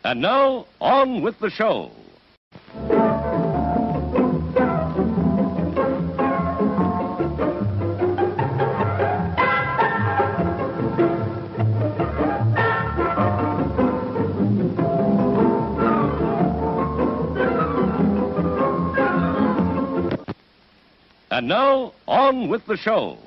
And now, on with the show. And now, on with the show.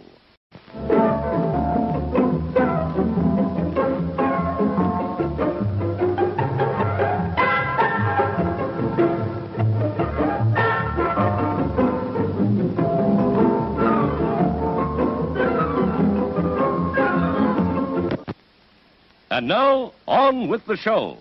And now, on with the show.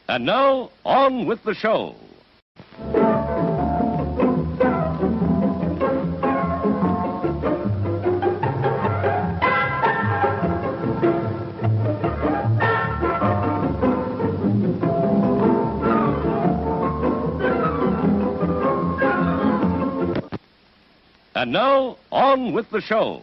And now, on with the show. And now, on with the show.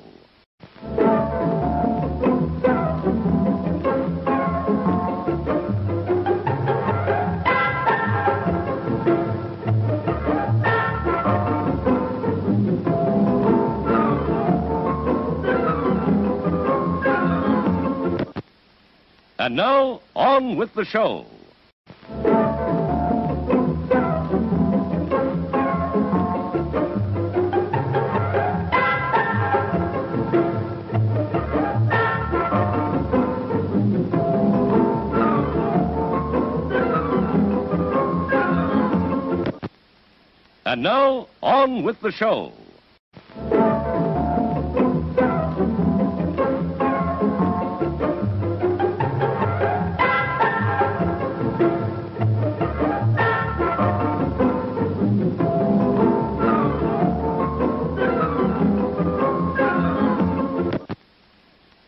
And now, on with the show. And now, on with the show.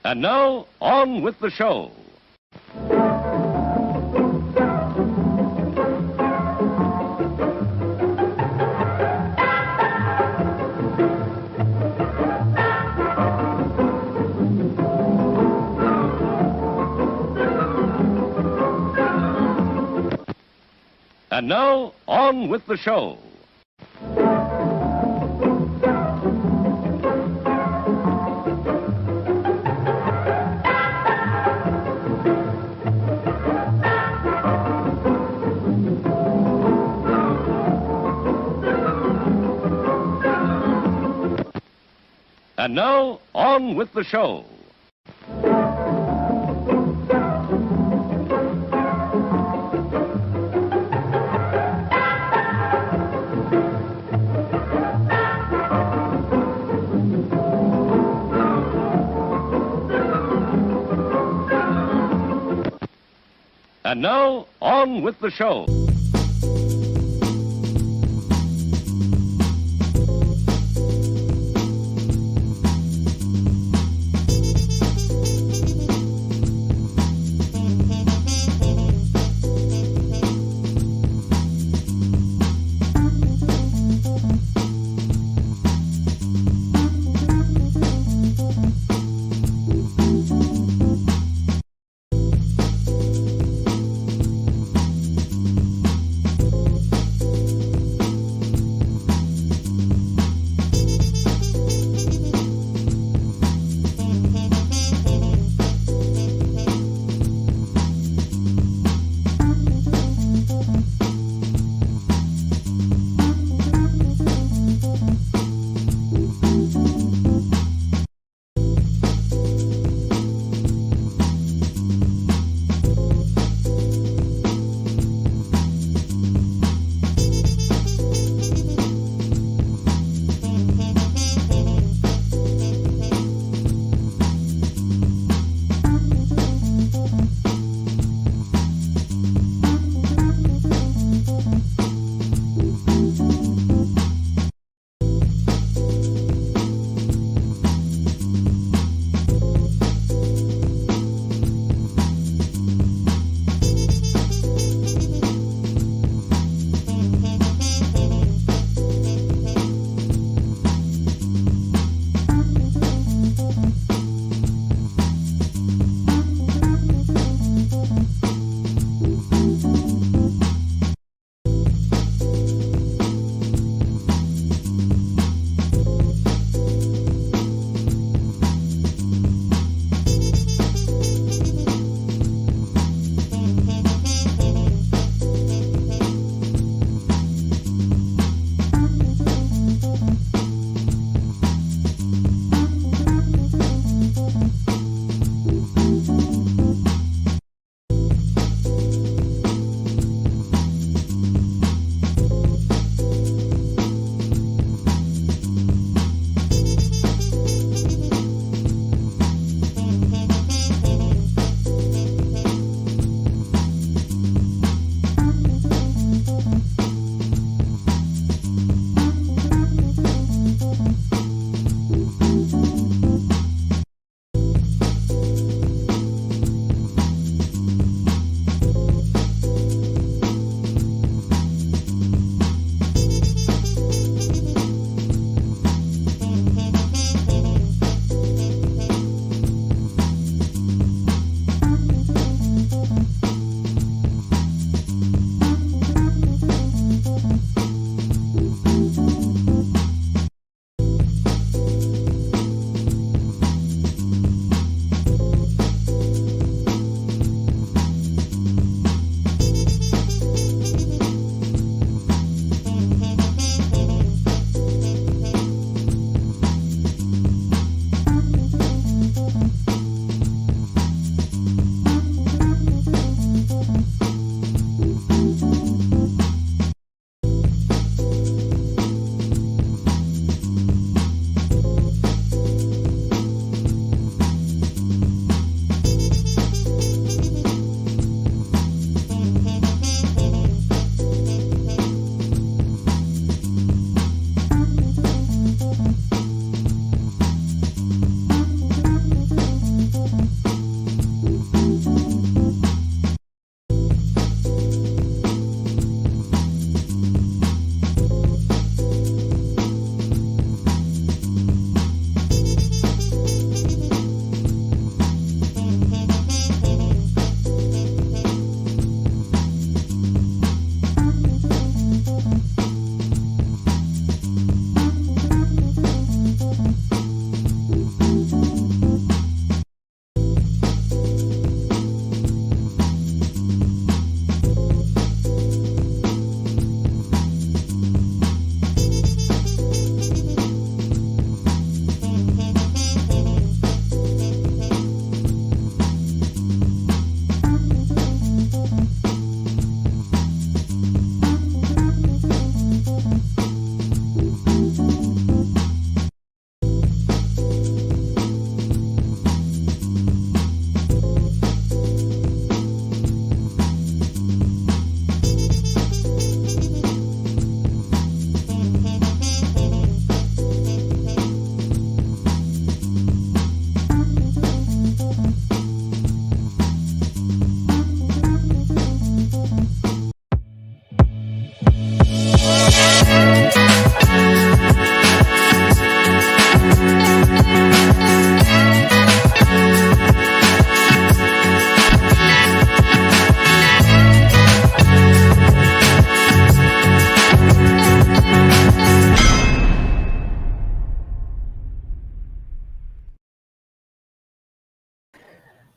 And now, on with the show. And now, on with the show. And now, on with the show. And now, on with the show.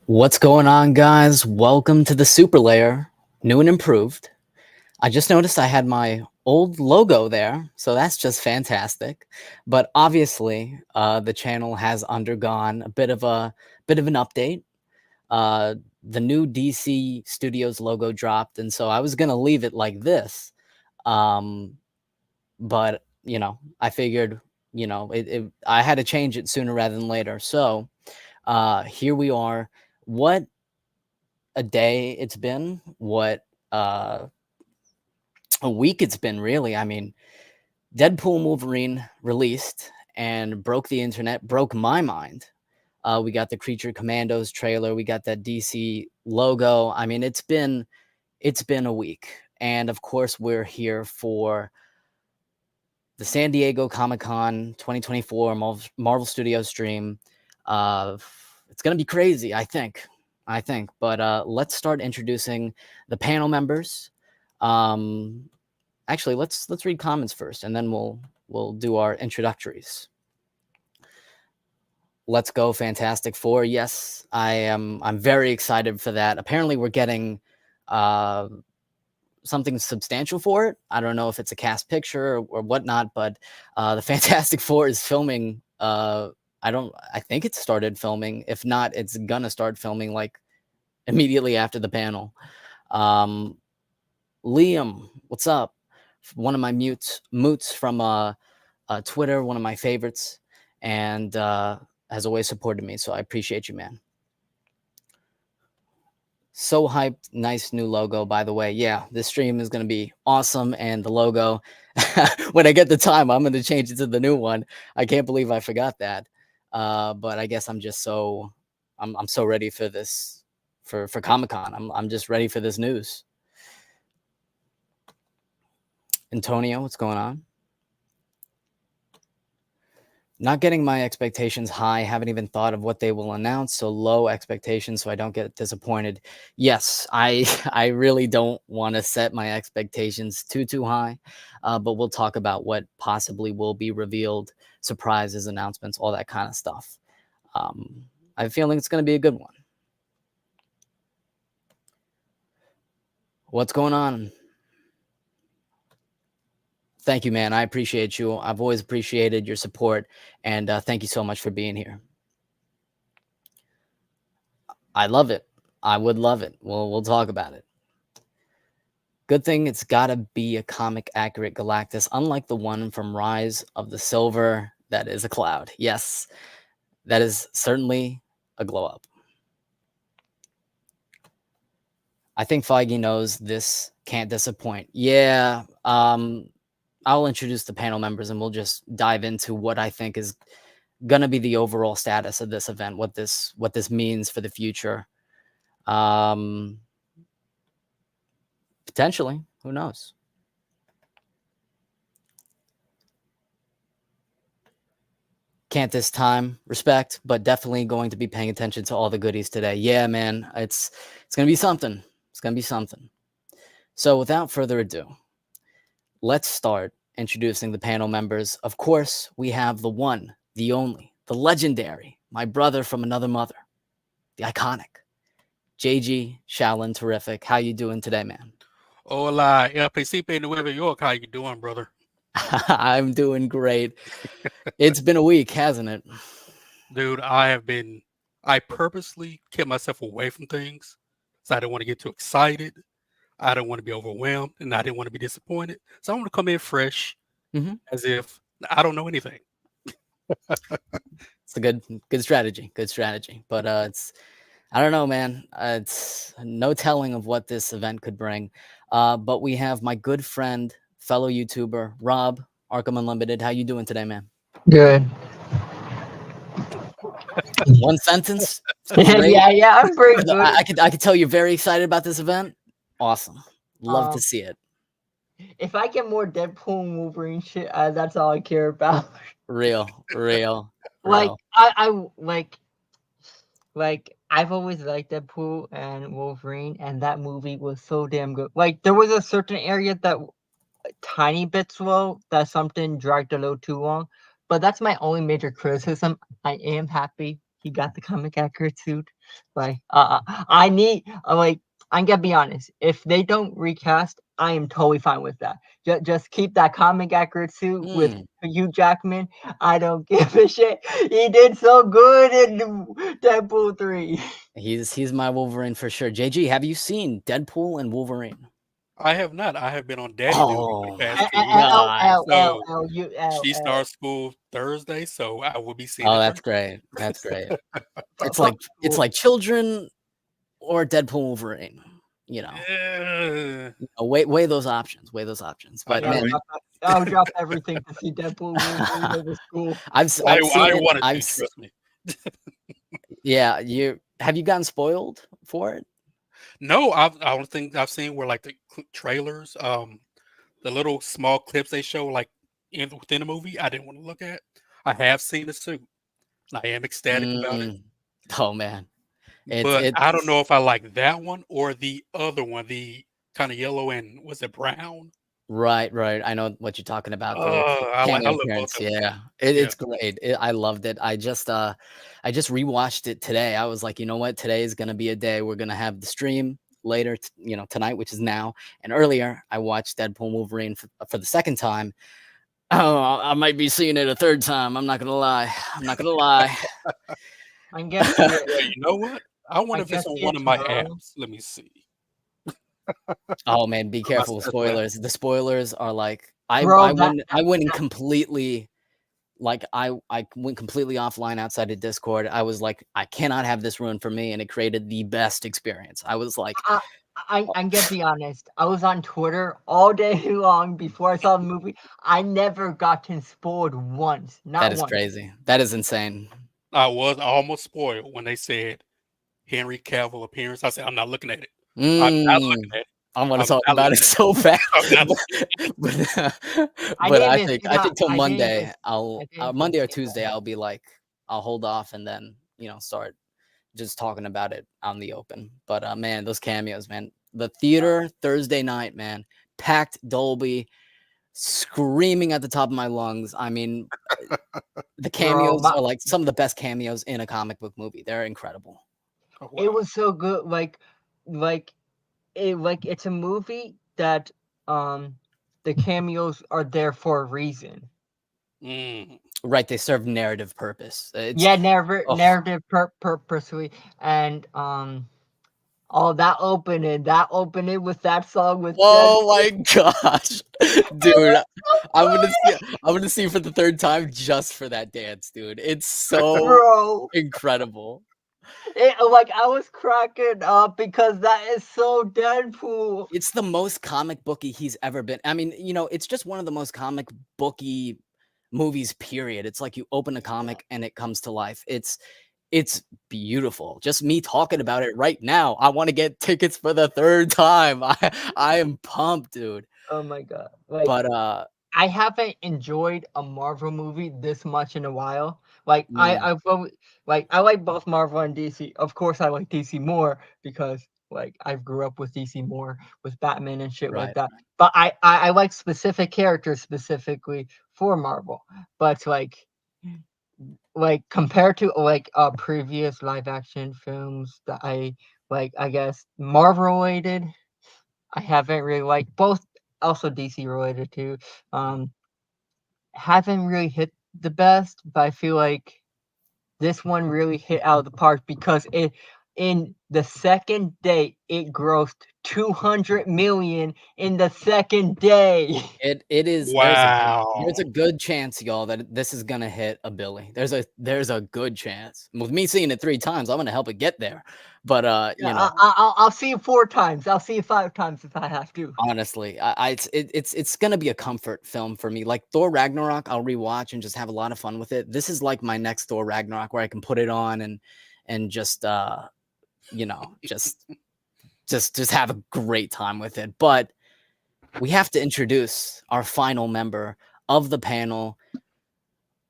What's going on, guys? Welcome to the Superlair, new and improved. I just noticed I had my old logo there, so that's just fantastic. But obviously, the channel has undergone a bit of an update. The new DC Studios logo dropped, and so I was gonna leave it like this, um, but I figured, I had to change it sooner rather than later. So here we are. What a day it's been, what uh, a week it's been, really. I mean, Deadpool and Wolverine released and broke the internet, broke my mind. We got the Creature Commandos trailer, we got that DC logo. I mean, it's been a week, and of course, we're here for the San Diego Comic-Con 2024 Marvel Studios stream. Uh, it's gonna be crazy, I think. But let's start introducing the panel members. Um, Actually, let's read comments first, and then we'll do our introductories. Let's go, Fantastic Four. Yes, I'm very excited for that. Apparently, we're getting uh, something substantial for it. I don't know if it's a cast picture or whatnot, but the Fantastic Four is filming. I think it started filming. If not, it's gonna start filming like immediately after the panel. Um, Liam, what's up? One of my moots from Twitter, one of my favorites, and has always supported me. So I appreciate you, man. So hyped. Nice new logo, by the way. Yeah, this stream is going to be awesome. And the logo, when I get the time, I'm going to change it to the new one. I can't believe I forgot that. But I guess I'm just I'm so ready for this, for Comic-Con. I'm just ready for this news. Antonio, what's going on? Not getting my expectations high. Haven't even thought of what they will announce. So low expectations, so I don't get disappointed. Yes, I really don't want to set my expectations too high. But we'll talk about what possibly will be revealed, surprises, announcements, all that kind of stuff. I have a feeling it's going to be a good one. What's going on? Thank you, man. I appreciate you. I've always appreciated your support, and thank you so much for being here. I love it. I would love it. We'll talk about it. Good thing it's gotta be a comic accurate Galactus, unlike the one from Rise of the Silver that is a cloud. Yes, that is certainly a glow up. I think Feige knows this can't disappoint. Yeah, I'll introduce the panel members and we'll just dive into what I think is gonna be the overall status of this event, what this means for the future. Potentially, who knows? Can't this time, respect, but definitely going to be paying attention to all the goodies today. Yeah, man, it's gonna be something. It's gonna be something. So without further ado, let's start introducing the panel members. Of course, we have the one, the only, the legendary, my brother from another mother, the iconic, JG Shaolin. Terrific. How you doing today, man? Hola, El Príncipe de Nueva York. How you doing, brother? I'm doing great. It's been a week, hasn't it? Dude, I purposely kept myself away from things. So I didn't want to get too excited. I don't want to be overwhelmed and I didn't want to be disappointed. So I want to come in fresh Mm-hmm. as if I don't know anything. It's a good strategy. Good strategy. But I don't know, man. It's no telling of what this event could bring. But we have my good friend, fellow YouTuber, Rob, Arkham Unlimited. How you doing today, man? Good. One sentence. Great. Yeah, I'm pretty good. I could tell you're very excited about this event. Awesome. Love to Um, see it. if I get more Deadpool and Wolverine shit, that's all I care about. Real. Like I like I've always liked Deadpool and Wolverine, and that movie was so damn good. Like there was a certain area that tiny bit slow, that something dragged a little too long, but that's my only major criticism. I am happy he got the comic accurate suit. Like, I need like I'm gonna be honest. If they don't recast, I am totally fine with that. Just keep that comic accurate suit with Hugh Jackman. I don't give a shit. He did so good in Deadpool 3. He's my Wolverine for sure. JG, have you seen Deadpool and Wolverine? I have not. I have been on daddy duty for the past 2 weeks. God. She starts school Thursday, so I will be seeing Oh, it that's Thursday. great. That's great. It's like children or Deadpool Wolverine. You know, weigh those options. Weigh those options. But know, man, right? I'll drop everything to see Deadpool Wolverine over school. I've seen I it. wanted to, trust me. Yeah, have you gotten spoiled for it? No, I don't think I've seen where like the trailers, the little small clips they show like within the movie. I didn't want to look at. I have seen the suit. I am ecstatic about it. Oh man, But I don't know if I like that one or the other one, the kind of yellow and was it brown? Right. I know what you're talking about. I Cameo love appearance. both of them. Yeah, it's great. I loved it. I just rewatched it today. I was like, you know what? Today is gonna be a day we're gonna have the stream later. Tonight, which is now. And earlier, I watched Deadpool and Wolverine for the second time. Oh, I might be seeing it a third time. I'm not gonna lie. I'm guessing. You know what? I wonder if it's on one of my apps. Let me see. Oh man, be careful with spoilers. The spoilers are like I went completely I went completely offline outside of Discord. I was like, I cannot have this ruined for me, and it created the best experience. I was like, I'm gonna be honest. I was on Twitter all day long before I saw the movie. I never gotten spoiled once. Not once. That is crazy. That is insane. I was almost spoiled when they said Henry Cavill appearance. I said, I'm not looking at it. I'm not looking at it. I want to talk about it so bad. but I think till Monday, Monday or Tuesday, I'll be like, I'll hold off and then start just talking about it on the open. But man, those cameos, man, the theater Thursday night, man, packed Dolby, screaming at the top of my lungs. I mean, the cameos are like some of the best cameos in a comic book movie. They're incredible. Oh, wow. It was so good. It's a movie that the cameos are there for a reason. Right, they serve narrative purpose. Narrative purposely, and that opening with that song with. Oh my gosh, dude! I'm gonna see for the third time just for that dance, dude. It's so incredible. I was cracking up because that is so Deadpool. It's the most comic booky he's ever been. I mean, it's just one of the most comic booky movies, period. It's like you open a comic and it comes to life. It's beautiful. Just me talking about it right now. I want to get tickets for the third time. I am pumped, dude. Oh my god. I haven't enjoyed a Marvel movie this much in a while. I like both Marvel and DC. Of course, I like DC more because I grew up with DC more with Batman and shit like that. But I like specific characters specifically for Marvel. But compared to previous live action films that I guess Marvel related, I haven't really liked both. Also DC related too. Haven't really hit the best, but I feel like this one really hit out of the park because in the second day it grossed 200 million in the second day. It is. Wow. There's a good chance, y'all, that this is gonna hit a billy. There's a good chance. With me seeing it 3 times, I'm gonna help it get there. But I'll see it 4 times. I'll see it 5 times if I have to. Honestly, it's gonna be a comfort film for me. Like Thor Ragnarok, I'll rewatch and just have a lot of fun with it. This is like my next Thor Ragnarok where I can put it on and just just have a great time with it. But we have to introduce our final member of the panel,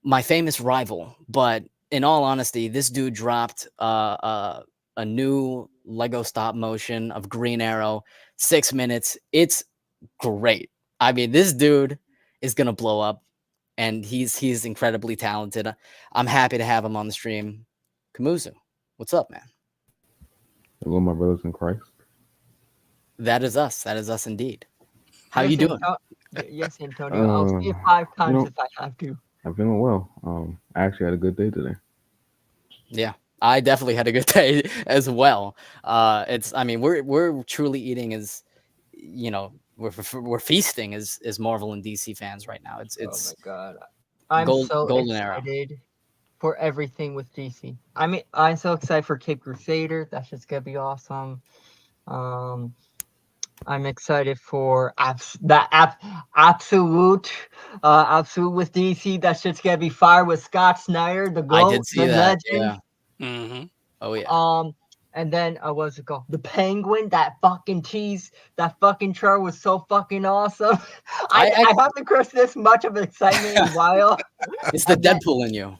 my famous rival. But in all honesty, this dude dropped a new Lego stop motion of Green Arrow, 6 minutes. It's great. I mean, this dude is gonna blow up, and he's incredibly talented. I'm happy to have him on the stream. Kamuzu, what's up, man? Hello, my brothers in Christ. That is us. That is us indeed. How you doing? Yes, Antonio. I'll say it 5 times if I have to. I'm feeling well. I actually had a good day today. Yeah, I definitely had a good day as well. I mean, we're truly eating as, you know, we're feasting as Marvel and DC fans right now. It's oh my god, I'm so golden era. excited for everything with DC. I mean, I'm so excited for Cape Crusader. That's just gonna be awesome. I'm excited for absolute with DC. That shit's gonna be fire with Scott Snyder, the GOAT, I did see the that. legend. Yeah. Mm-hmm. Oh yeah. And then what's it called? The Penguin. That fucking cheese. That fucking trailer was so fucking awesome. I haven't expressed this much of excitement in a while. It's the Deadpool in you.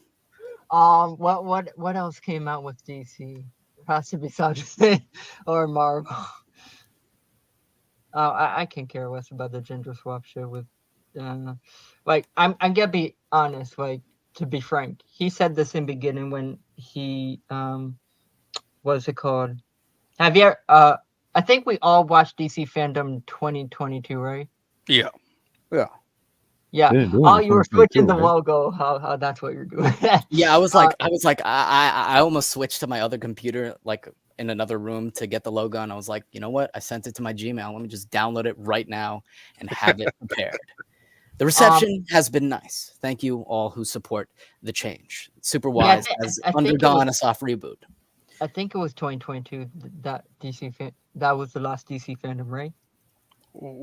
What else came out with DC? It has to be something or Marvel. I can't care less about the gender swap shit with, like I'm gonna be honest, like to be frank, he said this in beginning when he what's it called? Have you I think we all watched DC Fandom 2022, right? Yeah. Yeah. Yeah. Oh, you were switching the logo. How that's what you're doing. Yeah, I was like, I almost switched to my other computer, like in another room to get the logo, and I was like, you know what? I sent it to my Gmail. Let me just download it right now and have it prepared. The reception has been nice. Thank you all who support the change. Super Wise has undergone a soft reboot. I think it was 2022 that that was the last DC Fandom, right?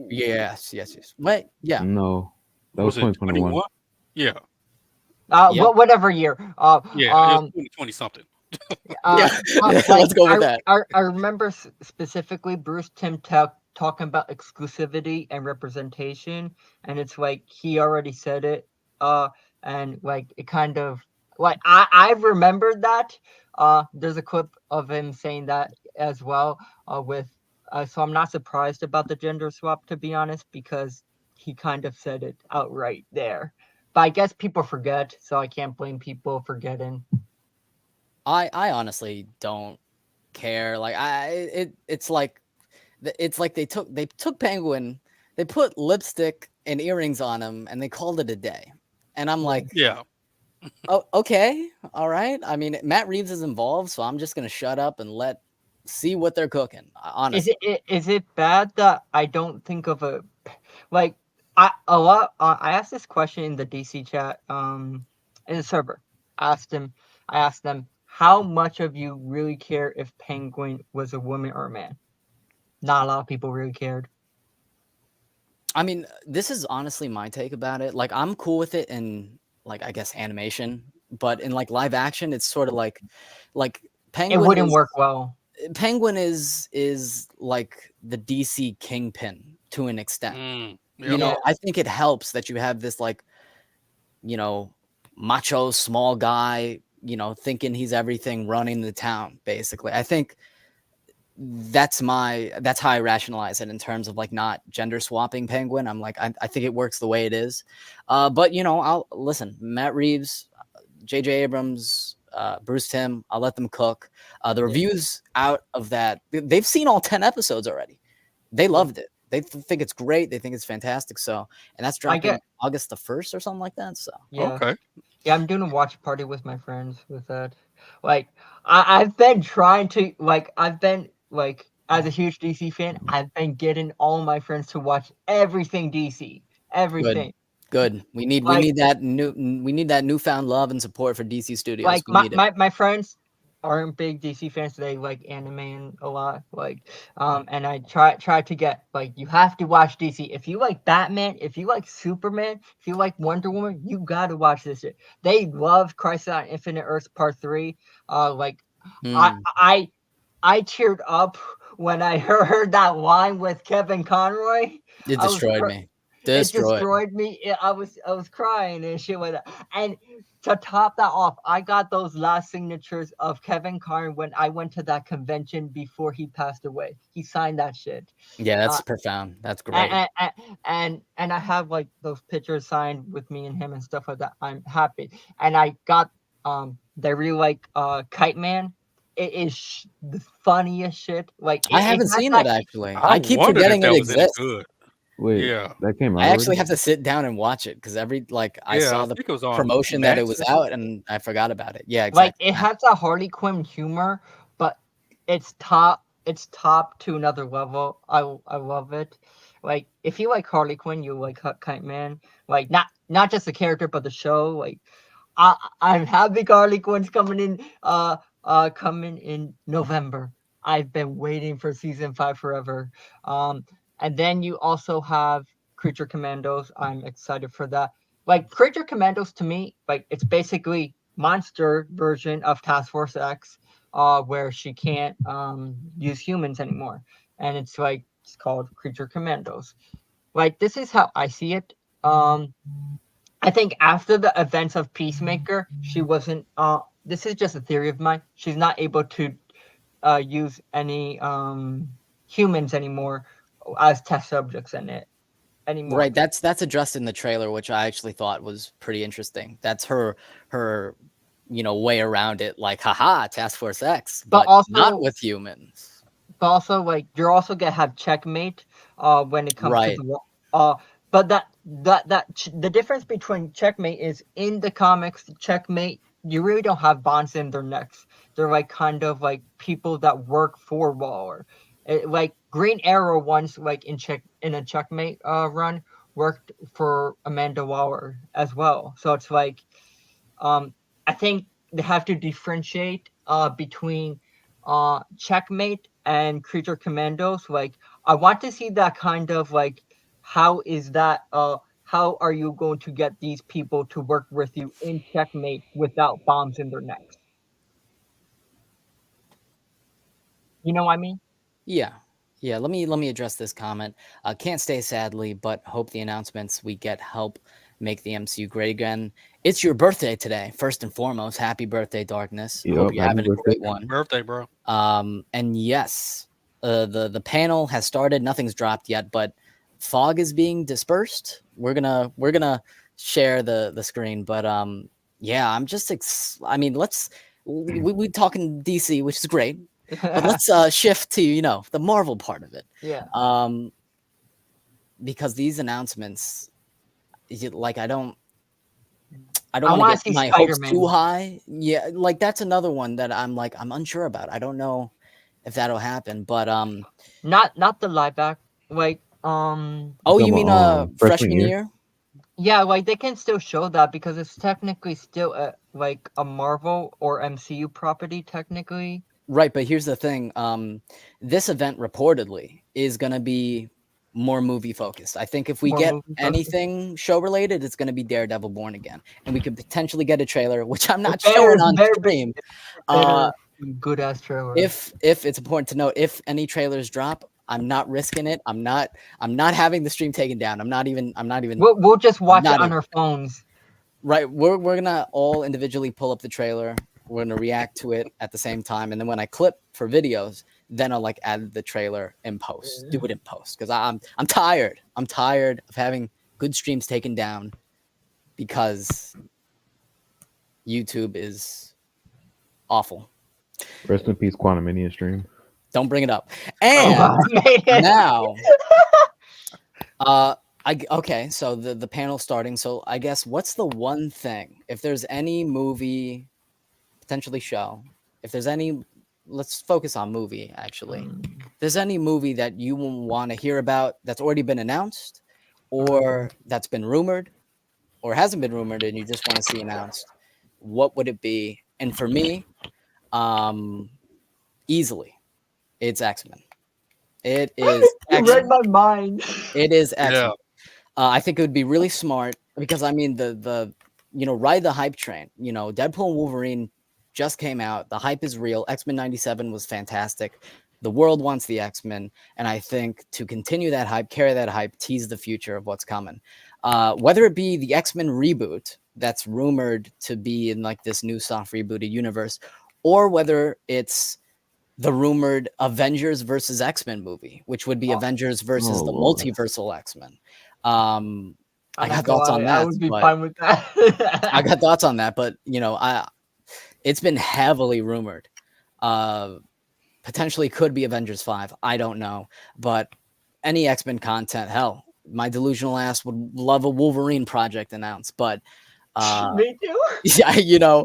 Yes. Wait, yeah. No, that was 2021. Yeah. Whatever year. It was 2020 something. Let's go with that. I remember specifically Bruce Timm talking about exclusivity and representation, and it's like he already said it, and like it kind of like I remembered that. There's a clip of him saying that as well. So I'm not surprised about the gender swap, to be honest, because he kind of said it outright there. But I guess people forget, so I can't blame people forgetting. I honestly don't care. Like it's like they took Penguin, they put lipstick and earrings on him, and they called it a day. And I'm like, yeah. Oh, okay, all right. I mean, Matt Reeves is involved, so I'm just gonna shut up and see what they're cooking. Honestly, is it bad that I don't think of a like I asked this question in the DC chat in the server. I asked them, how much of you really care if Penguin was a woman or a man? Not a lot of people really cared. I mean, this is honestly my take about it. Like, I'm cool with it in, like, I guess animation, but in like live action, it's sort of like Penguin. It wouldn't work well. Penguin is like the DC Kingpin to an extent. You know, I think it helps that you have this, like, you know, macho small guy, you know, thinking he's everything, running the town, basically. I think that's how I rationalize it in terms of like not gender swapping Penguin. I'm like, I think it works the way it is. But you know, I'll listen, Matt Reeves, J.J. Abrams, Bruce Timm, I'll let them cook. The reviews out of that, they've seen all 10 episodes already. They loved it. They think it's great. They think it's fantastic. So, and that's dropping August the 1st or something like that. So, okay. Yeah, I'm doing a watch party with my friends with that. Like, I've been trying to, like, as a huge DC fan, I've been getting all my friends to watch everything DC. Everything. Good. We need that newfound love and support for DC Studios. Like, my friends aren't big DC fans. They like anime a lot. Like, and I try to get, like, you have to watch DC. If you like Batman, if you like Superman, if you like Wonder Woman, you gotta watch this shit. They loved Crisis on Infinite Earths Part 3. I cheered up when I heard that line with Kevin Conroy. It destroyed me. It destroyed me. I was crying and shit like that. And to top that off, I got those last signatures of Kevin Conroy when I went to that convention before he passed away. He signed that shit. Yeah, that's profound. That's great. And I have like those pictures signed with me and him and stuff like that. I'm happy. And I got they really like Kite Man. It is the funniest shit. Like I haven't has seen that, it actually. I I keep wondered if forgetting it that was any exists. good. Wait, Yeah. that came out I actually already? have to sit down and watch it because I Yeah, saw I the think it was on promotion that it Max was or out something. and I forgot about it. Yeah, like exactly. it has a Harley Quinn humor, but it's top to another level. I love it. Like if you like Harley Quinn, you like Kite Man. Like not just the character, but the show. Like I'm happy Harley Quinn's coming in November. I've been waiting for season 5 forever. And then you also have Creature Commandos. I'm excited for that. Like Creature Commandos to me, like it's basically monster version of Task Force X, where she can't use humans anymore, and it's called Creature Commandos. Like this is how I see it. I think after the events of Peacemaker, she wasn't. This is just a theory of mine. She's not able to use any humans anymore as test subjects in it anymore. Right, that's addressed in the trailer, which I actually thought was pretty interesting. That's her way around it, like haha, Task Force X, but also not with humans. But also, like you're also gonna have Checkmate when it comes Right. to the but the difference between Checkmate is in the comics, Checkmate, you really don't have bonds in their necks. They're like kind of like people that work for Waller. Like Green Arrow once, like in a Checkmate run, worked for Amanda Waller as well. So it's like I think they have to differentiate between Checkmate and Creature Commandos. Like I want to see that kind of like how are you going to get these people to work with you in Checkmate without bombs in their necks? You know what I mean? Yeah. Yeah, let me address this comment. Can't stay sadly, but hope the announcements we get help make the MCU great again. It's your birthday today, first and foremost. Happy birthday, Darkness. Yep, Hope you're happy having a birthday. great one. Birthday, bro. And yes, the panel has started. Nothing's dropped yet, but fog is being dispersed. We're gonna share the screen, but yeah, I'm just I mean, we talking DC, which is great. But let's shift to the Marvel part of it. Yeah. Because these announcements, like I don't I want wanna to see get my hopes Spider-Man. too high. Yeah, like that's another one that I'm unsure about. I don't know if that'll happen, but not the live back. Like oh, you mean freshman year? Yeah, like they can still show that because it's technically still like a Marvel or MCU property technically. Right, but here's the thing. This event reportedly is going to be more movie focused. I think if we get anything show related, it's going to be Daredevil Born Again, and we could potentially get a trailer, which I'm not showing on stream. Good ass trailer. If it's important to note, if any trailers drop, I'm not risking it. I'm not having the stream taken down. I'm not even. We'll just watch it on our phones. Right, we're gonna all individually pull up the trailer. We're gonna react to it at the same time, and then when I clip for videos, then I'll add the trailer in post. Do it in post because I'm tired. I'm tired of having good streams taken down because YouTube is awful. Rest in peace, Quantum Mania stream. Don't bring it up. And now, okay, so the panel's starting. So I guess what's the one thing, if there's any movie, potentially show, if there's any, let's focus on movie actually. If there's any movie that you want to hear about that's already been announced or that's been rumored or hasn't been rumored and you just want to see announced, what would it be? And for me, easily, it's X-Men. It is You read my mind. It is X-Men. Yeah. I think it would be really smart because I mean the ride the hype train. Deadpool and Wolverine just came out. The hype is real. X-Men 97 was fantastic. The world wants the X-Men, and I think to continue that hype, carry that hype, tease the future of what's coming. Whether it be the X-Men reboot that's rumored to be in this new soft rebooted universe, or whether it's the rumored Avengers versus X-Men movie, which would be Avengers versus the multiversal X-Men. I got thoughts on that. I would be fine with that. I got thoughts on that, but It's been heavily rumored. Potentially could be Avengers 5. I don't know. But any X-Men content, hell, my delusional ass would love a Wolverine project announced. But Me too. yeah,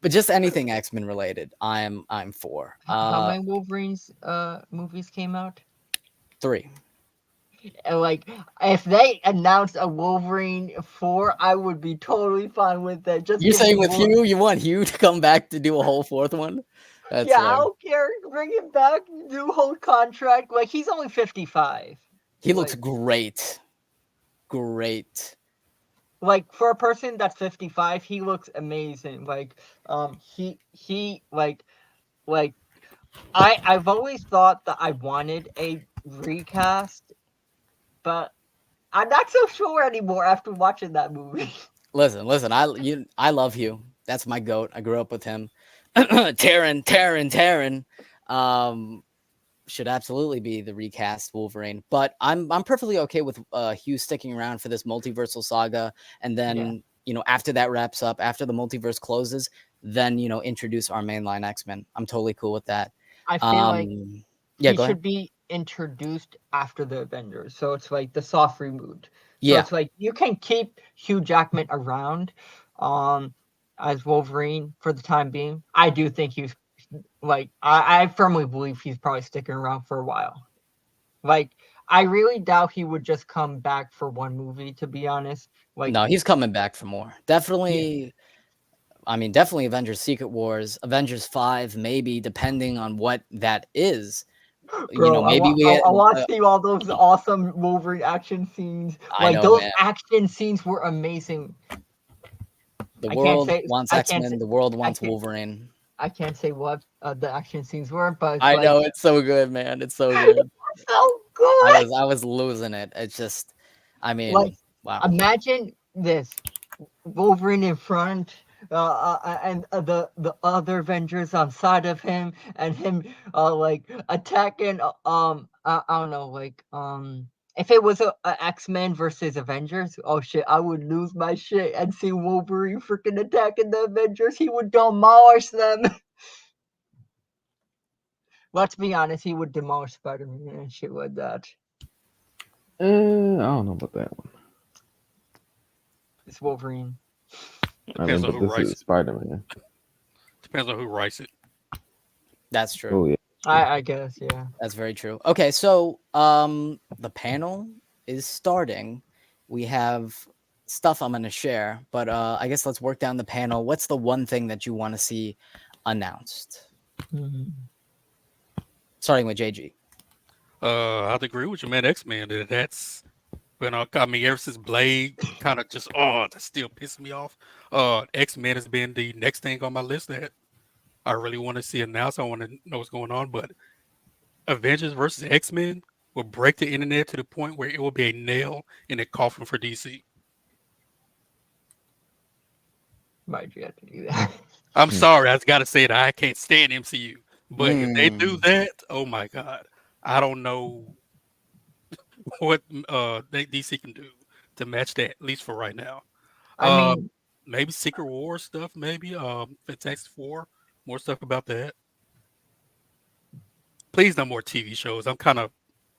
but just anything X-Men related, I'm for. How many Wolverines movies came out? 3. And like, if they announced a Wolverine 4, I would be totally fine with that. Just You're give saying me with Hugh, you want Hugh to come back to do a whole 4th one? That's yeah, I don't care. Bring him back. Do whole contract. Like, he's only 55. He looks great. Great. Like, for a person that's 55, he looks amazing. Like, he like I've always thought that I wanted a recast, but I'm not so sure anymore after watching that movie. Listen, I love Hugh. That's my goat. I grew up with him. Taron. Should absolutely be the recast Wolverine, but I'm perfectly okay with Hugh sticking around for this multiversal saga, and then after that wraps up, after the multiverse closes, then introduce our mainline X-Men. I'm totally cool with that. I feel like he should be introduced after the Avengers, so it's like the soft reboot. So it's like you can keep Hugh Jackman around as Wolverine for the time being. I do think he's like I firmly believe he's probably sticking around for a while. Like, I really doubt he would just come back for one movie, to be honest. Like, no, he's coming back for more. Definitely. Yeah. I mean, definitely Avengers Secret Wars, Avengers 5, maybe, depending on what that is. Bro, maybe I want to see all those awesome Wolverine action scenes. Like, those action scenes were amazing. The world wants X-Men. The world wants Wolverine. I can't say what the action scenes were, but I know it's so good, man. It's so good. So good. I was losing it. It's just, I mean, like, wow. Imagine this: Wolverine in front, and the other Avengers on side of him, and him like attacking. I don't know, like if it was a X-Men versus Avengers, oh shit, I would lose my shit and see Wolverine freaking attacking the Avengers. He would demolish them. Let's be honest, he would demolish Spider-Man and shit like that. I don't know about that one. It's Wolverine. Depends on who writes it. Spider-Man. Depends on who writes it. That's true. Oh, yeah. I guess, yeah. That's very true. Okay, so the panel is starting. We have stuff I'm going to share, but I guess let's work down the panel. What's the one thing that you want to see announced? Mm-hmm. Starting with JG. I'd agree with you, man. X-Men. That's when I mean, ever since Blade kind of just that's still pissing me off. X-Men has been the next thing on my list that I really want to see announced. I want to know what's going on, but Avengers versus X-Men will break the internet to the point where it will be a nail in a coffin for DC. Why'd you have to do that? I'm sorry, I got to say that I can't stand MCU, but if they do that, oh my god, I don't know what DC can do to match that, at least for right now. I mean, maybe Secret Wars stuff, maybe Fantastic Four, more stuff about that. Please, no more TV shows. I'm kind of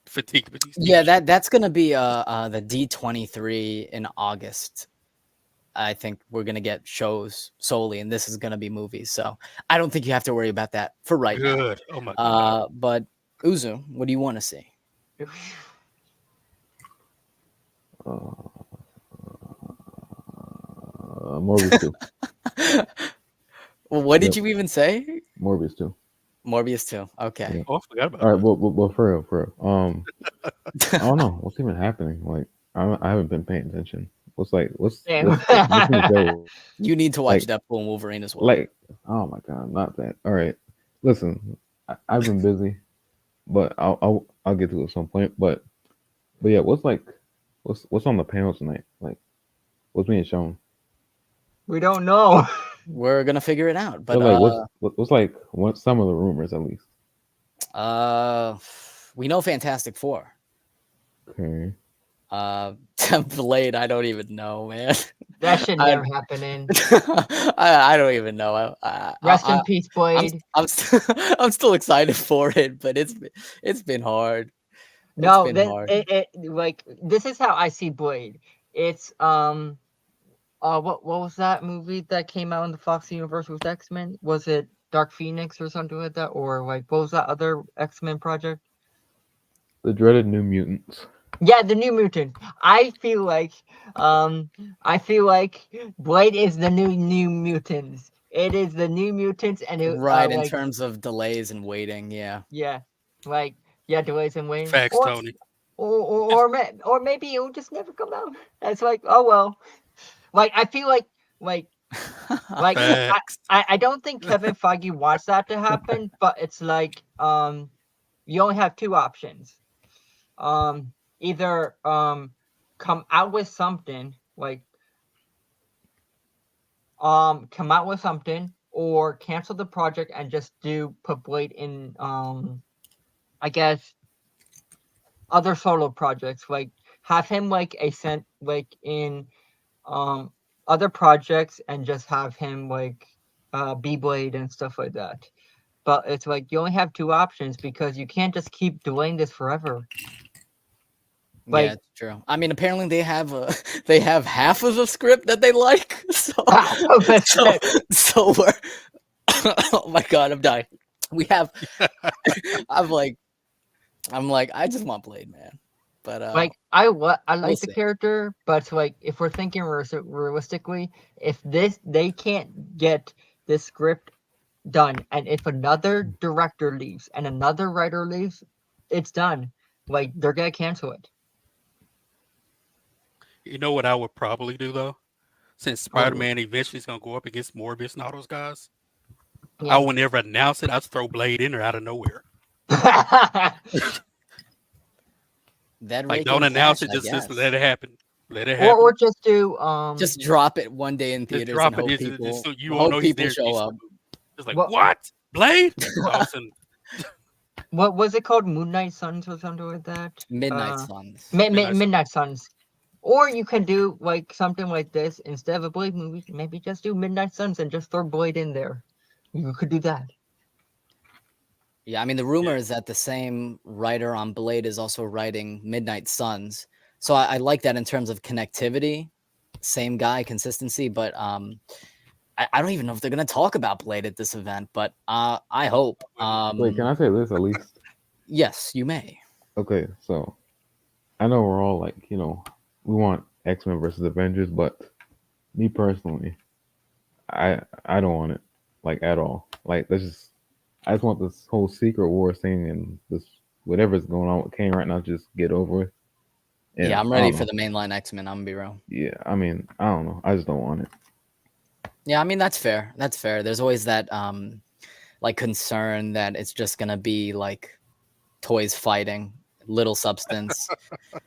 fatigued with these. Yeah, that's gonna be the D23 in August. I think we're gonna get shows solely, and this is gonna be movies. So I don't think you have to worry about that for right now. Good. Oh my god. But Uzu, what do you want to see? Morbius 2. Well, what did you even say? Morbius 2. Morbius 2. Okay. Yeah. Oh, I forgot about that. All right, well, for real. I don't know what's even happening. Like, I haven't been paying attention. What's you need to watch Deadpool and Wolverine as well. Like, oh my god, not that. All right, listen, I've been busy, but I'll get to it at some point. But yeah, what's on the panel tonight? Like, what's being shown? We don't know. We're gonna figure it out. But like what's some of the rumors at least? We know Fantastic Four. Okay. Blade, I don't even know, man. That should never happen. I don't even know. Rest in peace, Blade. I'm still excited for it, but it's been hard. No, It's been hard. Like this is how I see Blade. It's what was that movie that came out in the Fox universe with X-Men? Was it Dark Phoenix or something like that? Or like what was that other X-Men project? The dreaded New Mutants. Yeah, the New Mutants. I feel like Blade is the New Mutants. It is the New Mutants, and it Right, in terms of delays and waiting, yeah. Yeah, like delays and waiting. Facts, Tony. Or maybe it will just never come out. It's like, oh well. Like I feel like I don't think Kevin Feige wants that to happen, but it's like you only have two options. Either come out with something or cancel the project and just put Blade in I guess other solo projects, like have him in other projects and just have him be Blade and stuff like that. But it's like you only have two options because you can't just keep delaying this forever. Yeah, it's true. I mean, apparently they have half of the script that they like. So we're oh my god, I'm dying. We have I'm like I just want Blade, man. But I like the character, but if we're thinking realistically, if they can't get this script done, and if another director leaves and another writer leaves, it's done. They're gonna cancel it. You know what I would probably do though, since Spider-Man eventually is gonna go up against Morbius and all those guys. Yeah. I would never announce it. I'd throw Blade in there out of nowhere. Don't announce it. Just let it happen. Let it happen. Or just do just drop it one day in theaters and hope people, so you hope people show up. It's like what? Blade? What was it called? Moonlight Suns or something like that? Midnight Suns. Midnight Suns. Or you can do something like this instead of a Blade movie. Maybe just do Midnight Suns and just throw Blade in there. You could do that. Yeah, I mean the rumor is that the same writer on Blade is also writing Midnight Suns. So I like that in terms of connectivity. Same guy, consistency, but I don't even know if they're gonna talk about Blade at this event, but I hope. Wait, can I say this at least? Yes, you may. Okay, so I know we're all we want X-Men versus Avengers, but me personally, I don't want it at all. I just want this whole Secret War thing and this whatever's going on with Kane right now just get over with. And yeah, I'm ready for the mainline X-Men. I'm gonna be real. Yeah, I mean, I don't know. I just don't want it. Yeah, I mean that's fair. That's fair. There's always that concern that it's just gonna be toys fighting, little substance.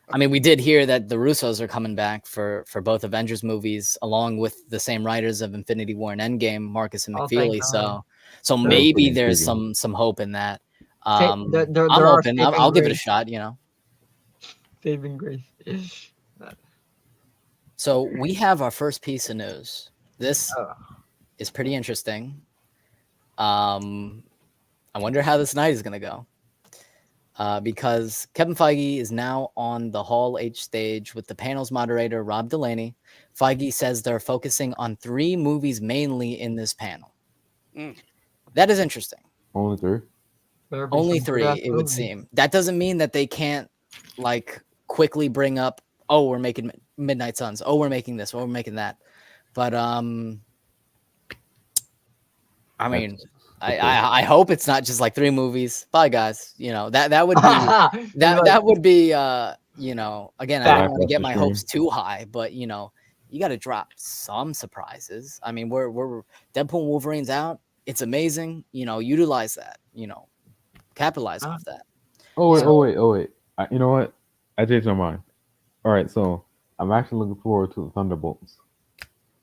I mean, we did hear that the Russos are coming back for both Avengers movies, along with the same writers of Infinity War and Endgame, Marcus and McFeely. So maybe there's some hope in that. I'm open. I'll give it a shot. Saving grace. So we have our first piece of news. This is pretty interesting. I wonder how this night is gonna go. Because Kevin Feige is now on the Hall H stage with the panel's moderator, Rob Delaney. Feige says they're focusing on 3 movies mainly in this panel. That is interesting. Only 3? Only 3, it would seem. That doesn't mean that they can't quickly bring up, oh, we're making Midnight Suns. Oh, we're making this. Oh, we're making that. But I mean, I hope it's not just 3 movies. Bye, guys. That would be that would be again, I don't want to get my hopes too high, but you got to drop some surprises. I mean, we're Deadpool and Wolverine's out. It's amazing. Utilize that. Capitalize off that. Oh wait. You know what? I changed my mind. All right, so I'm actually looking forward to the Thunderbolts.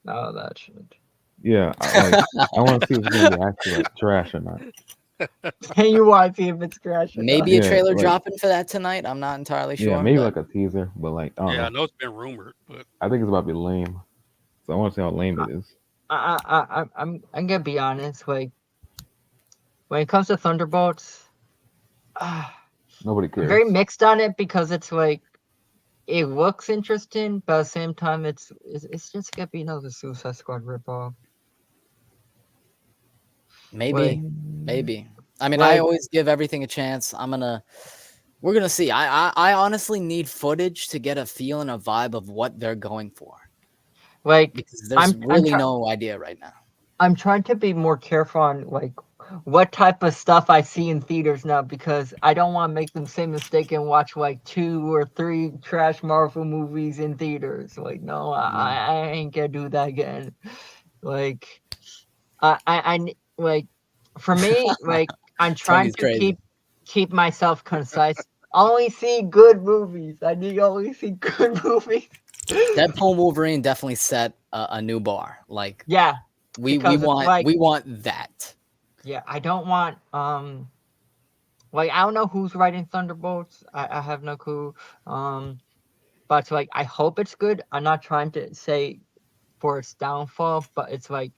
Oh, that should. Yeah, I want to see if it's gonna be actually trash or not. And you want to see if it's trash or not. Maybe a Yeah, trailer like- dropping for that tonight. I'm not entirely sure. Yeah, maybe but like a teaser, but like I don't Yeah, I know. know it's been rumored, but I think it's about to be lame. So I want to see how lame it is. I'm gonna be honest. Like when it comes to Thunderbolts, Nobody I'm cares. very mixed on it because it's like it looks interesting, but at the same time, it's just gonna be another Suicide Squad ripoff. maybe, Like, maybe. I mean, I like always give everything a chance. We're gonna see. I honestly need footage to get a feel and a vibe of what they're going for because there's really no idea right now. I'm trying to be more careful on like what type of stuff I see in theaters now because I don't want to make the same mistake and watch like 2 or 3 trash Marvel movies in theaters. Like, no, I ain't gonna do that again. Like, I like for me, like I'm trying Tony's to crazy. keep myself concise. Only see good movies. I need to only see good movies. Deadpool Wolverine definitely set a new bar. Like, Yeah, we because it's want like- we want that. yeah, I don't want like I don't know who's writing Thunderbolts. I have no clue. But like I hope it's good. I'm not trying to say for its downfall, but it's like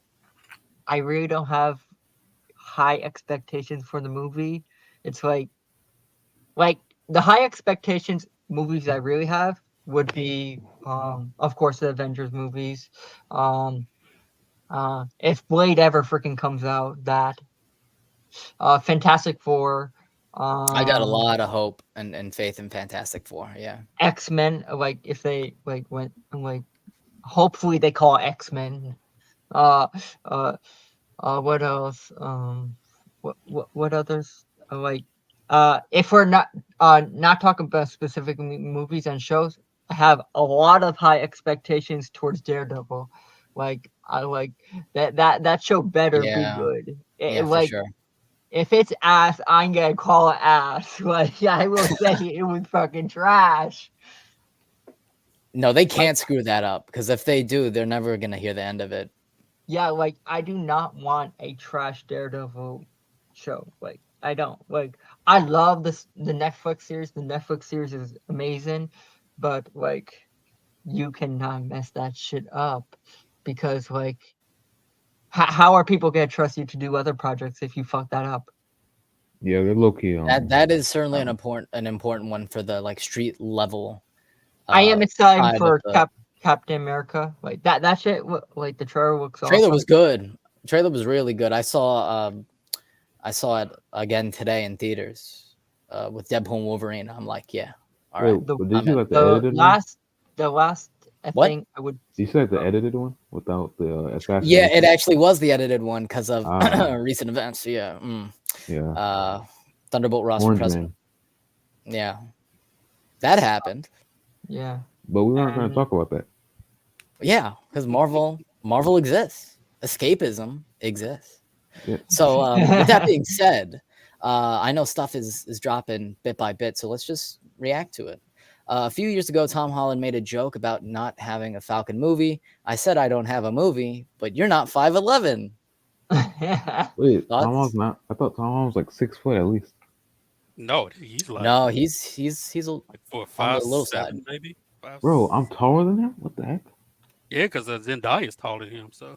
I really don't have high expectations for the movie. It's like the high expectations movies I really have would be of course the Avengers movies. If Blade ever freaking comes out, that Fantastic Four. I got a lot of hope and faith in Fantastic Four. Yeah. X-Men, like if they like went like hopefully they call it X-Men. Uh what else? What others like if we're not talking about specific movies and shows, I have a lot of high expectations towards Daredevil. Like I like that show better Yeah. be good. Yeah, for like sure. if it's ass, I'm gonna call it ass. Like I will say it was fucking trash. No, they can't screw that up because if they do, they're never gonna hear the end of it. Yeah, like I do not want a trash Daredevil show. Like I don't. Like I love the Netflix series. The Netflix series is amazing, but like you cannot mess that shit up because like how are people gonna trust you to do other projects if you fuck that up? Yeah, they're low key. That is certainly an important one for the like street level. I am excited side for of the- Captain America. Like that shit. Like the trailer looks trailer awesome. was good. Trailer was really good. I saw it again today in theaters with Deadpool and Wolverine. I'm like, yeah, all right. Wait, but did I'm you in. like the edited one? The last What? thing I would. Did you see like the edited one without the assassination? Yeah, it actually was the edited one because of Ah. recent events. Yeah. Yeah. Thunderbolt Ross for Orange president. Man. Yeah, that happened. Yeah. But we weren't going to talk about that. Yeah, because Marvel exists. Escapism exists. Yeah. So with that being said, I know stuff is dropping bit by bit, so let's just react to it. A few years ago, Tom Holland made a joke about not having a Falcon movie. I said I don't have a movie, but you're not 5'11". Wait, Thoughts? Tom Holland's not. I thought Tom Holland was like 6 foot at least. no, he's like No, he's like 4, on 5, the little 7, side. maybe. 5, Bro, I'm taller than him. What the heck? yeah, because Zendaya is taller than him. So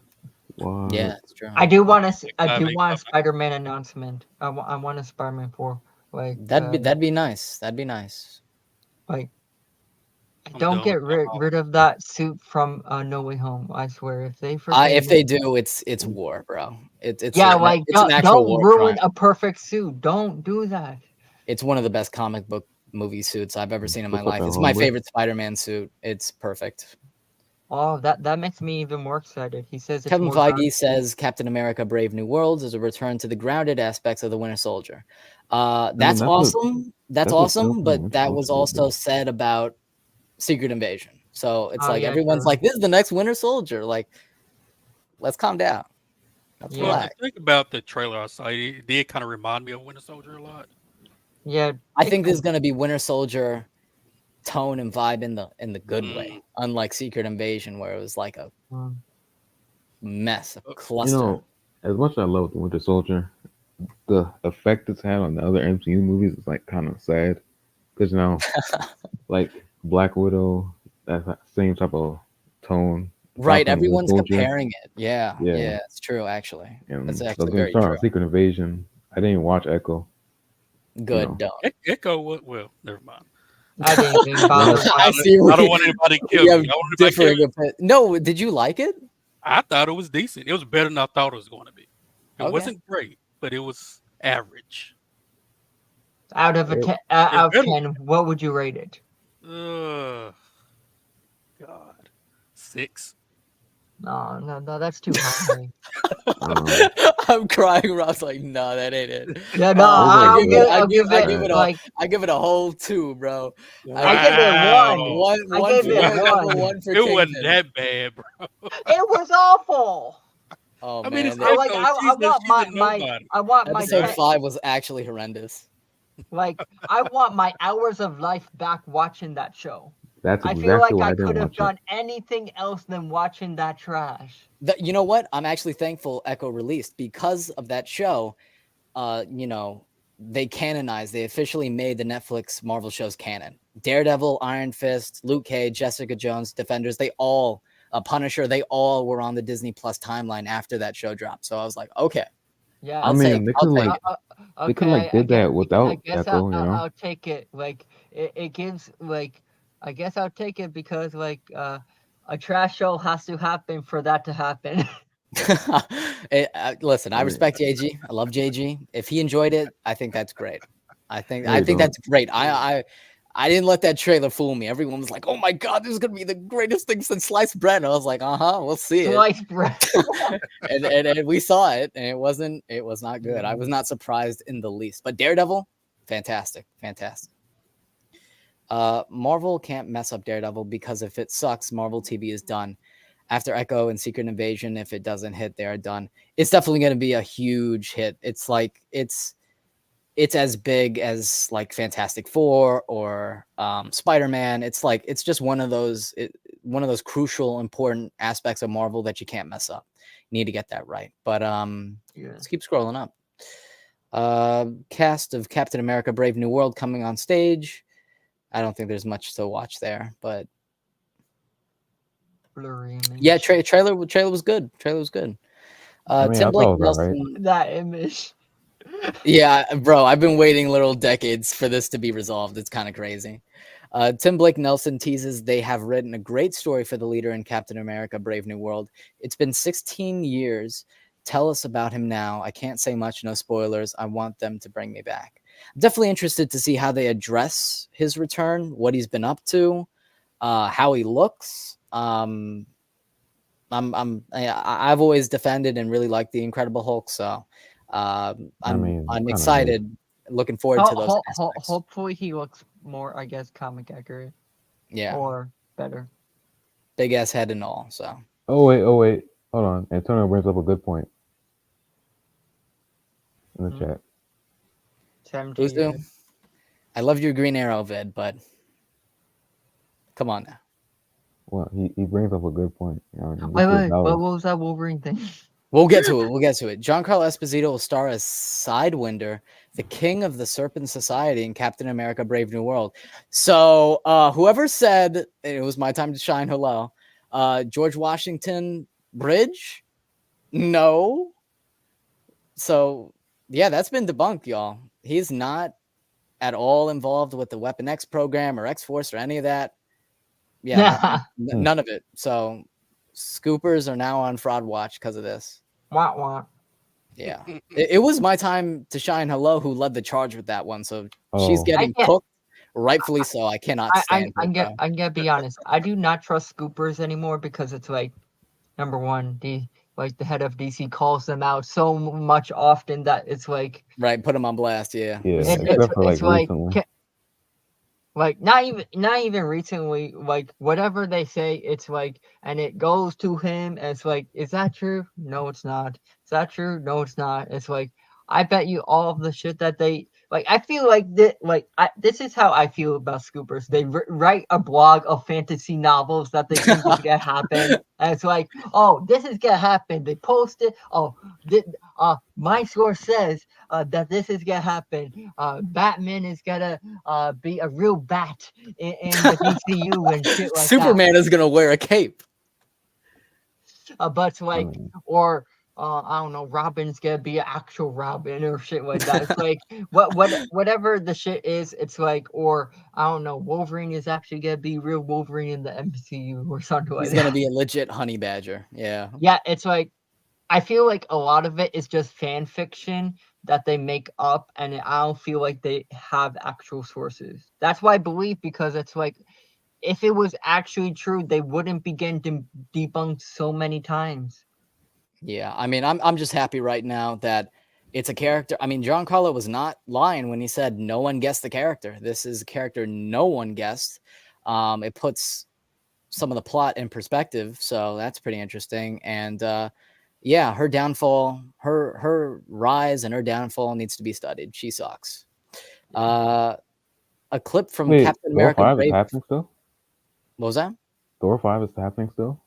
What? Yeah, that's true. I do want to. I Like, do make want a up. Spider-Man announcement. I want a Spider-Man 4. Like That'd be nice. That'd be nice. like. I'm Don't done get with Tom rid of that suit from No Way Home. I swear, if they If they do, it's war, bro. It's yeah, an, like it's an actual don't war ruin crime. a perfect suit. Don't do that. It's one of the best comic book movie suits I've ever seen in my Just like life. a It's my homebrew. favorite Spider-Man suit. It's perfect. Oh, that makes me even more excited. He says it's Kevin more Feige says Captain America: Brave New Worlds is a return to the grounded aspects of the Winter Soldier. That's that's awesome. That's that's what awesome. Falcon But Winter that was Soldier also did. said about Secret Invasion. So it's Oh, like yeah, everyone's true. like, "This is the next Winter Soldier." Like, let's calm down. Let's Yeah. Well, relax. the thing about the trailer I saw, it did kind of remind me of Winter Soldier a lot. Yeah, I think this is gonna be Winter Soldier tone and vibe in the good way, unlike Secret Invasion, where it was like a mess, a You cluster. know, as much as I love the Winter Soldier, the effect it's had on the other MCU movies is like kind of sad because like Black Widow, that same type of tone. Right, Falcon and Winter everyone's Soldier, comparing it. Yeah, yeah, it's true actually. That's and they're actually gonna very start true. on Secret Invasion. I didn't watch Echo. Good, don't. Echo, well, never mind. I didn't even bother. I see. I don't want anybody to kill We have me. I want anybody to kill differing me. No, did you like it? I thought it was decent. It was better than I thought it was going to be. It Okay. wasn't great, but it was average. Out of out of 10, what would you rate it? God, 6. No, that's too high. I'm crying. Rob's like, no, that ain't it. Yeah, no, I give it a whole 2, bro. Wow. I give it 1. One I for gave it Daredevil, 1. one for It wasn't Kingpin. that bad, bro. It was awful. Oh I man, mean, it's I Echo. I want my episode 5 was actually horrendous. like I want my hours of life back watching that show. That's I exactly feel like why I didn't could have watch done anything else than watching that trash. You know what? I'm actually thankful Echo released because of that show. They canonized. They officially made the Netflix Marvel shows canon. Daredevil, Iron Fist, Luke Cage, Jessica Jones, Defenders. They all, Punisher. They all were on the Disney Plus timeline after that show dropped. So I was like, okay. Yeah, I mean, they could like did that without Echo. I'll take it. Like it gives like. I guess I'll take it because like a trash show has to happen for that to happen. Listen, I respect JG. I love JG. If he enjoyed it, I think that's great. I think that's great. I didn't let that trailer fool me. Everyone was like, "Oh my god, this is gonna be the greatest thing since sliced bread." And I was like, we'll see Sliced bread. and we saw it, and it was not good. I was not surprised in the least. But Daredevil, fantastic. Marvel can't mess up Daredevil because if it sucks, Marvel TV is done. After Echo and Secret Invasion, if it doesn't hit, they are done. It's definitely going to be a huge hit. It's like it's as big as like Fantastic Four or Spider-Man. It's just one of those crucial, important aspects of Marvel that you can't mess up. You need to get that right. But let's keep scrolling up. Cast of Captain America: Brave New World coming on stage. I don't think there's much to watch there, but yeah, trailer was good. Tim Blake Nelson. Right. That image. Yeah, bro, I've been waiting literal decades for this to be resolved. It's kind of crazy. Tim Blake Nelson teases they have written a great story for the leader in Captain America: Brave New World. It's been 16 years. Tell us about him now. I can't say much, no spoilers. I want them to bring me back. I'm definitely interested to see how they address his return, what he's been up to, how he looks. I've always defended and really liked the Incredible Hulk, so I'm excited, looking forward to those. Hopefully, he looks more, I guess, comic accurate. Yeah, or better. Big ass head and all. So. Oh wait, hold on. Antonio brings up a good point in the chat. Who's doing? I love your Green Arrow vid, but come on now. Well, he brings up a good point. Wait, what was that Wolverine thing? We'll get to it. Giancarlo Esposito will star as Sidewinder, the king of the Serpent Society in Captain America: Brave New World. So whoever said it was my time to shine, hello. George Washington Bridge? No. So yeah, that's been debunked, y'all. He's not at all involved with the Weapon X program or X-Force or any of that. Yeah, none of it. So scoopers are now on fraud watch because of this. Wah. Yeah, it was my time to shine. Hello, who led the charge with that one. So she's getting cooked, rightfully so. I cannot stand I'm gonna be honest. I do not trust scoopers anymore because it's like, number one, the head of DC calls them out so much often that it's like put them on blast. Yeah, except for like recently. Like not even recently, like whatever they say, it's like, and it goes to him, and it's like, is that true? No, it's not. Is that true? No, it's not. It's like, I bet you all of the shit that they like. I feel like this is how I feel about scoopers. They write a blog of fantasy novels that they think is gonna happen, and it's like, oh, this is gonna happen. They post it. Oh, my source says that this is gonna happen. Batman is gonna be a real bat in the DCU and shit like Superman is gonna wear a cape. but like, or I don't know, Robin's gonna be an actual Robin or shit like that. It's like whatever the shit is, it's like, or I don't know, Wolverine is actually gonna be real Wolverine in the MCU or something like He's that. gonna be a legit honey badger. Yeah. Yeah, it's like I feel like a lot of it is just fan fiction that they make up, and I don't feel like they have actual sources. That's why I believe, because it's like, if it was actually true, they wouldn't be getting debunked so many times. Yeah, I mean, I'm just happy right now that it's a character. I mean, Giancarlo was not lying when he said no one guessed the character. This is a character no one guessed. It puts some of the plot in perspective, so that's pretty interesting. And yeah, her downfall, her rise and her downfall needs to be studied. She sucks. A clip from Captain Thor America 5 Brave. is happening still? What was that? Thor 5 is happening still?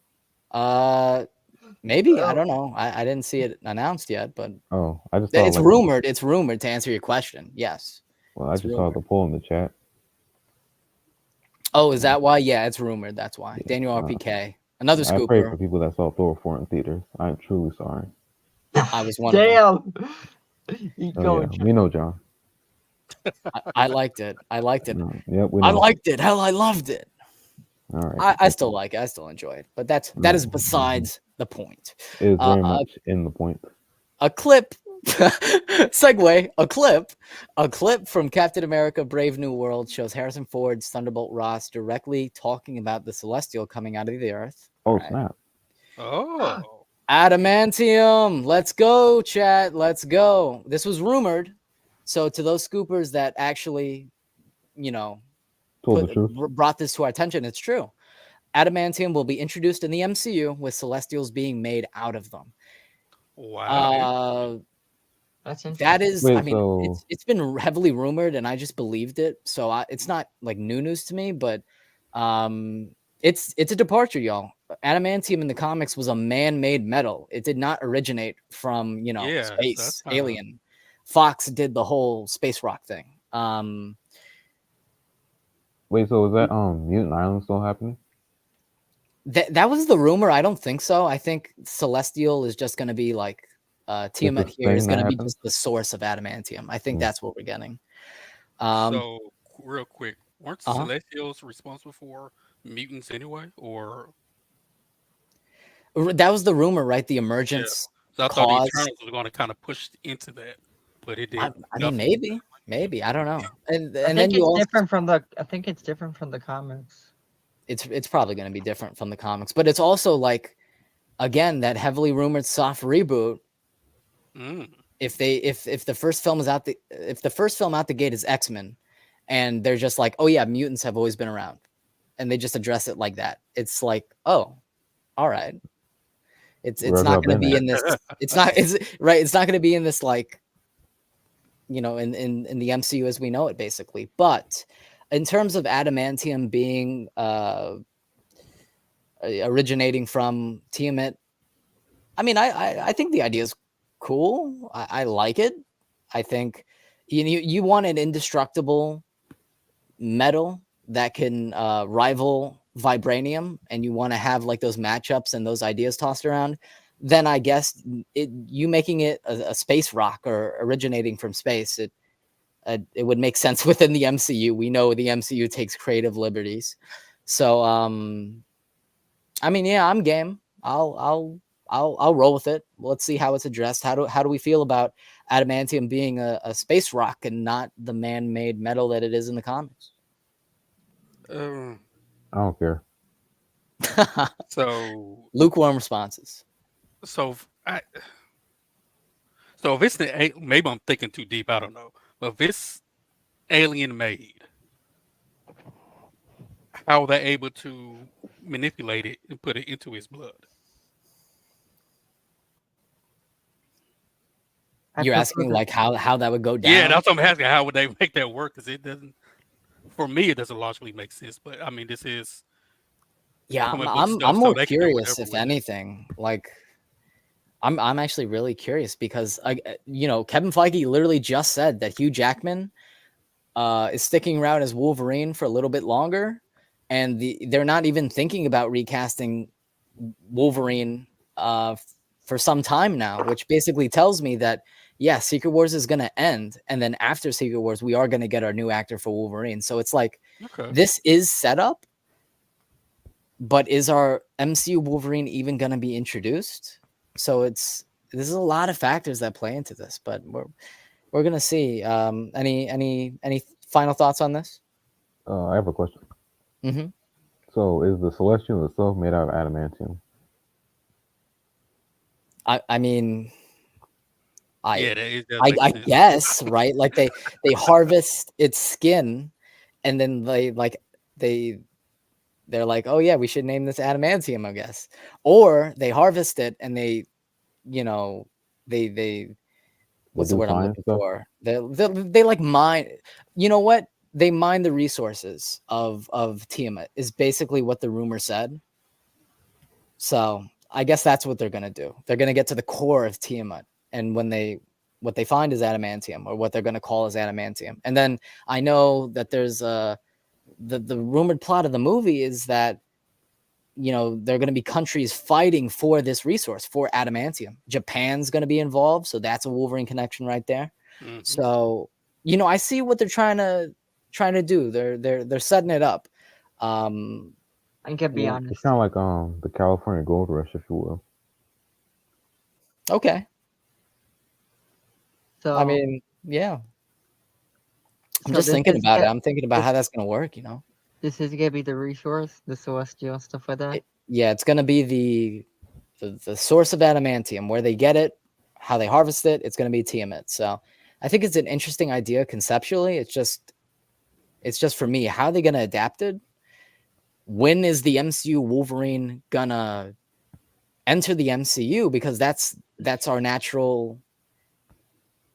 Maybe, I don't know. I didn't see it announced yet, but I just saw it's rumored. It's rumored, to answer your question. Yes. Well, I just saw the poll in the chat. Oh, is that why? Yeah, it's rumored. That's why. Yeah, Daniel RPK, another scooper. I pray for people that saw Thor 4 in theaters. I'm truly sorry. I was one of them. Damn. We know, John. I liked it. I liked it. Yep, we know. I liked it. Hell, I loved it. All right. I still like it. I still enjoy it. But that is besides the point. It is very much in the point. A clip. Segue. A clip from Captain America: Brave New World shows Harrison Ford's Thunderbolt Ross directly talking about the Celestial coming out of the Earth. Oh, snap. Oh. Adamantium. Let's go, chat. Let's go. This was rumored. So to those scoopers that actually, brought this to our attention, it's true. Adamantium will be introduced in the MCU with Celestials being made out of them. Wow. That's interesting. That is, it's been heavily rumored, and I just believed it. So it's not like new news to me, but it's a departure, y'all. Adamantium in the comics was a man-made metal. It did not originate from space, alien. Fox did the whole space rock thing. Wait, so is that Mutant Island still happening? That was the rumor. I don't think so. I think Celestial is just going to be like Tiamat here is going to be just the source of adamantium. I think that's what we're getting. So real quick, weren't Celestials responsible for mutants anyway, or that was the rumor, right? The emergence. So I thought the Eternals were going to kind of push into that, but it didn't. I mean, maybe I don't know. And then it's different from the. I think it's different from the comics. It's probably going to be different from the comics, but it's also like, again, that heavily rumored soft reboot. If the first film is out the gate is X-Men, and they're just like, oh yeah, mutants have always been around, and they just address it like that. It's like, oh, all right. It's not going to be in this. It's not going to be in this, like, in the MCU as we know it, basically. But in terms of adamantium being originating from Tiamat, I mean, I think the idea is cool. I like it. I think you want an indestructible metal that can rival vibranium, and you want to have like those matchups and those ideas tossed around, then I guess you making it a space rock or originating from space, it would make sense within the MCU. We know the MCU takes creative liberties. So I mean, yeah, I'm game. I'll roll with it. Let's see how it's addressed. How do we feel about adamantium being a space rock and not the man-made metal that it is in the comics? I don't care. So lukewarm responses. So if it's maybe I'm thinking too deep. I don't know. But if it's alien made, how are they able to manipulate it and put it into his blood? You're asking like how that would go down? Yeah, that's what I'm asking. How would they make that work? Because it doesn't. For me, it doesn't logically make sense. But I mean, this is comic book stuff, I'm so more they can do curious whatever if with it. anything. Like I'm actually really curious because Kevin Feige literally just said that Hugh Jackman is sticking around as Wolverine for a little bit longer, and they're not even thinking about recasting Wolverine for some time now, which basically tells me that yeah, Secret Wars is going to end, and then after Secret Wars, we are going to get our new actor for Wolverine. So it's like this is set up, but is our MCU Wolverine even going to be introduced? So this is a lot of factors that play into this, but we're gonna see. Any final thoughts on this? I have a question. Mm-hmm. So, is the Celestial itself made out of adamantium? I mean, that I makes sense. guess, right? Like they harvest its skin, and then they're like, oh yeah, we should name this adamantium, I guess. Or they harvest it and they what's the word I'm looking for? They like mine. You know what? They mine the resources of Tiamat is basically what the rumor said. So I guess that's what they're gonna do. They're gonna get to the core of Tiamat, and what they find is adamantium, or what they're gonna call is adamantium. And then I know that there's the rumored plot of the movie is that there are going to be countries fighting for this resource, for adamantium. Japan's going to be involved, so that's a Wolverine connection right there. Mm-hmm. So, I see what they're trying to do. They're setting it up. I can be honest. It's kind of like the California Gold Rush, if you will. Okay. So I mean, yeah. I'm just thinking about it. I'm thinking about how that's going to work. This is gonna be the resource, the Celestial, stuff like that. It's gonna be the source of adamantium, where they get it, how they harvest it. It's gonna be Tiamat. So I think it's an interesting idea conceptually. It's just for me, how are they gonna adapt it? When is the MCU Wolverine gonna enter the MCU? Because that's our natural.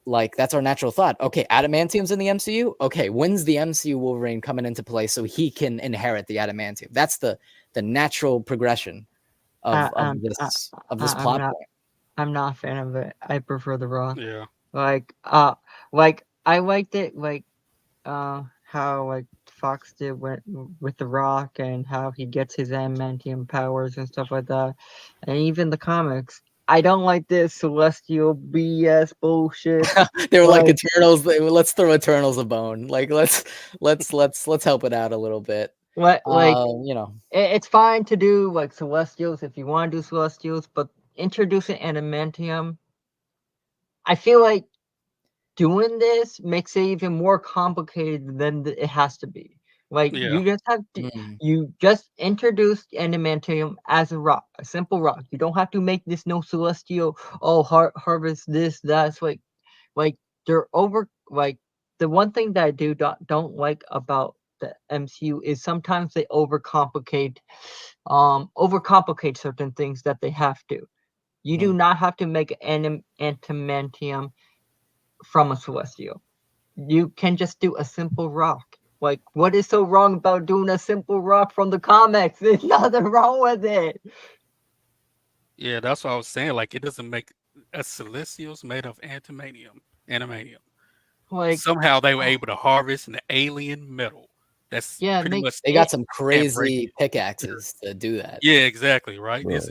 That's our natural thought. Okay, adamantium's in the MCU. Okay, when's the MCU Wolverine coming into play so he can inherit the adamantium? That's the natural progression of this plot point. I'm not a fan of it. I prefer the Raw. Yeah. I liked it how Fox did with the Rock, and how he gets his adamantium powers and stuff like that, and even the comics. I don't like this Celestial BS bullshit. They were like Eternals. Let's throw Eternals a bone. Let's help it out a little bit. It's fine to do Celestials if you want to do Celestials, but introducing adamantium, I feel like doing this makes it even more complicated than it has to be. You just have to, you just introduced adamantium as a rock, a simple rock. You don't have to make this no Celestial. Oh, harvest this. That's they're over. The one thing that I don't like about the MCU is sometimes they overcomplicate certain things that they have to. You do not have to make adamantium from a Celestial. You can just do a simple rock. What is so wrong about doing a simple rock from the comics? There's nothing wrong with it. Yeah, that's what I was saying. It doesn't make a Celestials made of adamantium. Somehow they were able to harvest an alien metal. That's pretty much. They got some crazy pickaxes to do that. Yeah, exactly. Right. Bro, it's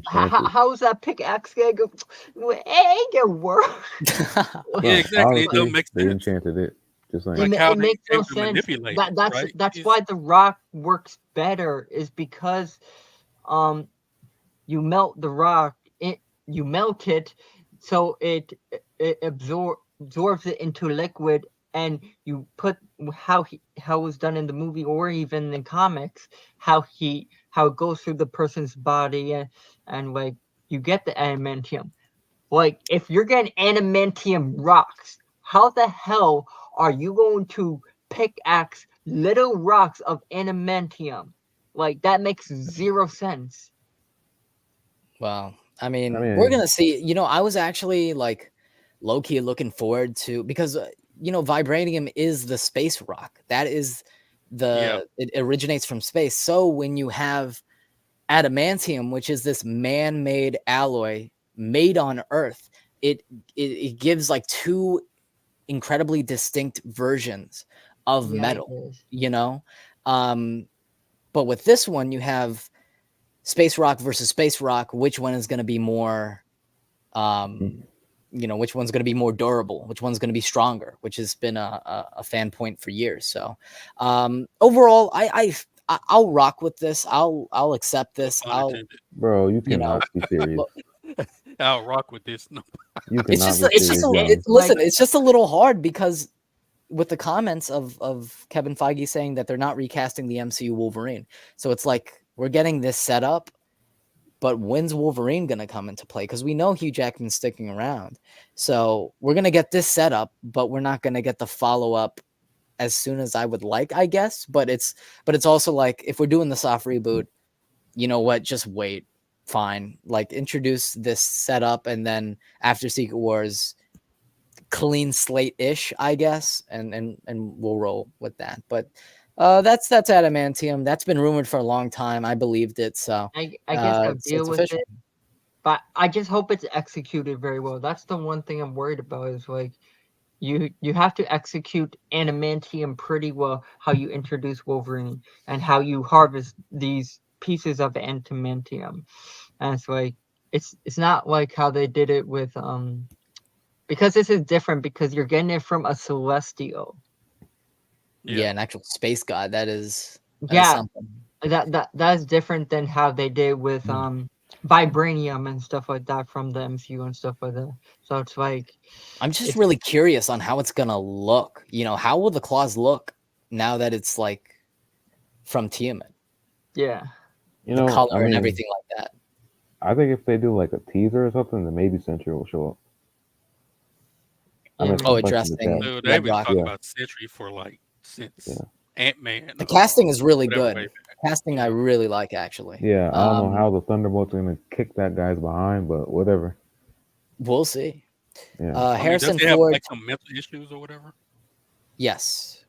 how's that pickaxe gonna go? It ain't gonna work. Yeah, exactly. It don't make sense. They enchanted it. It makes no sense. That's why the rock works better, is because you melt the rock, you melt it so it absorbs it into liquid, and you put how it was done in the movie, or even in comics, how it goes through the person's body, and you get the adamantium. If you're getting adamantium rocks, how the hell are you going to pickaxe little rocks of adamantium? That makes zero sense. Well, I mean, we're gonna see. I was actually low-key looking forward to, because vibranium is the space rock. That is it originates from space. So when you have adamantium, which is this man-made alloy made on Earth, it gives like two incredibly distinct versions of metal, but with this one you have space rock versus space rock. Which one is going to be more which one's going to be more durable, which one's going to be stronger, which has been a fan point for years. So overall, I'll rock with this. I'll accept this. Bro, you cannot be serious. I'll rock with this. No. It's just a little hard because with the comments of Kevin Feige saying that they're not recasting the MCU Wolverine. So it's like we're getting this set up, but when's Wolverine going to come into play? Because we know Hugh Jackman's sticking around. So we're going to get this set up, but we're not going to get the follow-up as soon as I would like, I guess. But it's also like, if we're doing the soft reboot, you know what? Just wait. Fine. Like, introduce this setup, and then after Secret Wars, clean slate-ish, I guess, and we'll roll with that. But that's adamantium. That's been rumored for a long time. I believed it, so I guess I'll deal with it. But I just hope it's executed very well. That's the one thing I'm worried about, is like you have to execute adamantium pretty well, how you introduce Wolverine and how you harvest these pieces of adamantium. And it's like it's not like how they did it with because this is different, because you're getting it from a celestial. Yeah, an actual space god. That is something. That's different than how they did with vibranium and stuff like that from the MCU and stuff like that. So it's like, I'm just really curious on how it's gonna look. How will the claws look now that it's like from Tiamat? Yeah, the color and everything like that. I think if they do like a teaser or something, then maybe Sentry will show up. Addressing. Dude, they've been talking about Sentry for like since Ant-Man. The casting is really good. Casting I really like, actually. Yeah, I don't know how the Thunderbolts are gonna kick that guy's behind, but whatever. We'll see. Yeah. Harrison Ford. Have, like, some mental issues or whatever? Yes.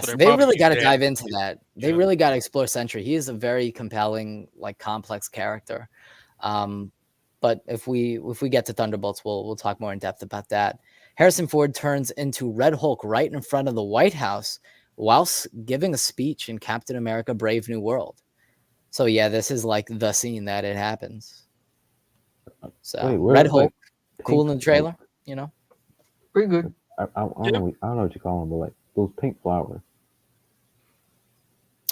So they really got to dive into that. They really got to explore Sentry. He is a very compelling, like, complex character. But if we get to Thunderbolts, we'll talk more in depth about that. Harrison Ford turns into Red Hulk right in front of the White House whilst giving a speech in Captain America: Brave New World. So yeah, this is like the scene that it happens. So Red Hulk, cool in the trailer, pretty good. I don't know what you call them, but like those pink flowers.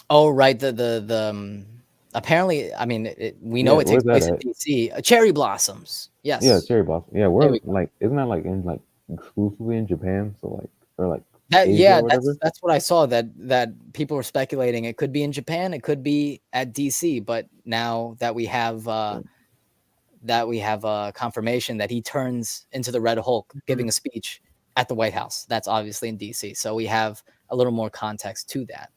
Oh right, the apparently, I mean, we know it takes place in DC. Cherry blossoms, yes. Yeah, cherry blossom. Yeah, we're like, isn't that like in like exclusively in Japan? So like, or like that. Yeah, that's what I saw. That people were speculating it could be in Japan, it could be at DC. But now that we have confirmation that he turns into the Red Hulk, giving a speech at the White House, that's obviously in DC. So we have a little more context to that.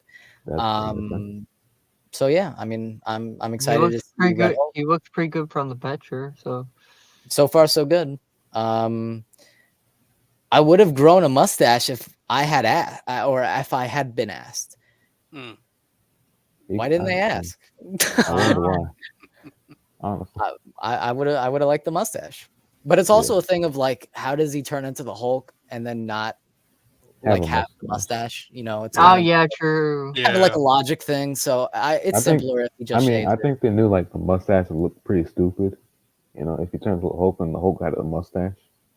So yeah, I mean, I'm excited to see pretty good. He looks pretty good from the picture. So far, so good. I would have grown a mustache if I had or if I had been asked. Why didn't they ask? I wonder why. Honestly, I would have liked the mustache, but it's also a thing of like, how does he turn into the Hulk and then not have a mustache? It's true. Kind of like a logic thing. So it's simpler if he just. I think they knew like the mustache would look pretty stupid. If he turns to the Hulk and the Hulk had a mustache,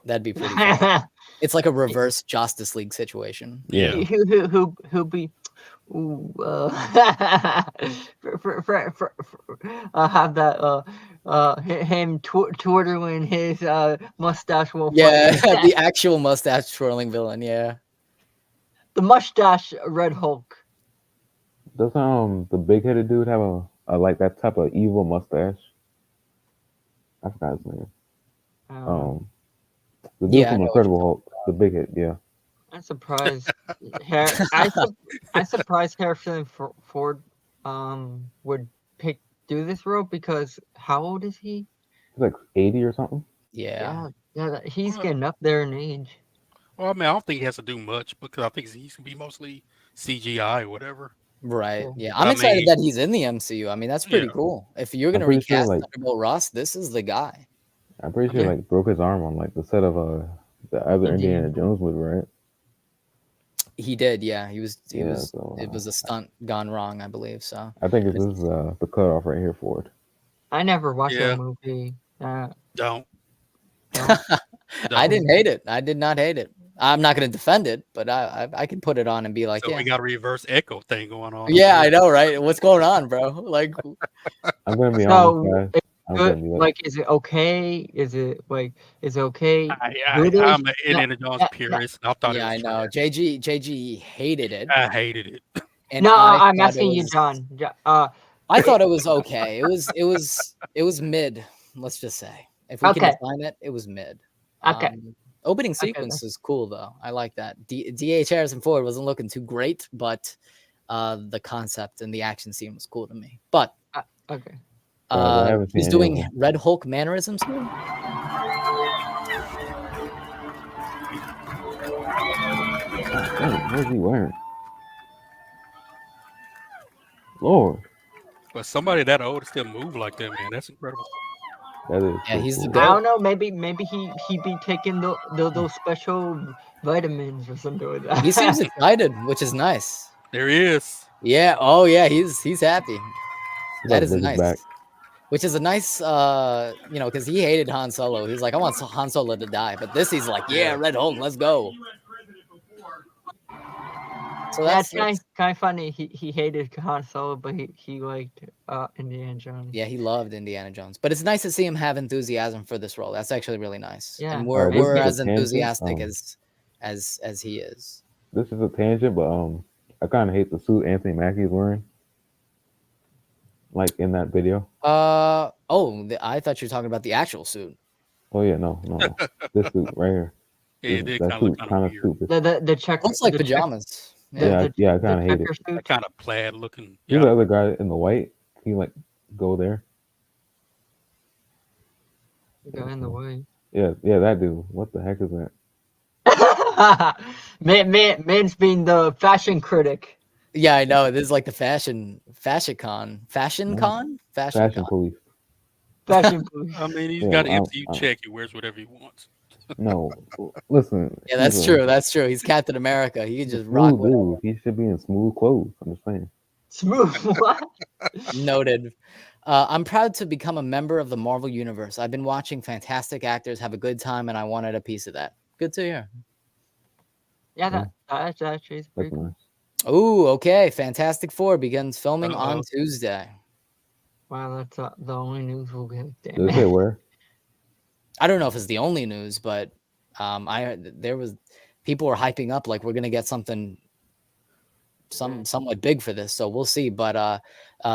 that'd be pretty funny. It's like a reverse Justice League situation. Yeah. Who'll be have that him twirling his mustache. The actual mustache twirling villain. Yeah. The mustache Red Hulk. Doesn't the big-headed dude have a like that type of evil mustache? I forgot his name. The dude from Incredible Hulk, the big head, yeah. I'm surprised. I'm surprised Harrison Ford would do this role, because how old is he? He's like 80 or something. Yeah. Yeah, he's Well, getting up there in age. well, I mean, I don't think he has to do much because I think he's gonna be mostly CGI or whatever. Right. Yeah. Yeah. But I'm I excited mean, that he's in the MCU. I mean, that's pretty yeah, cool. If you're I'm gonna pretty sure recast like Thunderbolt Ross, this is the guy. I'm pretty sure Yeah. like broke his arm on like the set of the other Indiana Indiana. Jones movie, right? He did, yeah. He was Yeah, it was a stunt gone wrong, I believe. So I think this But is the cutoff right here for it. I never watched yeah. that movie. Don't, No. I don't. didn't hate it. I did not hate it. I'm not gonna defend it, but I can put it on and be like, So yeah. we got a reverse echo thing going on. Yeah, over I here. know, right? What's going on, bro? Like I'm gonna be So, honest, guys. it's I'm gonna good. be like, Like, is it okay? Is it okay? Goodish? I'm an Indiana Jones No, purist. I thought it yeah, was I know. trash. JG hated it. I hated it. And no, I I'm thought it asking you, was John. I thought it was okay. It was mid, let's just say. If we can Okay. define it, it was mid. Okay. Opening Okay, sequence is cool though. I like that. DH Harrison Ford wasn't looking too great, but the concept and the action scene was cool to me. But Okay. I haven't he's seen any of doing them. Red Hulk mannerisms here. What is he wearing? Lord, But somebody that old still move like that, man. That's incredible. that is. Yeah, so he's the cool. goat. I don't know. Maybe he be taking those special vitamins or something like that. He seems excited, which is nice. There he is. Yeah. Oh yeah, he's happy. He's That about to is break his nice. back. Which is a nice, you know, because he hated Han Solo. He was like, I want Han Solo to die. But this, he's like, yeah, Red Hulk, let's go. So That's that's kind of funny. He hated Han Solo, but he liked Indiana Jones. yeah, he loved Indiana Jones. But it's nice to see him have enthusiasm for this role. That's actually really nice. Yeah. And Alright, we're this is as a tangent, enthusiastic as he is. This is a tangent, but I kind of hate the suit Anthony Mackie's wearing. Like in that video. I thought you were talking about the actual suit. Oh yeah, no. This suit right here. Yeah, it did That kind of look suit kind kind of of weird. stupid. The check. Looks like the check- pajamas. Yeah, the- I kind of hate checker it. That suit. kind of plaid looking. See the other guy in the white? Can you like go there? Go in the way. Yeah, that dude. What the heck is that? Man's being the fashion critic. Yeah, I know. This is like the fashion con. Fashion Con. police. Fashion police. I mean, he's Yeah, got an I'm- MCU check. He wears whatever he wants. No, listen. Yeah, that's he's true. That's true. He's Captain America. He can a just rock smooth whatever. dude. He should be in smooth clothes. I'm just saying. Smooth. What? Noted. I'm proud to become a member of the Marvel Universe. I've been watching fantastic actors have a good time, and I wanted a piece of that. Good to hear. Yeah, that's actually That's pretty cool. nice. Oh, okay. Fantastic Four begins filming on Uh-oh. Tuesday. Wow, that's the only news we'll get. Damn Does it say it. where? I don't know if it's the only news, but people were hyping up like we're gonna get something somewhat big for this, so we'll see. But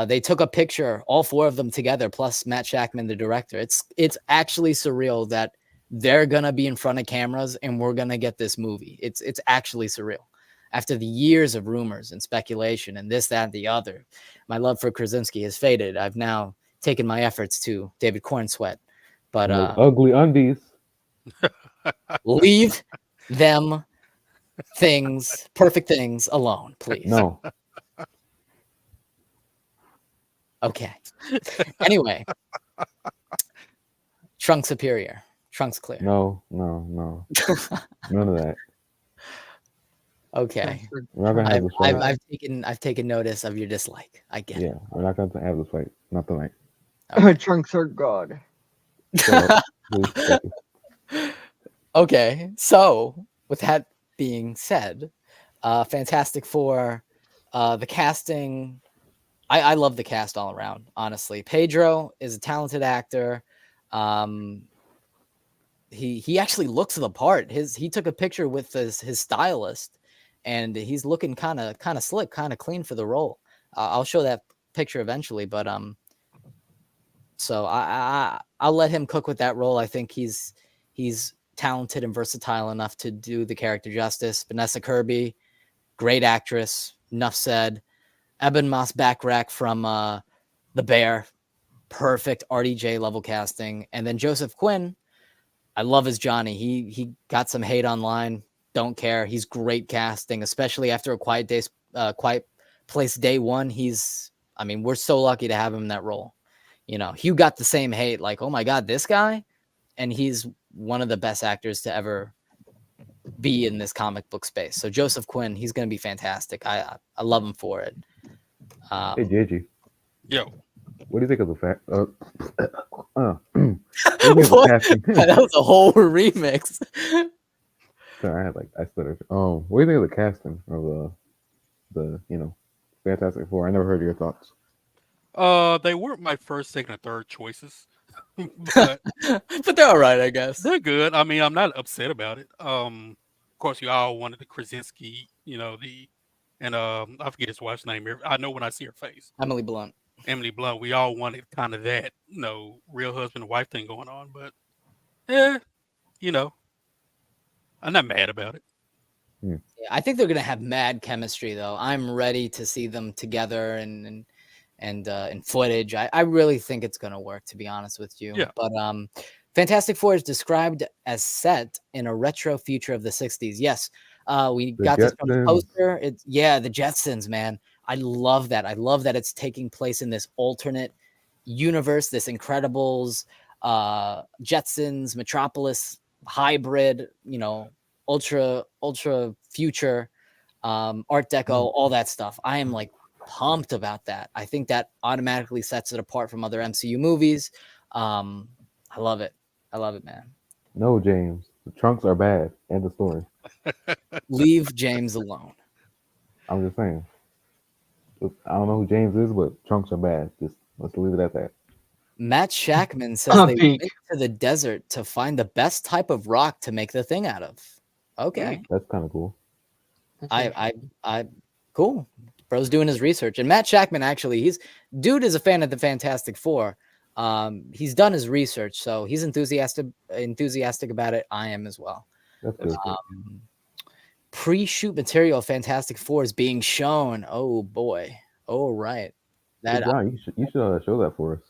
they took a picture, all four of them together, plus Matt Shackman, the director. It's actually surreal that they're gonna be in front of cameras and we're gonna get this movie. It's actually surreal. After the years of rumors and speculation and this, that, and the other, my love for Krasinski has faded. I've now taken my efforts to David Cornsweet. But Those ugly undies. leave them perfect things alone, please. No. Okay. Anyway, Trunk superior. Trunk's clear. No. None of that. Okay. We're not gonna have this fight. I've taken notice of your dislike. I get Yeah, we're not gonna have this fight. Not tonight. Trunks are God. So, please, thank you. Okay. So with that being said, Fantastic Four, the casting, I love the cast all around, honestly. Pedro is a talented actor. He actually looks the part. He took a picture with his stylist, and he's looking kind of slick, kind of clean for the role. I'll show that picture eventually, but so I'll let him cook with that role. I think he's talented and versatile enough to do the character justice. Vanessa Kirby, great actress. Enough said. Eben Moss-Backrack from The Bear, perfect RDJ level casting, and then Joseph Quinn, I love his Johnny. He got some hate online. Don't care. He's great casting, especially after a Quiet Place day one. We're so lucky to have him in that role. Hugh got the same hate, like, oh my God, this guy, and he's one of the best actors to ever be in this comic book space. So Joseph Quinn, he's going to be fantastic. I love him for it. Hey, JG. Yo. What do you think of the fact? That was a whole remix. Sorry, I stuttered. What do you think of the casting of the Fantastic Four? I never heard your thoughts. They weren't my first, second, or third choices, but they're all right, I guess. They're good. I mean, I'm not upset about it. Of course, you all wanted the Krasinski, and I forget his wife's name. I know when I see her face. Emily Blunt. We all wanted kind of that, real husband and wife thing going on. But, I'm not mad about it. Yeah, I think they're gonna have mad chemistry, though. I'm ready to see them together and in footage. I really think it's gonna work, to be honest with you. Yeah. But Fantastic Four is described as set in a retro future of the 60s. Yes. We got this from the poster. The Jetsons, man. I love that. I love that it's taking place in this alternate universe, this Incredibles, Jetsons, Metropolis hybrid, ultra future, Art Deco, all that stuff. I am like pumped about that. I think that automatically sets it apart from other MCU movies. I love it. I love it, man. No, James. The trunks are bad. End of story. Leave James alone. I'm just saying. I don't know who James is, but trunks are bad. Just let's leave it at that. Matt Shackman says they went to the desert to find the best type of rock to make the thing out of. Okay. That's kind of cool. Cool. Bro's doing his research. And Matt Shackman, actually, dude is a fan of the Fantastic Four. He's done his research, so he's enthusiastic about it. I am as well. That's good. Pre-shoot material of Fantastic Four is being shown. Oh boy. Oh right. You should show that for us.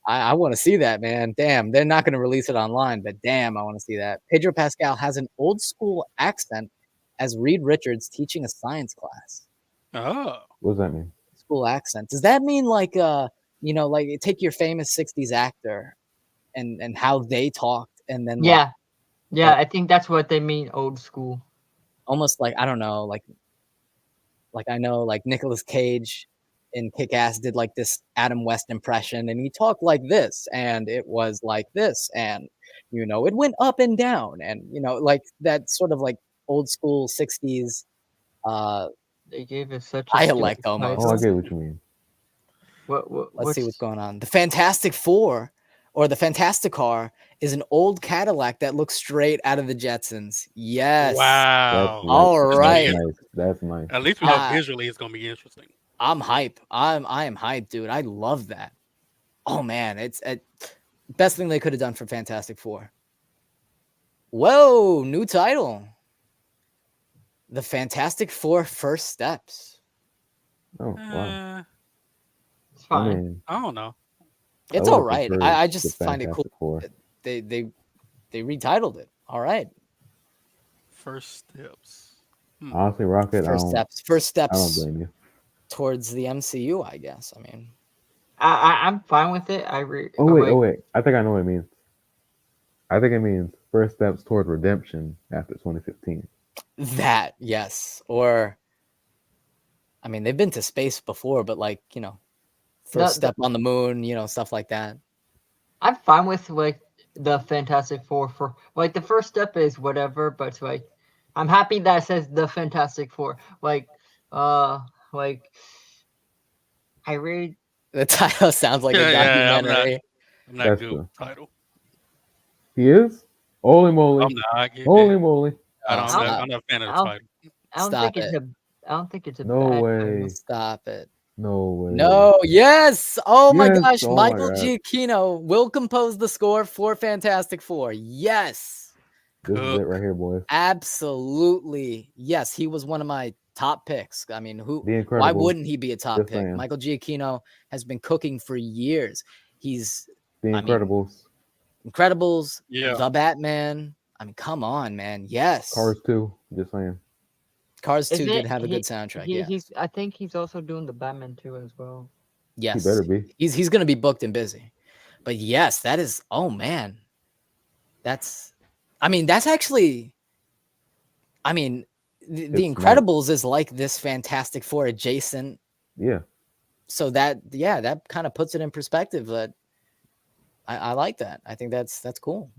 I want to see that, man. Damn, they're not going to release it online, but damn, I want to see that. Pedro Pascal has an old school accent as Reed Richards teaching a science class. Oh, what does that mean? School accent. Does that mean like like take your famous 60s actor and how they talked and then I think that's what they mean, old school. Almost like, I don't know, like I know like Nicolas Cage in Kick-Ass did like this Adam West impression, and he talked like this, and it was like this, and it went up and down, and like that sort of like old school 60s they gave us such a dialect almost. Oh, I get what you mean. Let's see what's going on. The Fantastic Four, or the Fantastic Car, is an old Cadillac that looks straight out of the Jetsons. Yes. Wow. All right. That's nice. At least we know visually it's going to be interesting. I'm hype. I am hyped, dude. I love that. Oh man, it's best thing they could have done for Fantastic Four. Whoa, new title. The Fantastic Four First Steps. Oh wow. It's fine. I don't know. It's all right. I just find it cool. They retitled it. All right. First Steps. Honestly, Rocket. First steps. I don't blame you. Towards the MCU, I guess. I mean, I'm fine with it. Wait. I think I know what it means. I think it means first steps toward redemption after 2015. That, yes. Or, I mean, they've been to space before, but like, first step on the moon, stuff like that. I'm fine with like the Fantastic Four for like the first step is whatever, but like I'm happy that it says the Fantastic Four. Like I read the title sounds like a documentary. I'm not good with the title. He is? Holy moly. I'm not. Holy moly. I'm not a fan of the title. I don't think it's a no bad way. title. Stop it. No way. No, yes. Oh my gosh. Oh Michael my God. Giacchino will compose the score for Fantastic Four. Yes. This is it right here, boys. Absolutely. Yes, he was one of my top picks. I mean, why wouldn't he be a top pick? Michael Giacchino has been cooking for years. He's The Incredibles. Incredibles, Yeah. The Batman. I mean, come on, man. Yes. Cars 2, just saying. Cars 2 Isn't did it- have a he- good soundtrack. he- Yeah. He's. I think he's also doing the Batman 2 as well. Yes. He better be. He's going to be booked and busy. But yes, that is. Oh man, that's. I mean, that's actually. I mean, the It's Incredibles is like this Fantastic Four adjacent. Yeah. So that that kind of puts it in perspective. But I like that. I think that's cool.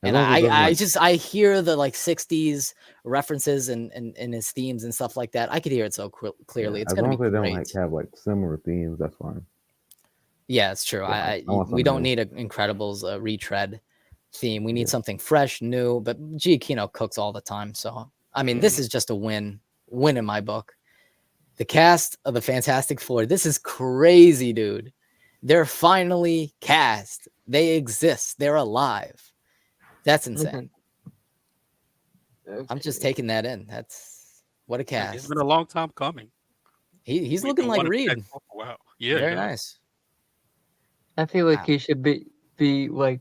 As And long as it doesn't, I like- just I hear the like 60s references and his themes and stuff like that. I could hear it so clearly. yeah, It's as gonna long be as they great. don't like have like similar themes, that's fine. Yeah, it's true. Yeah, I want We something don't new. need an Incredibles retread theme. We need Yeah. something fresh, new. But Giacchino cooks all the time, so I mean, this is just a win in my book. The cast of the Fantastic Four. This is crazy, dude. They're finally cast. They exist. They're alive. That's insane. I'm just taking that in. That's what a It's cast. been a long time coming. He's We've looking been like wanting Reed. Fantastic Four for a while. Yeah. Very yeah. nice. I feel like Wow. he should be like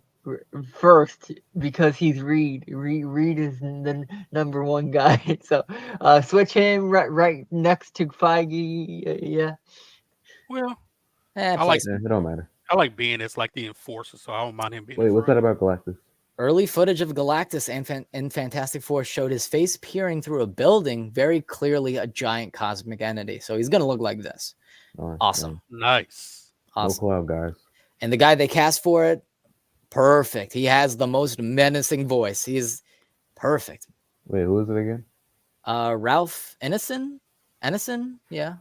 first because he's Reed. Reed is the number one guy. So switch him right next to Feige. Yeah. Well, Eh, I like Yeah, it don't matter. I like being as like the enforcer, so I don't mind him being. Wait, the what's front. that about Galactus? early footage of Galactus and Fantastic Four showed his face peering through a building, very clearly a giant cosmic entity. So he's gonna look like this. Oh, Awesome. Nice. yeah. No Awesome. cloud, guys. And the guy they cast for it, perfect. He has the most menacing voice. He's perfect. Wait, who is it again? Ralph Ineson? Yeah.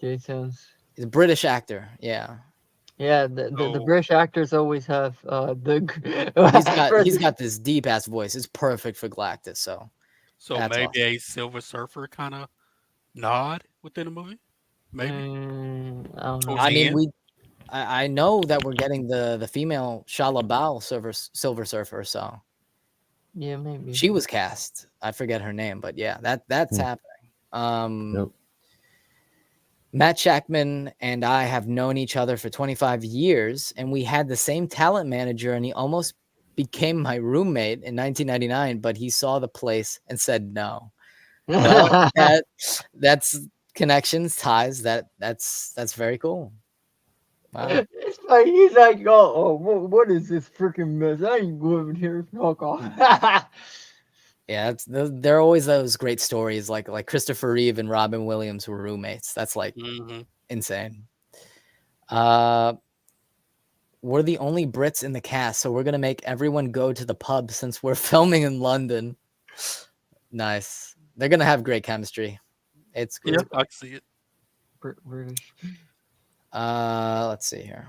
Jason's. He's a British actor. Yeah. Yeah, the So- British actors always have the. He's got this deep ass voice. It's perfect for Galactus. So So That's maybe a Silver Surfer kind of nod within the movie. Maybe. I don't know. Towards I the mean end? I know that we're getting the female Shalabal Silver Surfer. So Yeah, maybe. she was cast. I forget her name, but yeah, that's Hmm. happening. Yep. Matt Shackman and I have known each other for 25 years, and we had the same talent manager, and he almost became my roommate in 1999, but he saw the place and said no. No, that's connections, ties. That's very cool. Wow. It's like he's like, oh, what is this freaking mess? I ain't living here. Fuck off. Yeah, there are always those great stories like Christopher Reeve and Robin Williams were roommates. That's like Mhm. insane. We're the only Brits in the cast, so we're gonna make everyone go to the pub since we're filming in London. Nice. They're gonna have great chemistry. It's great. Yeah, I can see it. British. Let's see here.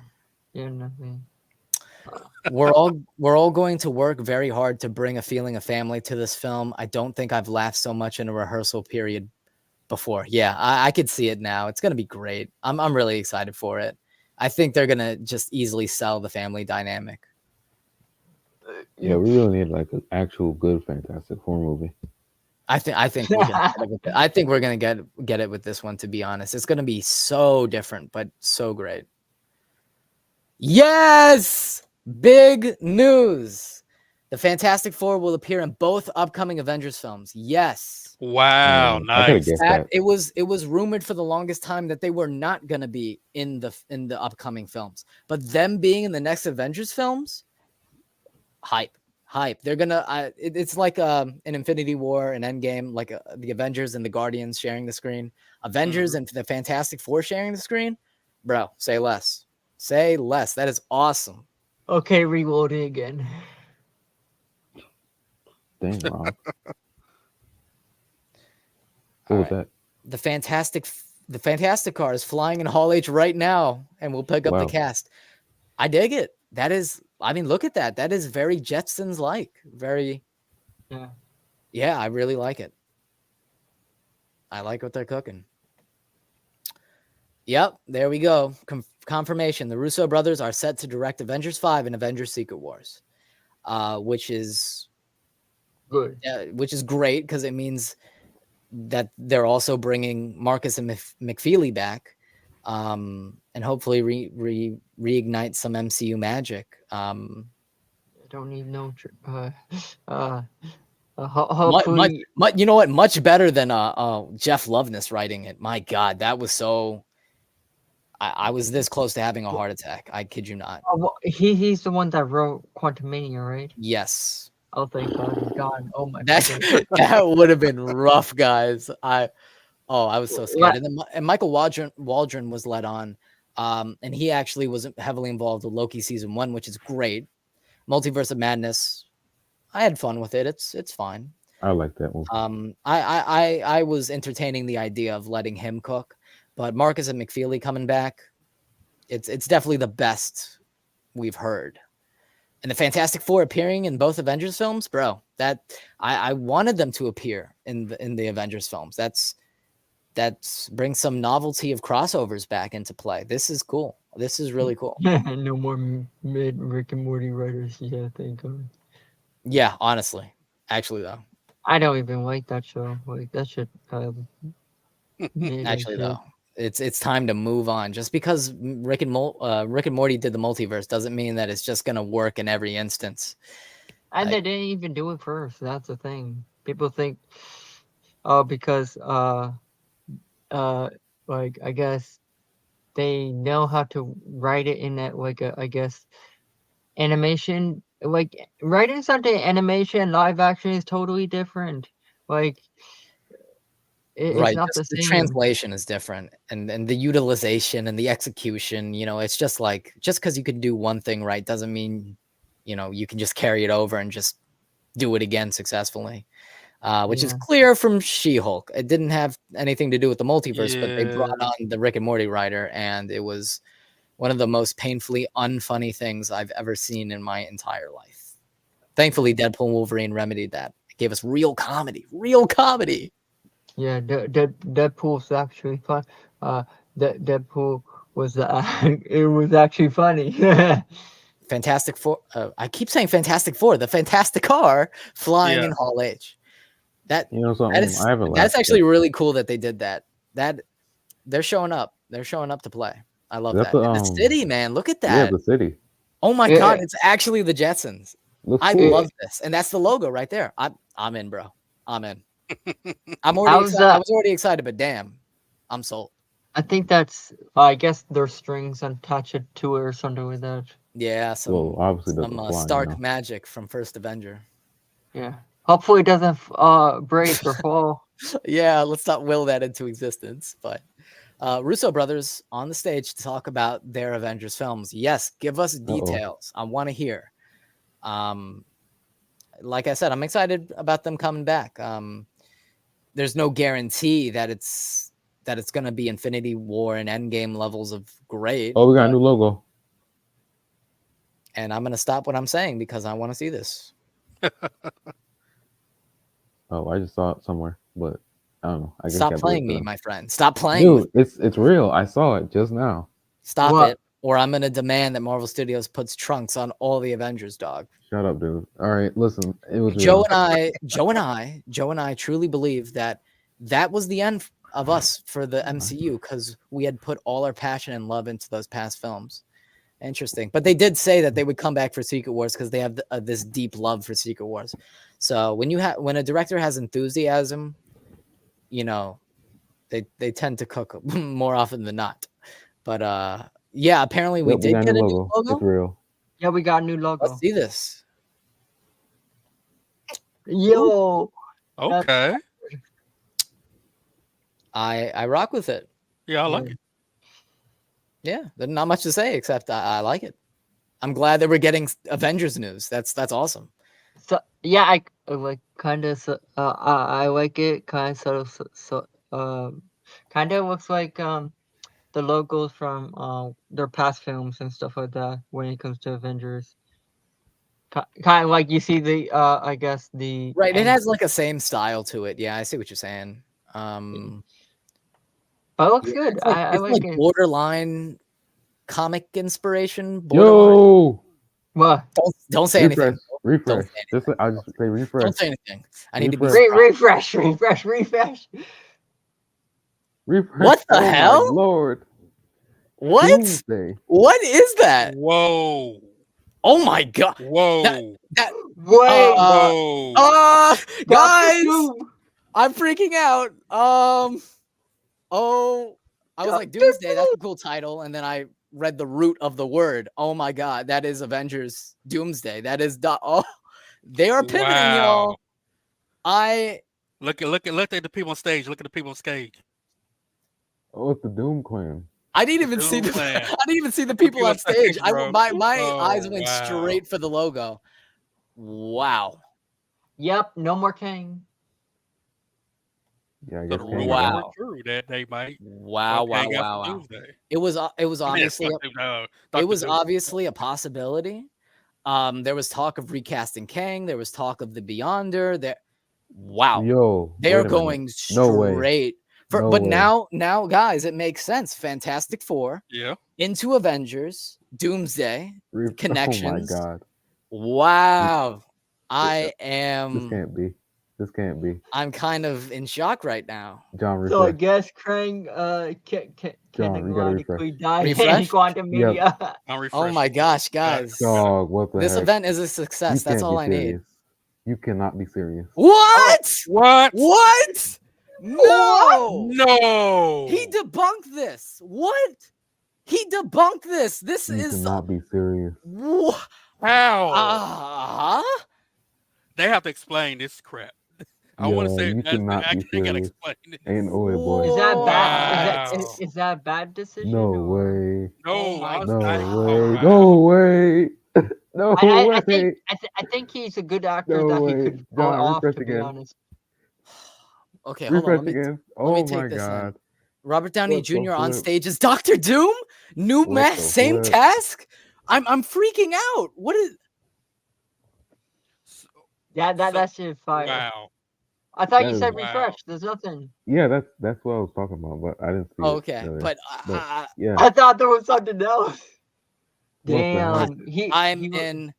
Yeah, nothing. We're all going to work very hard to bring a feeling of family to this film. I don't think I've laughed so much in a rehearsal period before. Yeah, I could see it now. It's gonna be great. I'm really excited for it. I think they're gonna just easily sell the family dynamic. Yeah, we really need like an actual good Fantastic Four movie. I think we're gonna get it with it. I think we're gonna get it with this one. To be honest, it's gonna be so different, but so great. Yes, big news! The Fantastic Four will appear in both upcoming Avengers films. Yes. Wow, Yeah, I could've nice. guessed that. It was rumored for the longest time that they were not gonna be in the upcoming films, but them being in the next Avengers films, hype. They're gonna. It's like an Infinity War, an Endgame, like the Avengers and the Guardians sharing the screen. Avengers and the Fantastic Four sharing the screen, bro. Say less. Say less. That is awesome. Okay, reloading again. Dang, Rob. All What was right. that? The Fantastic car is flying in Hall H right now, and we'll pick up the Wow. cast. I dig it. That is. I mean, look at that. That is very Jetsons like. Very. Yeah. Yeah, I really like it. I like what they're cooking. Yep, there we go. Confirmation. The Russo brothers are set to direct Avengers 5 and Avengers Secret Wars, which is Good. great because it means that they're also bringing Marcus and McFeely back, and hopefully reignite some MCU magic. don't need no. Hopefully, you know what? Much better than Jeff Loveness writing it. My God, that was so. I was this close to having a heart attack. I kid you not. he's the one that wrote Quantumania, right? Yes. Oh, thank God, he's gone. Oh my That goodness. that would have been rough, guys. I was so scared. And then Michael Waldron was let on, and he actually was heavily involved with Loki season 1, which is great. Multiverse of Madness, I had fun with it. It's fine. I like that one. I was entertaining the idea of letting him cook, but Marcus and McFeely coming back, it's definitely the best we've heard. And the Fantastic Four appearing in both Avengers films, bro. That I wanted them to appear in the Avengers films. That brings some novelty of crossovers back into play. This is cool. This is really cool. No more mid Rick and Morty writers. Yeah, thank God. Yeah, honestly, actually though. I don't even like that show. Like that shit. Actually though, it's time to move on. Just because Rick and Morty did the multiverse doesn't mean that it's just gonna work in every instance. And they didn't even do it first. That's the thing. People think, because like I guess they know how to write it in that I guess animation. Like writing something animation live action is totally different. Like it's not the same. The translation is different, and the utilization and the execution. It's just like because you can do one thing right doesn't mean you can just carry it over and just do it again successfully. Which is clear from She-Hulk. It didn't have anything to do with the multiverse, but they brought on the Rick and Morty writer, and it was one of the most painfully unfunny things I've ever seen in my entire life. Thankfully, Deadpool and Wolverine remedied that. It gave us real comedy. Real comedy. Yeah, Deadpool's actually fun. Deadpool was it was actually funny. Fantastic Four. I keep saying Fantastic Four. The Fantastic Car flying in Hall H. That's actually really cool that they did that. That they're showing up. They're showing up to play. I love that. The city, man. Look at that. Yeah, the city. Oh my God, it's actually the Jetsons. I love this, and that's the logo right there. I'm in, bro. I'm in. I'm already excited. I was already excited, but damn, I'm sold. I think that's I guess there's strings attached to it or something like that. Yeah, some Stark magic from First Avenger. Yeah. Hopefully it doesn't break or fall. Yeah, let's not will that into existence. But Russo brothers on the stage to talk about their Avengers films. Yes, give us details. I want to hear. Like I said, I'm excited about them coming back. There's no guarantee that it's going to be Infinity War and Endgame levels of great. Oh, we got a new logo. And I'm going to stop what I'm saying because I want to see this. Oh, I just saw it somewhere, but I don't know. Stop playing me, my friend. Stop playing. Dude, it's real. I saw it just now. Stop it, or I'm going to demand that Marvel Studios puts trunks on all the Avengers, dog. Shut up, dude. All right, listen. It was Joe and I truly believe that was the end of us for the MCU because we had put all our passion and love into those past films. Interesting. But they did say that they would come back for Secret Wars because they have this deep love for Secret Wars. So when a director has enthusiasm, they tend to cook more often than not. But apparently we did get a new logo. It's real. Yeah, we got a new logo. Let's see this. Yo. Okay. I rock with it. Yeah, I like it. Yeah, there's not much to say except I like it. I'm glad that we're getting Avengers news. That's awesome. So yeah, I like kind of. I like it. Kind of kind of looks like the logos from their past films and stuff like that. When it comes to Avengers, kind of like you see the I guess the right. It has like a same style to it. Yeah, I see what you're saying. But it looks good. I like it. Borderline comic inspiration. Yo, what? Don't say anything. Refresh. I'll just say refresh. Don't say anything. I need to be refresh. What the hell? Lord. What? Tuesday. What is that? Whoa. Oh my god! Whoa. That Wait, Whoa. guys, Doom. I'm freaking out. Oh, I was like, Dr. Doomsday, that's a cool title. And then I read the root of the word. Oh my god, that is Avengers Doomsday. That is oh, they are pivoting, y'all. Look at the people on stage. Look at the people on stage. Oh, it's the Doom Clan. I didn't even see the I didn't even see the people on stage. My eyes went straight for the logo. Wow. Yep, no more King. Yeah, I So guess the Kang rumor got- were true that they might. Wow. It was obviously it was obviously a possibility. There was talk of recasting Kang. There was talk of the Beyonder. Wow. Yo, they are going straight. But now, guys, it makes sense. Fantastic Four. Yeah. Into Avengers, Doomsday, connections. Oh my god. Wow. This can't be. I'm kind of in shock right now. John, refresh. So I guess Krang John, you gotta refresh. die in Refresh? quantum media. Oh my gosh, guys. Dog, what the This heck? event is a success. That's all I need. You cannot be serious. What? What? What? No. No. He debunked this. What? He debunked this. This You is cannot be serious. How? They have to explain this crap. I want to say you cannot be they gotta serious. explain it. Ain't no way, boy. Is that bad? Wow. Is that a bad decision? No or- way. No, my I was- No I- way. oh, wow. No way. No way. I think he's a good actor No that way. he could pull John, off. refresh To be again. honest. Okay, hold on. Refresh Let me again. let Oh me take my this in. god. Robert Downey What the Jr. on flip? stage as Doctor Doom. New What mask, the same flip? task. I'm freaking out. What is? Yeah, that shit fire. Wow. I thought That you is- said Wow. refresh. There's nothing. Yeah, that's what I was talking about, but I didn't see Oh, it. okay, earlier. but yeah. I thought there was something else. What the heck? Damn.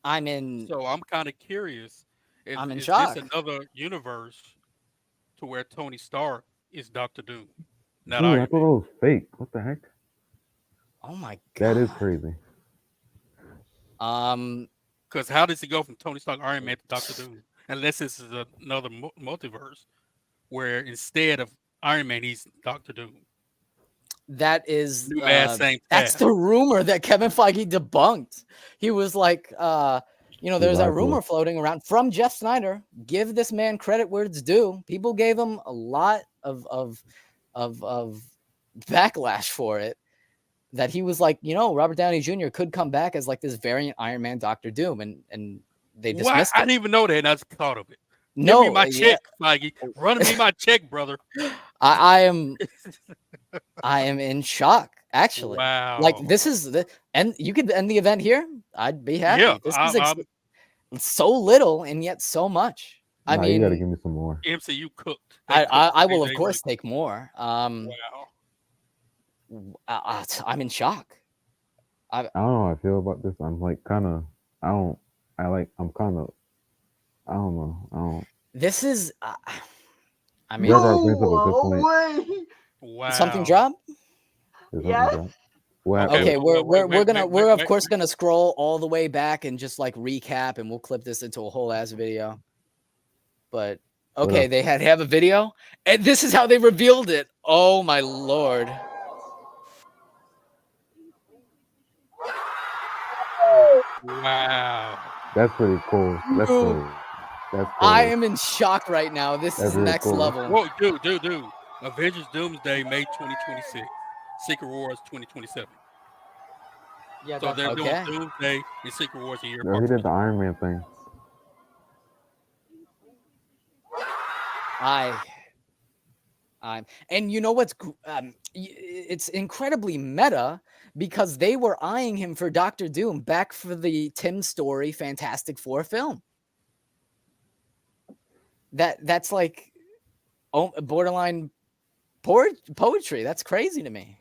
I'm in. So I'm kind of curious. I'm in is shock. this another universe to where Tony Stark is Doctor Doom? Not Dude, I Iron thought Man. it was fake. What the heck? Oh my god. That is crazy. Because how does he go from Tony Stark, Iron Man to Doctor Doom? Unless this is another multiverse where instead of Iron Man, he's Doctor Doom. That is New mask, same that's task. the rumor that Kevin Feige debunked. He was like, there's that rumor floating around from Jeff Snyder. Give this man credit where it's due. People gave him a lot of backlash for it. That he was like, Robert Downey Jr. could come back as like this variant Iron Man Doctor Doom, and they dismissed I it. didn't even know that, and I just thought of it. No, Give me my check, Feige. Run me my check, brother. I am in shock. Actually, Wow. like this is and you could end the event here. I'd be happy. Yeah, This is so little and yet so much. I mean, you gotta give me some more. MCU cooked. I will of course take more. Wow. I'm in shock. I don't know how I feel about this. I'm like kind of. I'm kind of. I don't know. This is. I mean, way. Wow. something drop. Yes. Okay, we're of course wait. gonna scroll all the way back and just like recap, and we'll clip this into a whole ass video. But okay, they have a video, and this is how they revealed it. Oh my lord! Wow. That's pretty cool. That's Dude, cool. That's cool. I am in shock right now. This That's is really next cool. level. Whoa, dude. Avengers Doomsday, May 2026. Secret Wars 2027. Yeah, So they're okay. doing Doomsday and Secret Wars a year No, he apart. did the Iron Man thing. And you know what's it's incredibly meta because they were eyeing him for Doctor Doom back for the Tim Story Fantastic Four film. That's like borderline poetry. That's crazy to me.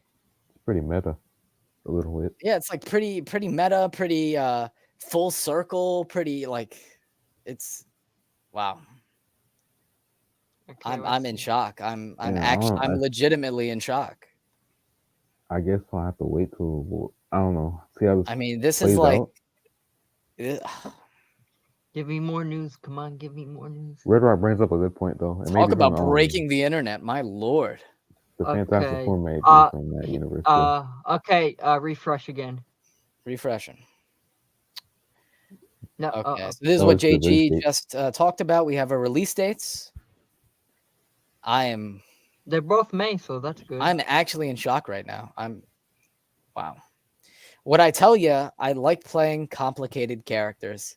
It's pretty meta, a little bit. Yeah, it's like pretty meta, pretty full circle, pretty like it's wow. Okay, I'm in shock. I'm Yeah, I'm legitimately in shock. I guess I'll have to wait till I don't know. See how this. I mean, this plays is like out. Give me more news. Come on, give me more news. Red Rock brings up a good point though. It may Talk be about from, breaking the internet, my lord. the Fantastic Four may be from that universe. Okay. Refresh again. Refreshing. No. Okay, so this is what JG just talked about. We have our release dates. They're both May, so that's good. I'm actually in shock right now. Wow. What I tell you, I like playing complicated characters,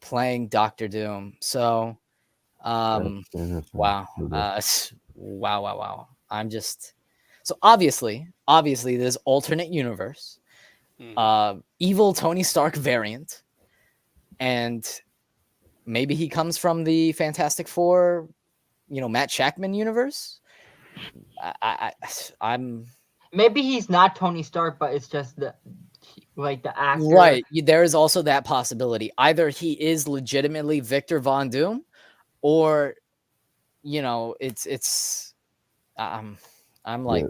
playing Doctor Doom. So, wow. Wow. I'm just, so obviously there's alternate universe, evil Tony Stark variant, and maybe he comes from the Fantastic Four, Matt Shackman universe. I'm maybe he's not Tony Stark, but it's just the actor. Right. There is also that possibility. Either he is legitimately Victor Von Doom, or it's I'm like,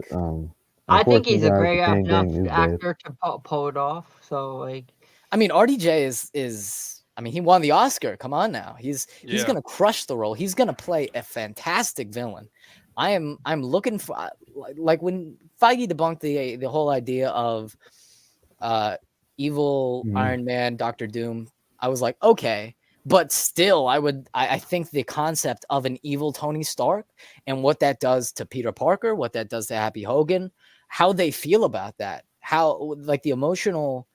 I think he's a great enough actor to pull it off. So I mean, RDJ is I mean, he won the Oscar. Come on now. He's gonna crush the role. He's gonna play a fantastic villain. I'm looking for, like, when Feige debunked the whole idea of evil Iron Man, Doctor Doom, I was like, okay, but still, I think the concept of an evil Tony Stark and what that does to Peter Parker, what that does to Happy Hogan, how they feel about that, how, like, the emotional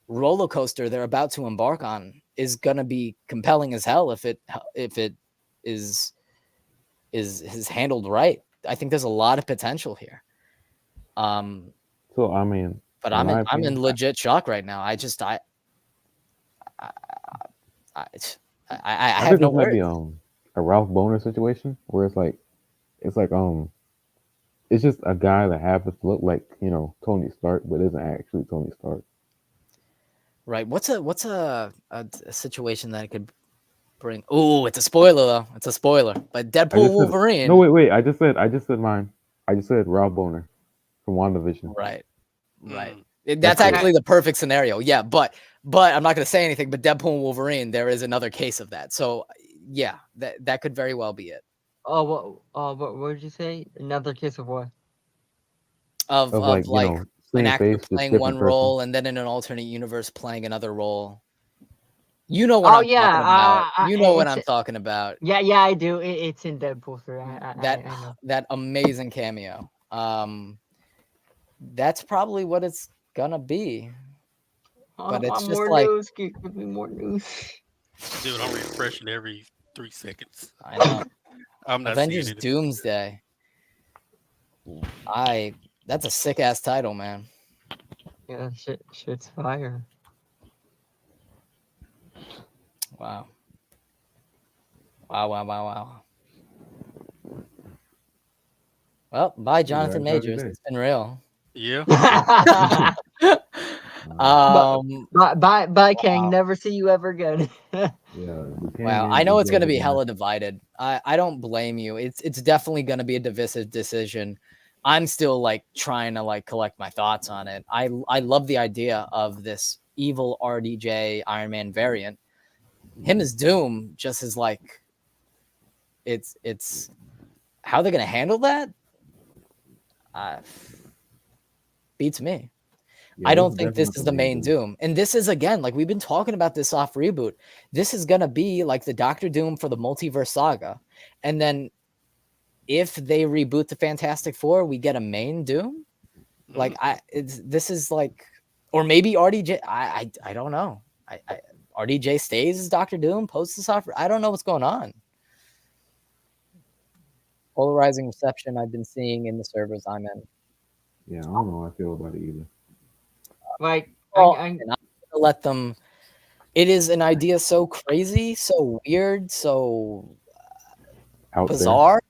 roller coaster they're about to embark on is gonna be compelling as hell if it is handled right. I think there's a lot of potential here. So I mean, but I'm in legit shock right now. I have no words. Might be a Ralph Boner situation where it's just a guy that happens to look like Tony Stark, but isn't actually Tony Stark. Right. What's a situation that I could bring? Oh, it's a spoiler though. It's a spoiler. But Deadpool Wolverine. No, wait. I just said mine. I just said Ralph Boner from WandaVision. Right. That's actually the perfect scenario. Yeah, but I'm not going to say anything. But Deadpool and Wolverine, there is another case of that. So yeah, that could very well be it. Oh, what did you say? Another case of what? Of like an actor playing one role and then in an alternate universe playing another role. You know what I'm talking about. You know what I'm talking about. Yeah, I do. It's in Deadpool 3. I know. That amazing cameo. That's probably what it's gonna be. But it's just like, news. Give me more news. Dude, I'm refreshing every 3 seconds. I know. I'm not Avengers seeing it. Doomsday. That's a sick ass title, man. Yeah, shit's fire. Wow. Well, bye, Jonathan Majors. It's been real. Yeah. Bye, Kang. Never see you ever again. Wow, I know it's gonna be hella divided. I don't blame you. It's definitely gonna be a divisive decision. I'm still like trying to collect my thoughts on it. I love the idea of this evil RDJ Iron Man variant. Him as Doom just is like, it's how they're gonna handle that. Beats me. Yeah, I don't think this is the main Doom. And this is, again, like we've been talking about this off Reboot. This is going to be like the Doctor Doom for the multiverse saga. And then if they reboot the Fantastic Four, we get a main Doom. Like this is like, or maybe RDJ. I don't know. RDJ stays as Doctor Doom, posts this off. I don't know what's going on. Polarizing reception I've been seeing in the servers I'm in. Yeah, I don't know how I feel about it either. Like, I'm gonna let them. It is an idea so crazy, so weird, so bizarre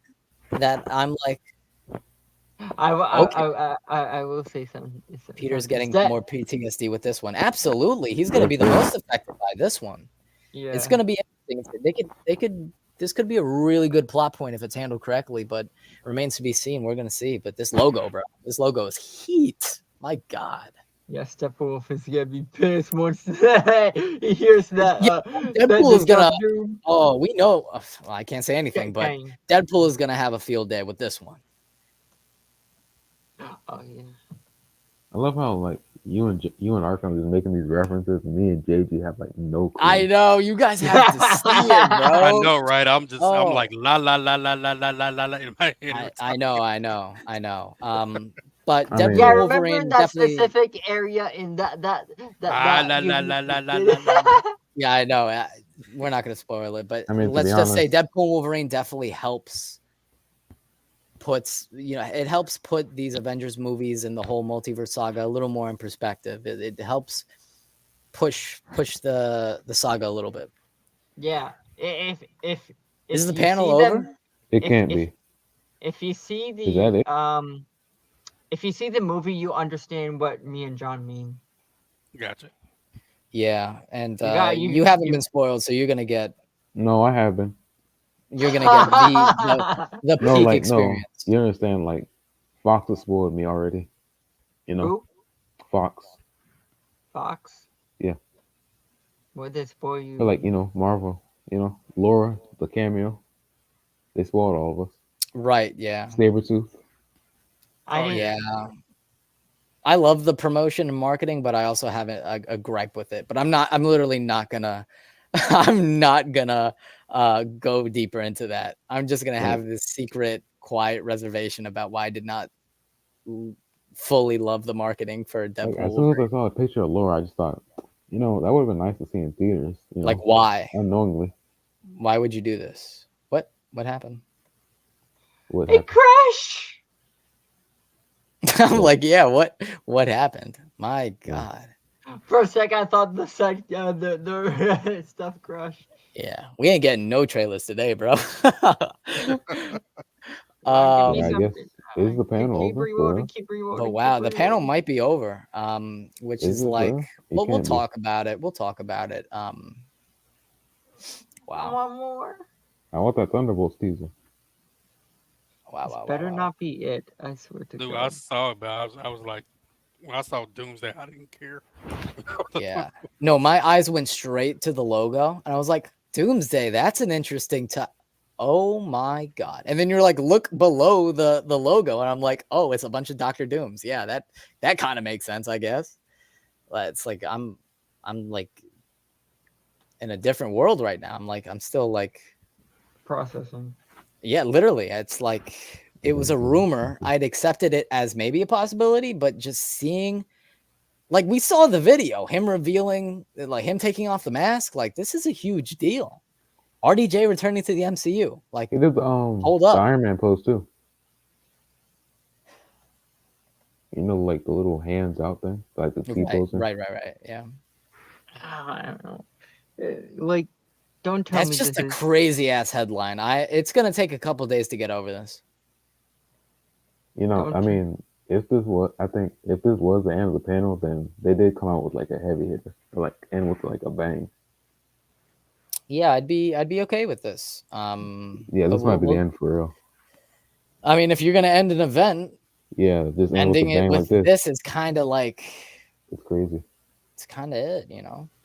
that I'm like, I will say something. Peter's getting more PTSD with this one. Absolutely, he's going to be the most affected by this one. Yeah, it's going to be interesting. They could. This could be a really good plot point if it's handled correctly, but remains to be seen. We're going to see. But this logo, bro, this logo is heat. My God. Yes, Steppenwolf is gonna be pissed once he hears that. Yeah, Deadpool The is gonna. Doom. Oh, we know. Well, I can't say anything, but Kang. Deadpool is gonna have a field day with this one. Oh yeah. I love how like you and Arkham is making these references, and me and JG have like no clue. I know you guys have to see it, bro. I know, right? I'm Oh. like la la la la la la la la in my head. I know. But I Deadpool, mean, Yeah, remember Wolverine that definitely. specific area in that Ah, la la la la la la la. Yeah, I know. We're not gonna spoil it, but I mean, to let's be just say honest- Deadpool Wolverine definitely helps. It helps put these Avengers movies and the whole multiverse saga a little more in perspective. It helps push the saga a little bit. Yeah, if Is the you panel see over? them, it can't if, be. if you see Is that it? if you see the movie, you understand what me and John mean. Gotcha. Yeah, and you haven't been spoiled, so you're gonna get No, I have been. you're gonna get the No, peak like experience. no. You understand? Like Fox has spoiled me already. You know, Who? Fox. Fox. Yeah. What did spoil you? But like Marvel. Laura, the cameo. They spoiled all of us. Right? Yeah. Sabretooth. I didn't. Yeah. I love the promotion and marketing, but I also have a gripe with it. But I'm literally not gonna I'm not gonna go deeper into that. I'm just gonna have this secret, quiet reservation about why I did not fully love the marketing for Deadpool. Like, as soon as I saw a picture of Laura, I just thought, that would have been nice to see in theaters. Like, why? Unknowingly. Why would you do this? What happened? What It happened? crashed. I'm like, yeah, what happened? My God. For a second, I thought the stuff crashed. Yeah, we ain't getting no trailers today, bro. I guess is the panel over? For real? Oh wow, the panel might be over. Which is it like, for real? well, we'll can't be. talk about it. I Wow. want more. I want that Thunderbolts teaser. Wow. Better not be it. I swear to Dude, God. I saw it, but I was like, when I saw Doomsday, I didn't care. Yeah. No, my eyes went straight to the logo, and I was like, Doomsday. That's an interesting Oh my God. And then you're like, look below the logo, and I'm like, oh, it's a bunch of Dr. Dooms. Yeah, that kind of makes sense, I guess. It's like I'm like in a different world right now. I'm still like Processing. Yeah, literally. It's like it was a rumor. I'd accepted it as maybe a possibility, but just seeing, like, we saw the video, him revealing, like, him taking off the mask. Like, this is a huge deal. RDJ returning to the MCU. Like, He did hold up. the Iron Man pose too. Like the little hands out there, like the T pose. Right. Yeah. I don't know. Like, don't tell me That's just this a is... crazy ass headline. It's gonna take a couple days to get over this. I mean, if this was the end of the panel, then they did come out with like a heavy hitter, or like end with like a bang. Yeah, I'd be okay with this. Yeah, this might be the end for real. I mean, if you're gonna end an event, yeah, just ending it with like this is kind of like, it's crazy. It's kind of it,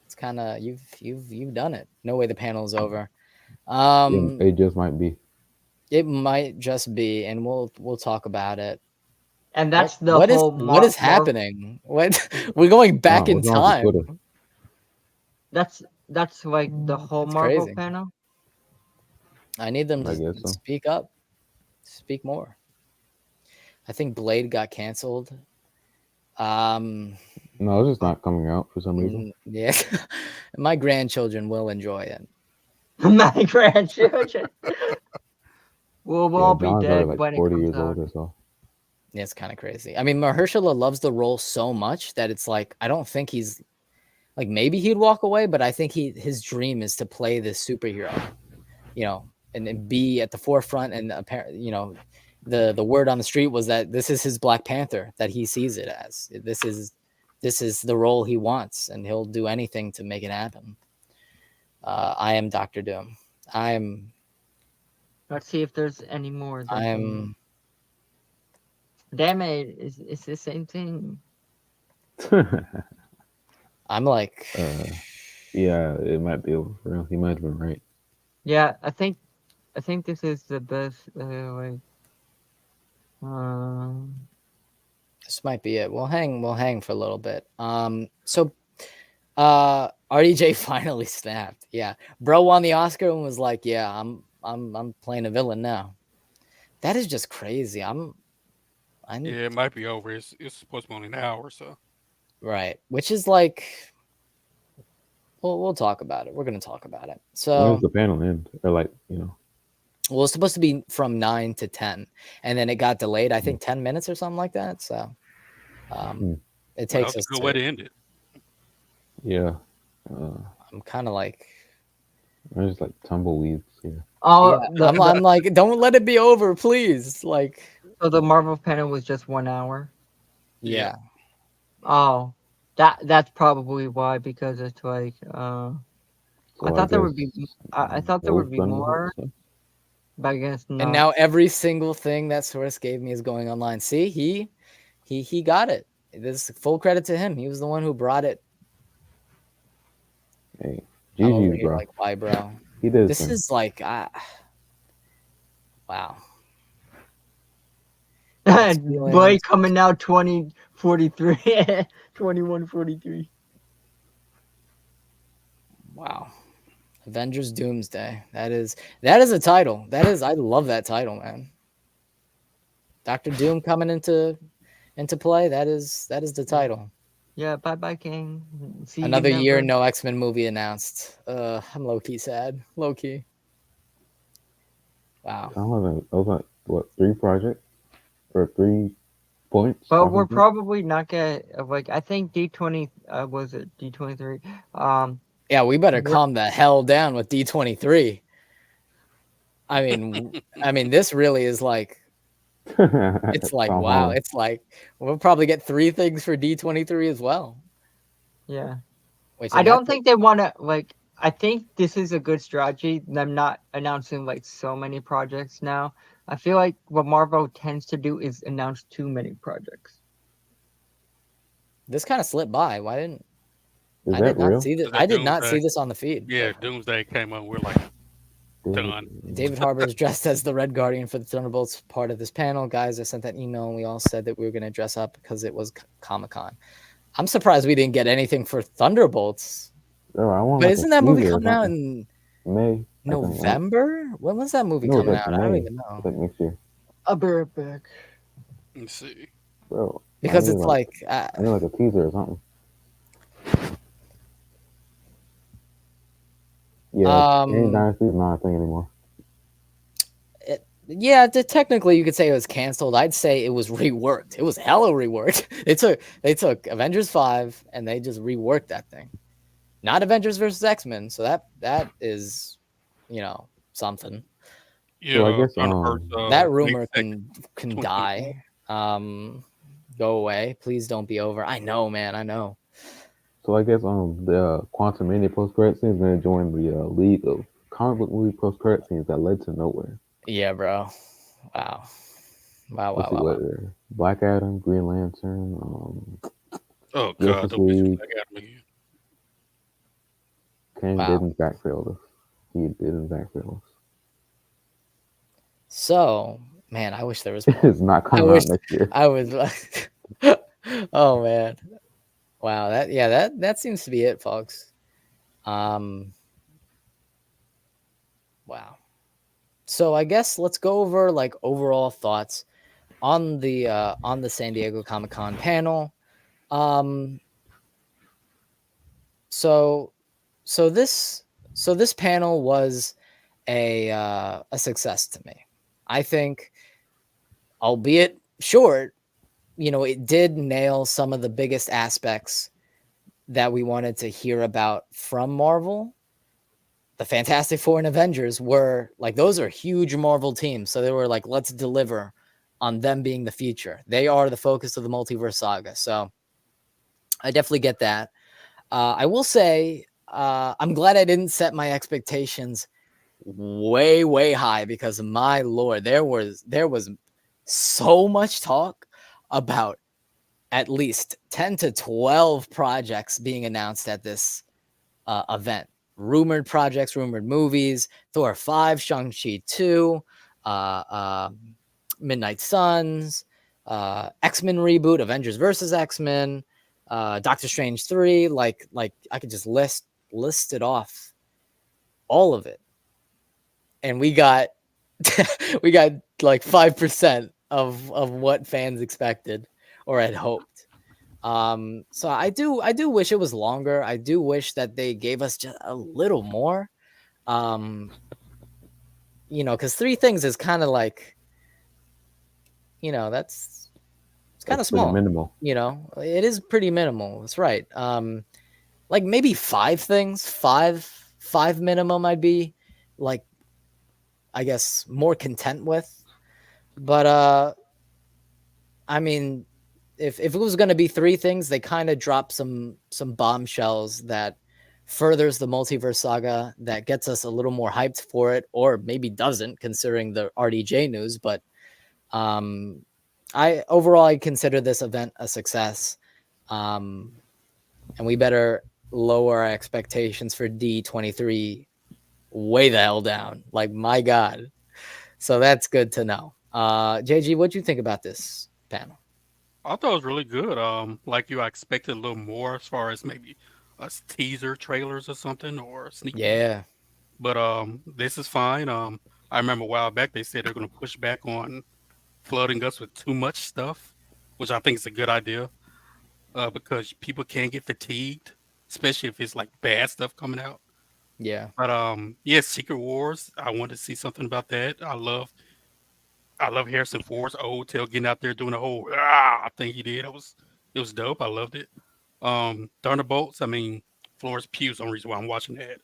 It's kind of you've done it. No way the panel's over. It just might be. It might just be, and we'll talk about it. And that's the what is happening? What we're going back in time. That's like the whole Marvel crazy. panel. I need them to speak up, speak more. I think Blade got canceled. No, it's just not coming out for some reason. Yeah, my grandchildren will enjoy it. My grandchildren will all be dead like when 40 it comes years out. old or so. Yeah, it's kind of crazy. I mean, Mahershala loves the role so much that it's like, I don't think he's like, maybe he'd walk away, but I think his dream is to play this superhero, and be at the forefront. And apparently, the word on the street was that this is his Black Panther, that he sees it as. This is the role he wants, and he'll do anything to make it happen. I am Dr. Doom. Let's see if there's any more. Damn it, it's the same thing. I'm like, Yeah, it might be over for real. He might have been right. Yeah, I think this is the best. this might be it. We'll hang for a little bit. So RDJ finally snapped. Yeah, bro won the Oscar and was like, "Yeah, I'm playing a villain now." That is just crazy. Yeah, it might be over. It's supposed to be only an hour or so. Right, which is like, we'll talk about it. We're gonna talk about it. So when does the panel end? Or like, you know? Well, it's supposed to be from 9 to 10, and then it got delayed. I think 10 minutes or something like that. So it takes us a good way to end it. Yeah. I'm kind of like, there's just like tumbleweeds here. Oh, yeah, I'm like, don't let it be over, please. Like, so the Marvel panel was just 1 hour. Yeah. Oh, that's probably why, because it's like I thought there would be more, but I guess not. And now every single thing that Source gave me is going online. See, he got it. This full credit to him. He was the one who brought it. Hey, I'm over GG, here bro. like, why, bro? He did. This is like, wow. Boy coming out 2043, 2143. Wow. Avengers Doomsday. That is a title. I love that title, man. Dr. Doom coming into play. That is the title. Yeah, bye King. See Another year, no X-Men movie announced. I'm low-key sad. Low-key. Wow. Those are what, 3 projects? Or 3 points? But we're probably not gonna like, I think D20 was it D23? Yeah, we better calm the hell down with D23. I mean, this really is like, it's like, wow, it's like we'll probably get 3 things for D23 as well. Yeah. I don't think they want to, like, I think this is a good strategy, them not announcing like so many projects now. I feel like what Marvel tends to do is announce too many projects. This kind of slipped by. Why didn't I did not see this? I did not see this on the feed. Yeah, Doomsday came on. We're like, done. David Harbour is dressed as the Red Guardian for the Thunderbolts part of this panel. Guys, I sent that email and we all said that we were going to dress up because it was Comic-Con. I'm surprised we didn't get anything for Thunderbolts. But like isn't that movie coming out in May? November? When was that movie coming out? I don't even know. Like next year. I'll be right back. Let's see. Bro, because it's like I need like a teaser or something. Yeah, Dynasty's not a thing anymore. Yeah, technically you could say it was canceled. I'd say it was reworked. It was hella reworked. They took Avengers 5 and they just reworked that thing. Not Avengers versus X-Men, so that is, something. Yeah, so I guess that rumor can die. Go away. Please don't be over. I know, man. I know. So I guess the Quantum Mania post-credit scene is going to join the league of comic book movie post-credit scenes that led to nowhere. Yeah, bro. Wow. Black Adam, Green Lantern. Oh God, don't be Black Adam again. Kang did in fact fail us. He did in fact fail us. So, man, I wish there was more. It's not coming out next year. I was. Oh man. Wow, that seems to be it, folks. Wow. So I guess let's go over like overall thoughts on the San Diego Comic-Con panel. So this panel was a success to me. I think, albeit short, it did nail some of the biggest aspects that we wanted to hear about from Marvel. The Fantastic Four and Avengers were like, those are huge Marvel teams. So they were like, let's deliver on them being the future. They are the focus of the multiverse saga. So I definitely get that. I will say, I'm glad I didn't set my expectations way, way high, because my Lord, there was so much talk about at least 10 to 12 projects being announced at this event. Rumored projects, rumored movies, Thor 5, Shang-Chi 2, Midnight Suns, X-Men reboot, Avengers versus X-Men, Doctor Strange 3, like I could just list it off, all of it. And we got we got like 5% of what fans expected or had hoped. So I do wish it was longer. I do wish that they gave us just a little more. You know, because 3 things is kind of like, you know, it's kind of small. Minimal. You know, it is pretty minimal. That's right. Like maybe 5 things, five minimum. I'd be like, I guess, more content with. But I mean, if it was going to be 3 things, they kind of dropped some bombshells that furthers the multiverse saga, that gets us a little more hyped for it, or maybe doesn't, considering the RDJ news. But I consider this event a success, and we better lower our expectations for D23 way the hell down. Like, my God. So that's good to know. JG, what'd you think about this panel? I thought it was really good. Like you, I expected a little more as far as maybe teaser trailers or something, or sneak. Yeah. But this is fine. I remember a while back they said they're going to push back on flooding us with too much stuff, which I think is a good idea, because people can get fatigued, especially if it's like bad stuff coming out. Yeah. But yeah, Secret Wars. I wanted to see something about that. I love Harrison Ford's old tail getting out there doing the whole thing he did. It was dope. I loved it. Thunderbolts. I mean, Florence Pugh's the only reason why I'm watching that.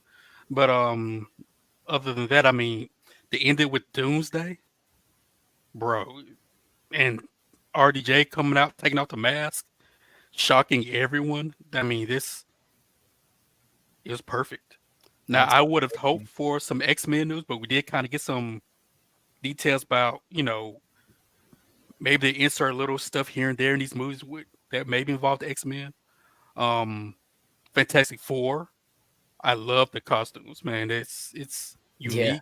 But other than that, I mean, they ended with Doomsday, bro, and RDJ coming out, taking off the mask, shocking everyone. I mean, it was perfect. Now, I would have hoped for some X-Men news, but we did kind of get some details about, you know, maybe they insert little stuff here and there in these movies that maybe involve the X-Men. Fantastic Four. I love the costumes, man. It's unique. Yeah.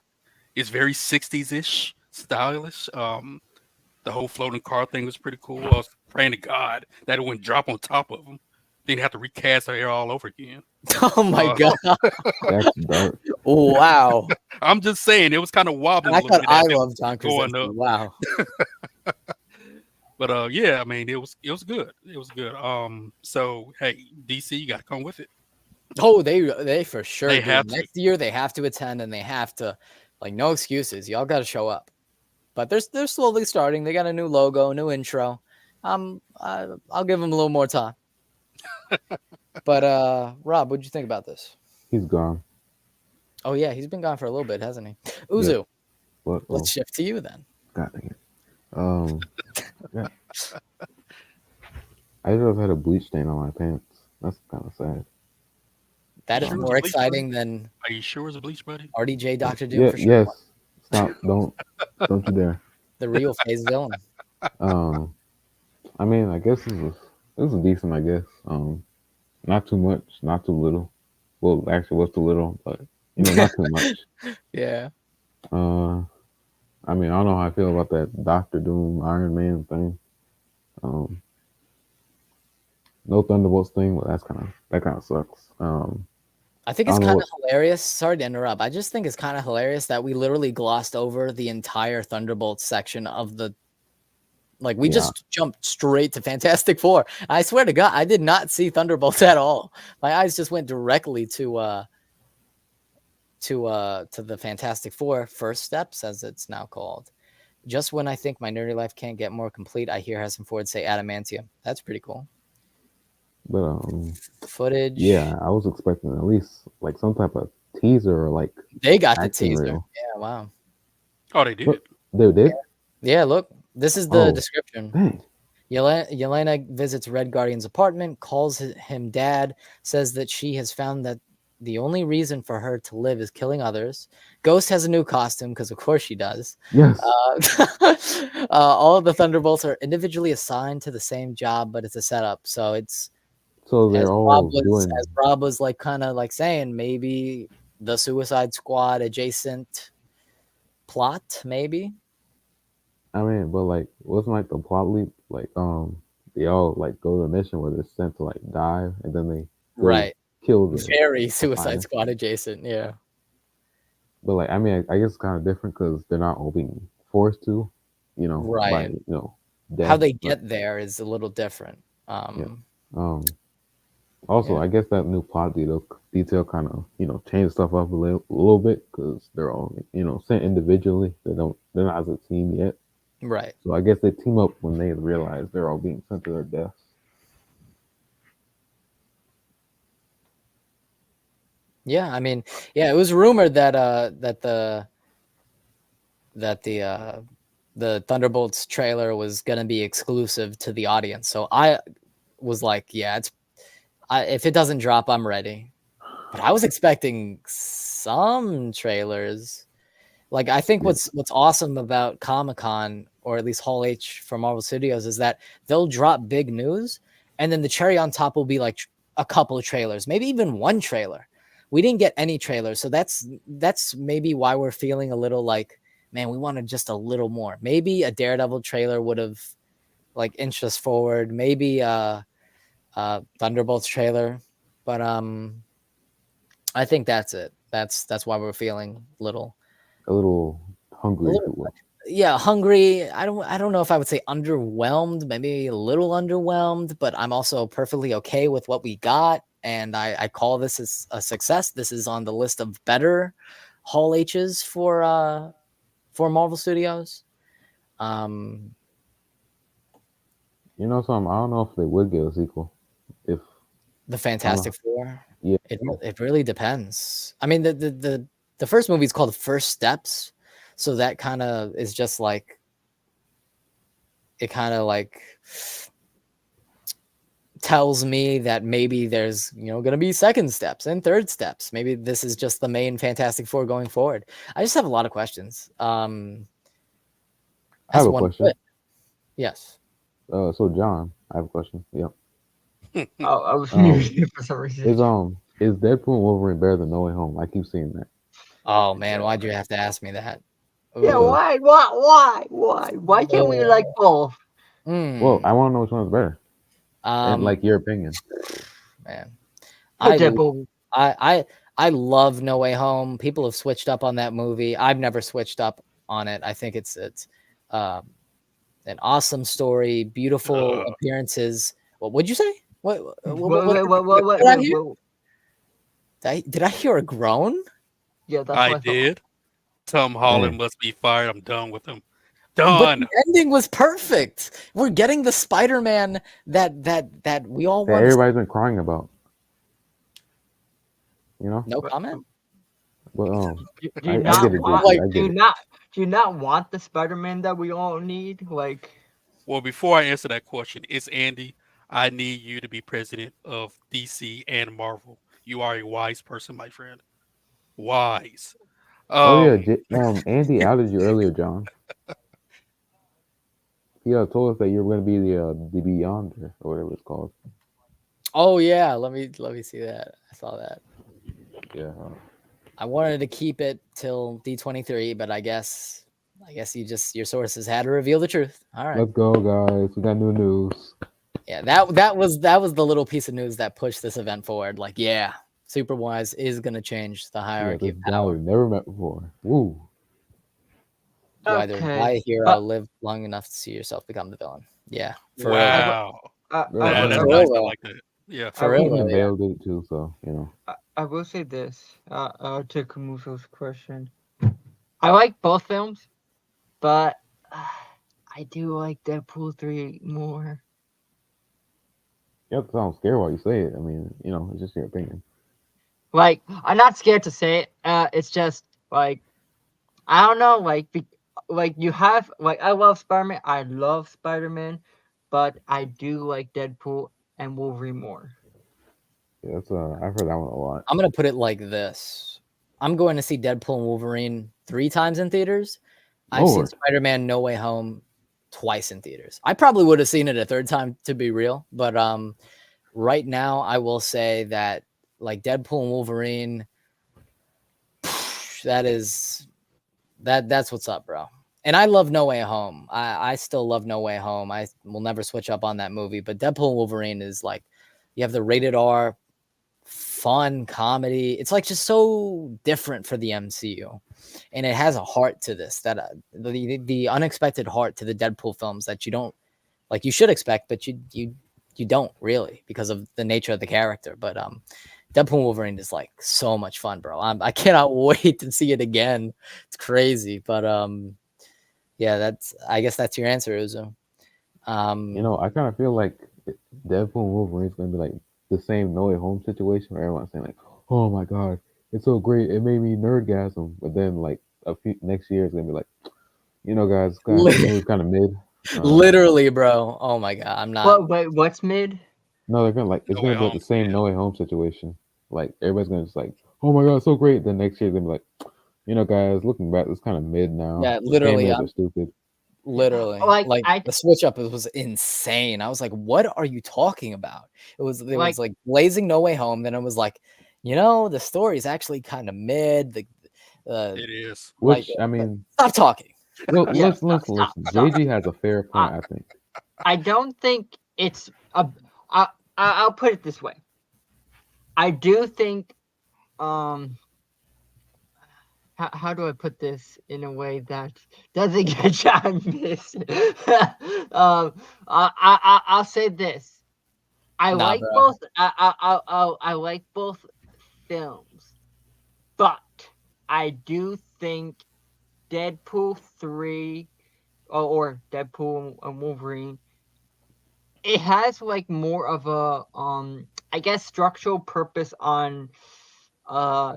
It's very 60s-ish, stylish. The whole floating car thing was pretty cool. I was praying to God that it wouldn't drop on top of them. Then have to recast her hair all over again. Oh my God. That's dark. Wow. I'm just saying, it was kind of wobbling. I thought I loved John going Krasinski. up. Wow. But yeah, I mean, it was good. It was good. So hey, DC, you got to come with it. Oh, they for sure. They do. have to. Next year they have to attend, and they have to, like, no excuses. Y'all got to show up. But they're slowly starting. They got a new logo, new intro. I'll give them a little more time. But Rob, what'd you think about this? He's gone. Oh yeah, he's been gone for a little bit, hasn't he? Uzu, yeah. Let's shift to you then. God dang it. Yeah. I just had a bleach stain on my pants. That's kind of sad. That is Sure more it's bleach, exciting than Are you sure it's a bleach, buddy? RDJ Dr. Doom Yeah, for sure. yes. Stop. Don't you dare. The real phase villain. I mean, I guess it was decent, I guess. Not too much, not too little. Well, actually, was too little, but not too much. Yeah. I mean, I don't know how I feel about that Doctor Doom Iron Man thing. No Thunderbolts thing, but that kind of sucks. I think it's kind of hilarious. Sorry to interrupt. I just think it's kind of hilarious that we literally glossed over the entire Thunderbolts section of the. Like, we just jumped straight to Fantastic Four. I swear to God, I did not see Thunderbolts at all. My eyes just went directly to the Fantastic Four First Steps, as it's now called. Just when I think my nerdy life can't get more complete, I hear Harrison Ford say adamantium. That's pretty cool. But footage. Yeah, I was expecting at least like some type of teaser or like they got the teaser. Reel. Yeah, wow. Oh, they did. Look, they did. Yeah, look. This is the description. Dang. Yelena visits Red Guardian's apartment, calls him dad, says that she has found that the only reason for her to live is killing others. Ghost has a new costume because of course she does. Yes. All of the Thunderbolts are individually assigned to the same job, but it's a setup. So it's So they're all doing. As Rob was like kind of like saying, maybe the Suicide Squad adjacent plot, maybe. I mean, but like, wasn't like the plot leap like they all like go to a mission where they're sent to like dive and then they right kill the very Suicide Squad adjacent, yeah. But like, I mean, I guess it's kind of different because they're not all being forced to, right. by death, how they get there is a little different. Also, I guess that new plot detail kind of changed stuff up a little bit because they're all sent individually. They're not as a team yet. Right. So I guess they team up when they realize they're all being sent to their deaths. Yeah, I mean, it was rumored that the Thunderbolts trailer was gonna be exclusive to the audience. So I was like, if it doesn't drop, I'm ready. But I was expecting some trailers. Like, I think what's awesome about Comic-Con, or at least Hall H for Marvel Studios, is that they'll drop big news, and then the cherry on top will be like a couple of trailers, maybe even one trailer. We didn't get any trailers, so that's maybe why we're feeling a little like, man, we wanted just a little more. Maybe a Daredevil trailer would have like inched us forward. Maybe Thunderbolts trailer, but I think that's it. That's why we're feeling a little hungry. Hungry. I don't know if I would say underwhelmed, maybe a little underwhelmed, but I'm also perfectly okay with what we got, and I call this as a success. This is on the list of better Hall H's for Marvel Studios. Something, I don't know if they would get a sequel. If the Fantastic Four, it really depends. I mean, the first movie is called First Steps, so that kind of is just like, it kind of like tells me that maybe there's going to be second steps and third steps. Maybe this is just the main Fantastic Four going forward. I just have a lot of questions. I have a question. Yes. So John, I have a question. Yep. I was muted for some reason. Is Deadpool and Wolverine better than No Way Home? I keep seeing that. Oh man, why'd you have to ask me that? Yeah, why? Why can't we like both? Well, I want to know which one's better. And like your opinion. Man, I love No Way Home. People have switched up on that movie. I've never switched up on it. I think it's an awesome story, beautiful appearances. What would you say? What did I hear a groan? Yeah, that's I did. Tom Holland must be fired. I'm done with him. Done. But the ending was perfect. We're getting the Spider-Man that we all want. Everybody's been crying about. No comment. Well, do you not want the Spider-Man that we all need? Like, well, before I answer that question, it's Andy. I need you to be president of DC and Marvel. You are a wise person, my friend. Wise. Andy outed you earlier, John. He told us that you were going to be the Beyonder or whatever it's called. Oh yeah, let me see that. I saw that. Yeah. I wanted to keep it till D23, but I guess your sources had to reveal the truth. All right. Let's go, guys. We got new news. Yeah, that was the little piece of news that pushed this event forward. Like, yeah, Superwise is going to change the hierarchy of power. We've never met before. Woo. You either die here or live long enough to see yourself become the villain. Yeah. Wow. That's nice. I like that. Yeah. For real. Even Bale did it too, so I will say this to Kamuzu's question. I like both films, but I do like Deadpool 3 more. You have to sound scared while you say it. I mean, it's just your opinion. Like, I'm not scared to say it. It's just like, I don't know. Like you have I love Spider-Man. I love Spider-Man, but I do like Deadpool and Wolverine more. Yeah, I've heard that one a lot. I'm gonna put it like this: I'm going to see Deadpool and Wolverine 3 times in theaters. I've seen Lord. Spider-Man No Way Home twice in theaters. I probably would have seen it a third time, to be real, but right now I will say that like Deadpool and Wolverine, that's what's up, bro. And I love No Way Home. I still love No Way Home. I will never switch up on that movie. But Deadpool and Wolverine is like, you have the rated R, fun comedy. It's like just so different for the MCU, and it has a heart to this, that the unexpected heart to the Deadpool films that you don't like. You should expect, but you don't really, because of the nature of the character. But Deadpool and Wolverine is like so much fun, bro. I cannot wait to see it again. It's crazy, but yeah, I guess that's your answer, Uzo. I kind of feel like Deadpool and Wolverine is gonna be like the same No Way Home situation where everyone's saying like, "Oh my god, it's so great, it made me nerdgasm," but then like next year it's gonna be like, guys, this movie's kind of mid. Literally, bro. Oh my god, I'm not. Wait, what's mid? No, they're gonna it's gonna be like the same No Way Home situation. Like everybody's gonna just like, "Oh my god, it's so great." Then next year it's gonna be like, guys, looking back, it's kind of mid now. Yeah, literally, cameos are stupid. Literally, like the switch up was insane. I was like, "What are you talking about?" It was like blazing No Way Home. Then it was like, the story is actually kind of mid. It is. Which I mean, stop talking. Well, listen. JG has a fair point, I think. I don't think it's I'll put it this way. I do think how do I put this in a way that doesn't get John missed? I'll say this. I like both. I like both films, but I do think Deadpool 3 or Deadpool and Wolverine, it has like more of a I guess structural purpose on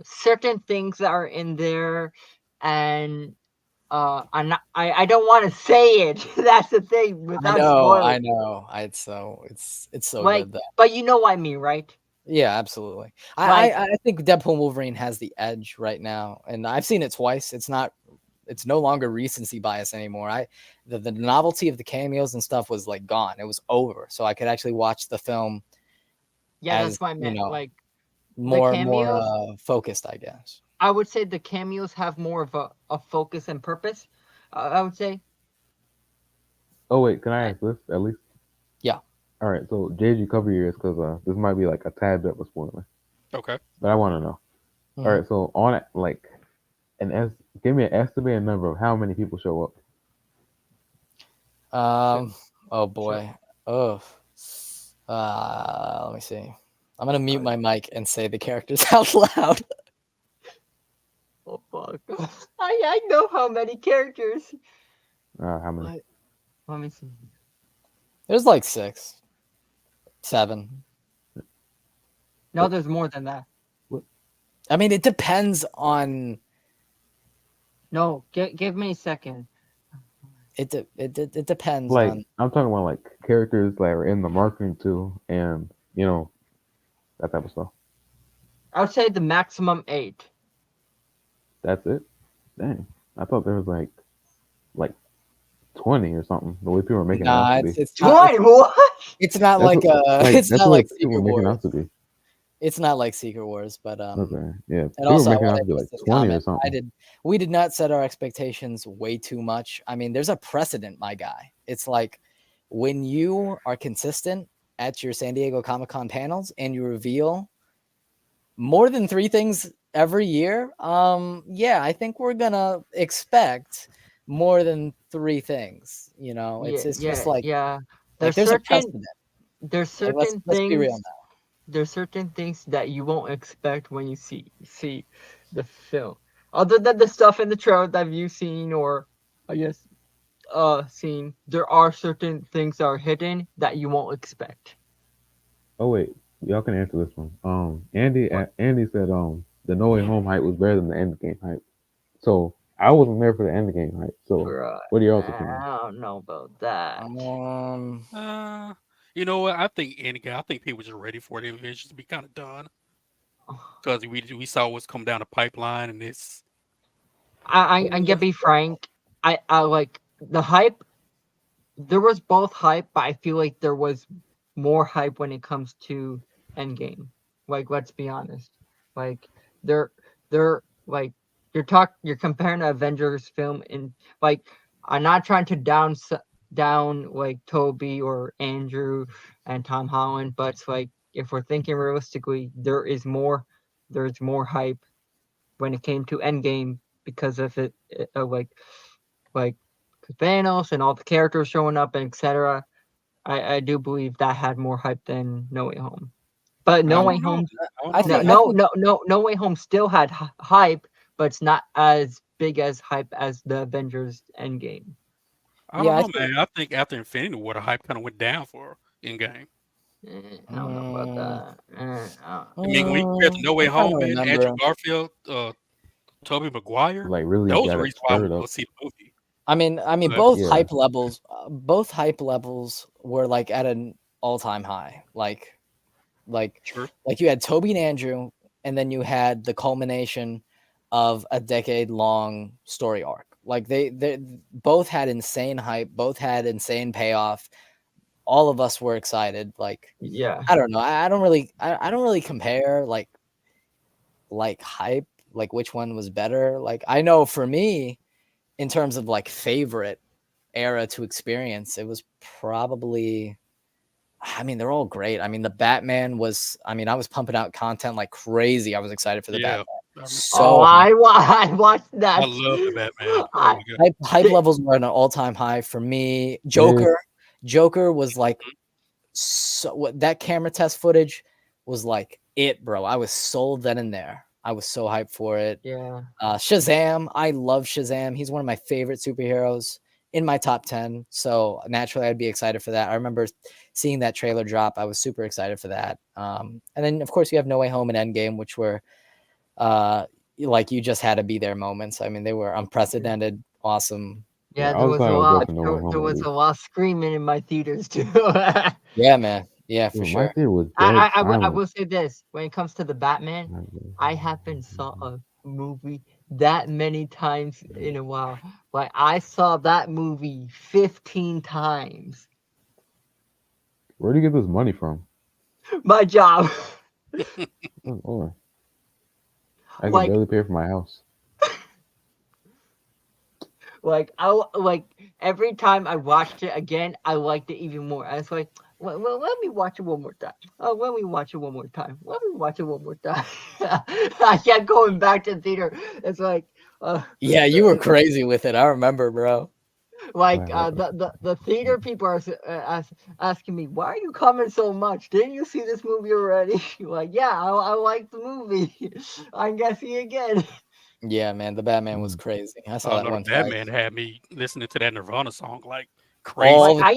certain things that are in there, and I don't want to say it. That's the thing. Without spoiling. I know. It's so like, good though. But you know what I mean, right? Yeah, absolutely. I think Deadpool and Wolverine has the edge right now, and I've seen it twice. It's no longer recency bias anymore. The novelty of the cameos and stuff was like gone. It was over, so I could actually watch the film. Yeah, that's what I meant. Like more focused, I guess. I would say the cameos have more of a focus and purpose. I would say. Oh wait, can I ask this at least? Yeah. All right, so JG, cover your ears because this might be like a tad bit of a spoiler. Okay. But I want to know. Mm-hmm. All right, so on it, like, give me an estimated number of how many people show up. Oh boy. Sure. Let me see. I'm gonna mute my mic and say the characters out loud. Oh fuck! I know how many characters. How many? Let me see. There's like 6, 7. No, there's more than that. What? I mean, it depends on. No, give me a second. It depends. Like on... I'm talking about like characters that are in the marketing too, and that type of stuff. I would say the maximum 8. That's it? Dang. I thought there was like 20 or something. The way people are making it out to be. It's 20. What? It's not it's not like Secret Wars. Out to be. It's not like Secret Wars, but okay, yeah. And people also, making it out to be like 20 or something. We did not set our expectations way too much. I mean, there's a precedent, my guy. It's like when you are consistent at your San Diego Comic-Con panels and you reveal more than 3 things every year, yeah, I think we're gonna expect more than 3 things. It's just like, there's a precedent. There's certain things. Let's be real now. There's certain things that you won't expect when you see the film, other than the stuff in the trailer that you've seen, or I guess seen. There are certain things that are hidden that you won't expect. Oh wait, y'all can answer this one. Andy said the No Way Home hype was better than the Endgame hype. So I wasn't there for the Endgame hype. So what are y'all's opinions? I don't know about that. You know what? I think people just ready for the Avengers to be kind of done because we saw what's come down the pipeline, and it's. I'm gonna be frank. I like the hype. There was both hype, but I feel like there was more hype when it comes to Endgame. Like, let's be honest. Like, they're like you're comparing an Avengers film in like I'm not trying to down like Toby or Andrew and Tom Holland, but it's like if we're thinking realistically, there's more hype when it came to Endgame because of it like Thanos and all the characters showing up and etc. I do believe that had more hype than No Way Home. But No Way Home, No Way Home still had hype, but it's not as big as hype as the Avengers Endgame. I don't know, man. I think after Infinity War, the hype kind of went down for Endgame. I don't know about that. I mean, when you compare to No Way Home, man, Andrew Garfield, Tobey Maguire, like really those got are it reasons why I stirred would up. go see the movie. I mean, both hype levels, were like at an all-time high. Like you had Toby and Andrew, and then you had the culmination of a decade-long story arc. Like they both had insane hype, both had insane payoff. All of us were excited. Like, yeah, I don't know. I don't really compare like hype, like which one was better. Like I know for me, in terms of like favorite era to experience, it was probably, I mean, they're all great. I mean, the Batman was, I was pumping out content like crazy. I was excited for the Batman. So I watched that. I love the Batman. Hype levels were at an all-time high for me. Joker was like, so that camera test footage was like it, bro. I was sold then and there. I was so hyped for it. Yeah. Shazam. I love Shazam. He's one of my favorite superheroes, in my top 10. So naturally I'd be excited for that. I remember seeing that trailer drop. I was super excited for that. And then of course you have No Way Home and Endgame, which were like you just had to be there moments. I mean, they were unprecedented, awesome. Yeah, there was a lot of screaming in my theaters too. Yeah, man. Yeah, for sure. I will say this: when it comes to the Batman, I haven't saw a movie that many times in a while. Like I saw that movie 15 times. Where do you get this money from? My job. Oh, Lord. I can barely pay for my house. Like every time I watched it again, I liked it even more. I was like, well, let me watch it one more time. Oh, let me watch it one more time. Let me watch it one more time. I kept going back to the theater. It's like, yeah, you were crazy with it. I remember, bro. Like the theater people are asking me, why are you coming so much? Didn't you see this movie already? Like, yeah, I like the movie. I'm gonna see it again. Yeah, man, the Batman was crazy. I saw that one. Batman had me listening to that Nirvana song like crazy. All the time,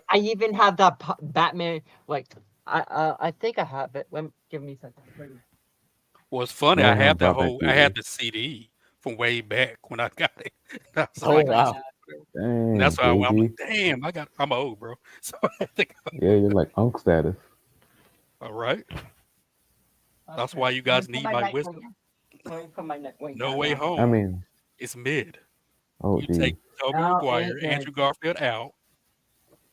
I even have that Batman. Like, I think I have it. Give me a second. Well, it's funny. I had the CD from way back when I got it. Wow! Dang, that's why I'm like, damn, I'm old, bro. So I think you're like unk status. All right. That's why you guys need my wisdom. No Way Home. I mean, it's mid. Oh, you take Tobey Maguire, Andrew Garfield out,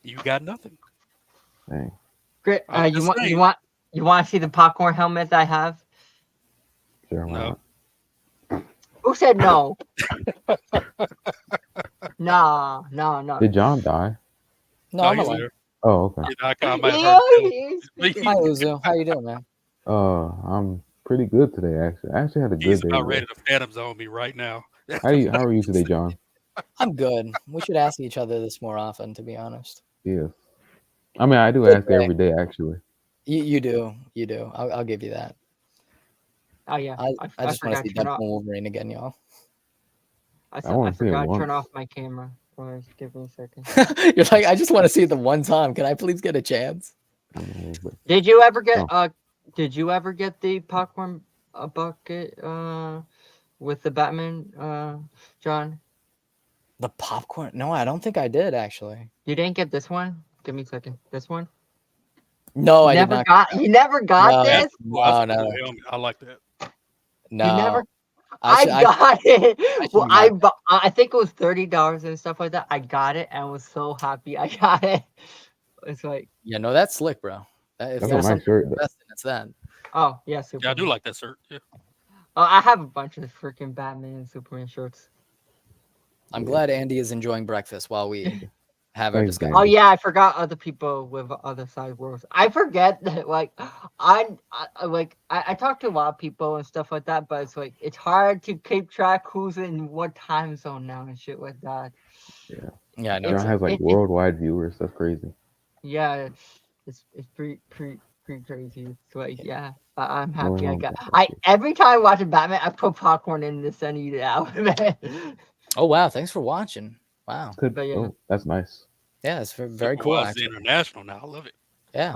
you got nothing. Dang. Great. You want to see the popcorn helmet I have? Sure, no. Who said no? No. Did John die? No, I'm alive. Oh, okay. Hi, Uzu. How you doing, man? I'm pretty good today, actually. I actually had a good day. He's about ready to Phantoms on me right now. How are you today, John? I'm good. We should ask each other this more often, to be honest. Yes. I mean, I do ask every day, actually. You do. I'll give you that. Oh yeah. I just want to see Deadpool Wolverine again, y'all. I forgot to turn off my camera. Give me a second. You're like, I just want to see it the one time. Can I please get a chance? Did you ever get the popcorn bucket with the Batman, John? The popcorn? No, I don't think I did actually. You didn't get this one? Give me a second. This one? No, You I did never not. got. You never got No, this. Well, that's no, a no, cool helmet. I like that. no. You never. I should. I got it. should Well, have got I think it was $30 and stuff like that. I got it and was so happy I got it. It's like, Yeah, no, that's slick, bro. If That's a there's nice something shirt, to though. invest in, it's that. oh yeah, Superman. Yeah, I do like that shirt. Yeah. Oh, I have a bunch of freaking Batman and Superman shirts. I'm glad Andy is enjoying breakfast while we have our Thanks, discussion. Dan. Oh yeah, I forgot other people with other side worlds. I forget that like I talk to a lot of people and stuff like that, but it's like it's hard to keep track who's in what time zone now and shit like that. Yeah, I know. John has like worldwide viewers. That's crazy. Yeah, it's pretty crazy. It's like yeah, I'm No happy I one got. wants Every time I watch a Batman, I put popcorn in this and eat it out. Oh wow, thanks for watching. Wow. Could, But yeah. oh, that's nice. Yeah, it's very cool. Well, it's Actually. international now. I love it. Yeah.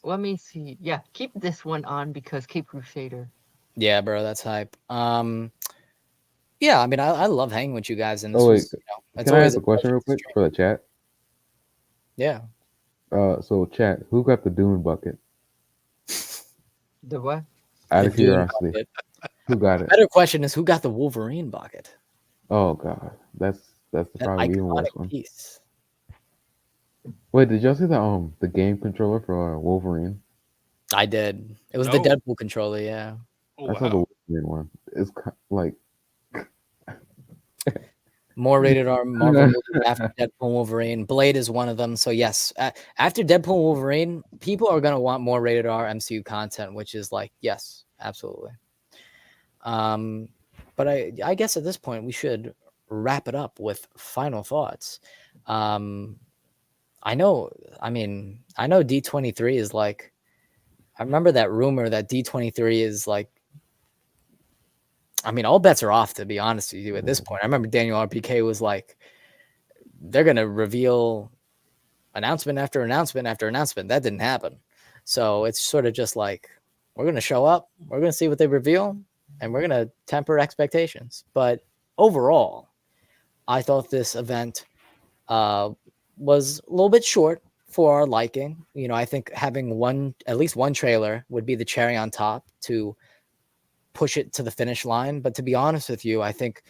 Let me see. Yeah, keep this one on because Cape Crusader. Yeah, bro, that's hype. Yeah, I mean, I love hanging with you guys, and this Oh, wait. was, it's Can I always ask a question pleasure real to quick stream. for the chat? Yeah. So chat, who got the Dune bucket? The what? Out The of Dune curiosity, bucket. who got it? Better question is who got the Wolverine bucket? Oh god, that's That probably even worse iconic one. piece. Wait, did y'all see the game controller for Wolverine? I did. It was the No. Deadpool controller. Yeah. Oh, I saw the wow. Wolverine one. It's like More rated R Marvel movies after Deadpool and Wolverine. Blade is one of them. So yes, after Deadpool and Wolverine, people are gonna want more rated R MCU content, which is like yes, absolutely. But I guess at this point we should wrap it up with final thoughts. I know D23 is like, I remember that rumor that D23 is like, I mean, all bets are off, to be honest with you at this point. I remember Daniel RPK was like, they're going to reveal announcement after announcement after announcement. That didn't happen. So it's sort of just like, we're going to show up, we're going to see what they reveal, and we're going to temper expectations. But overall, I thought this event was a little bit short for our liking. You know, I think having at least one trailer would be the cherry on top to push it to the finish line. But to be honest with you, I think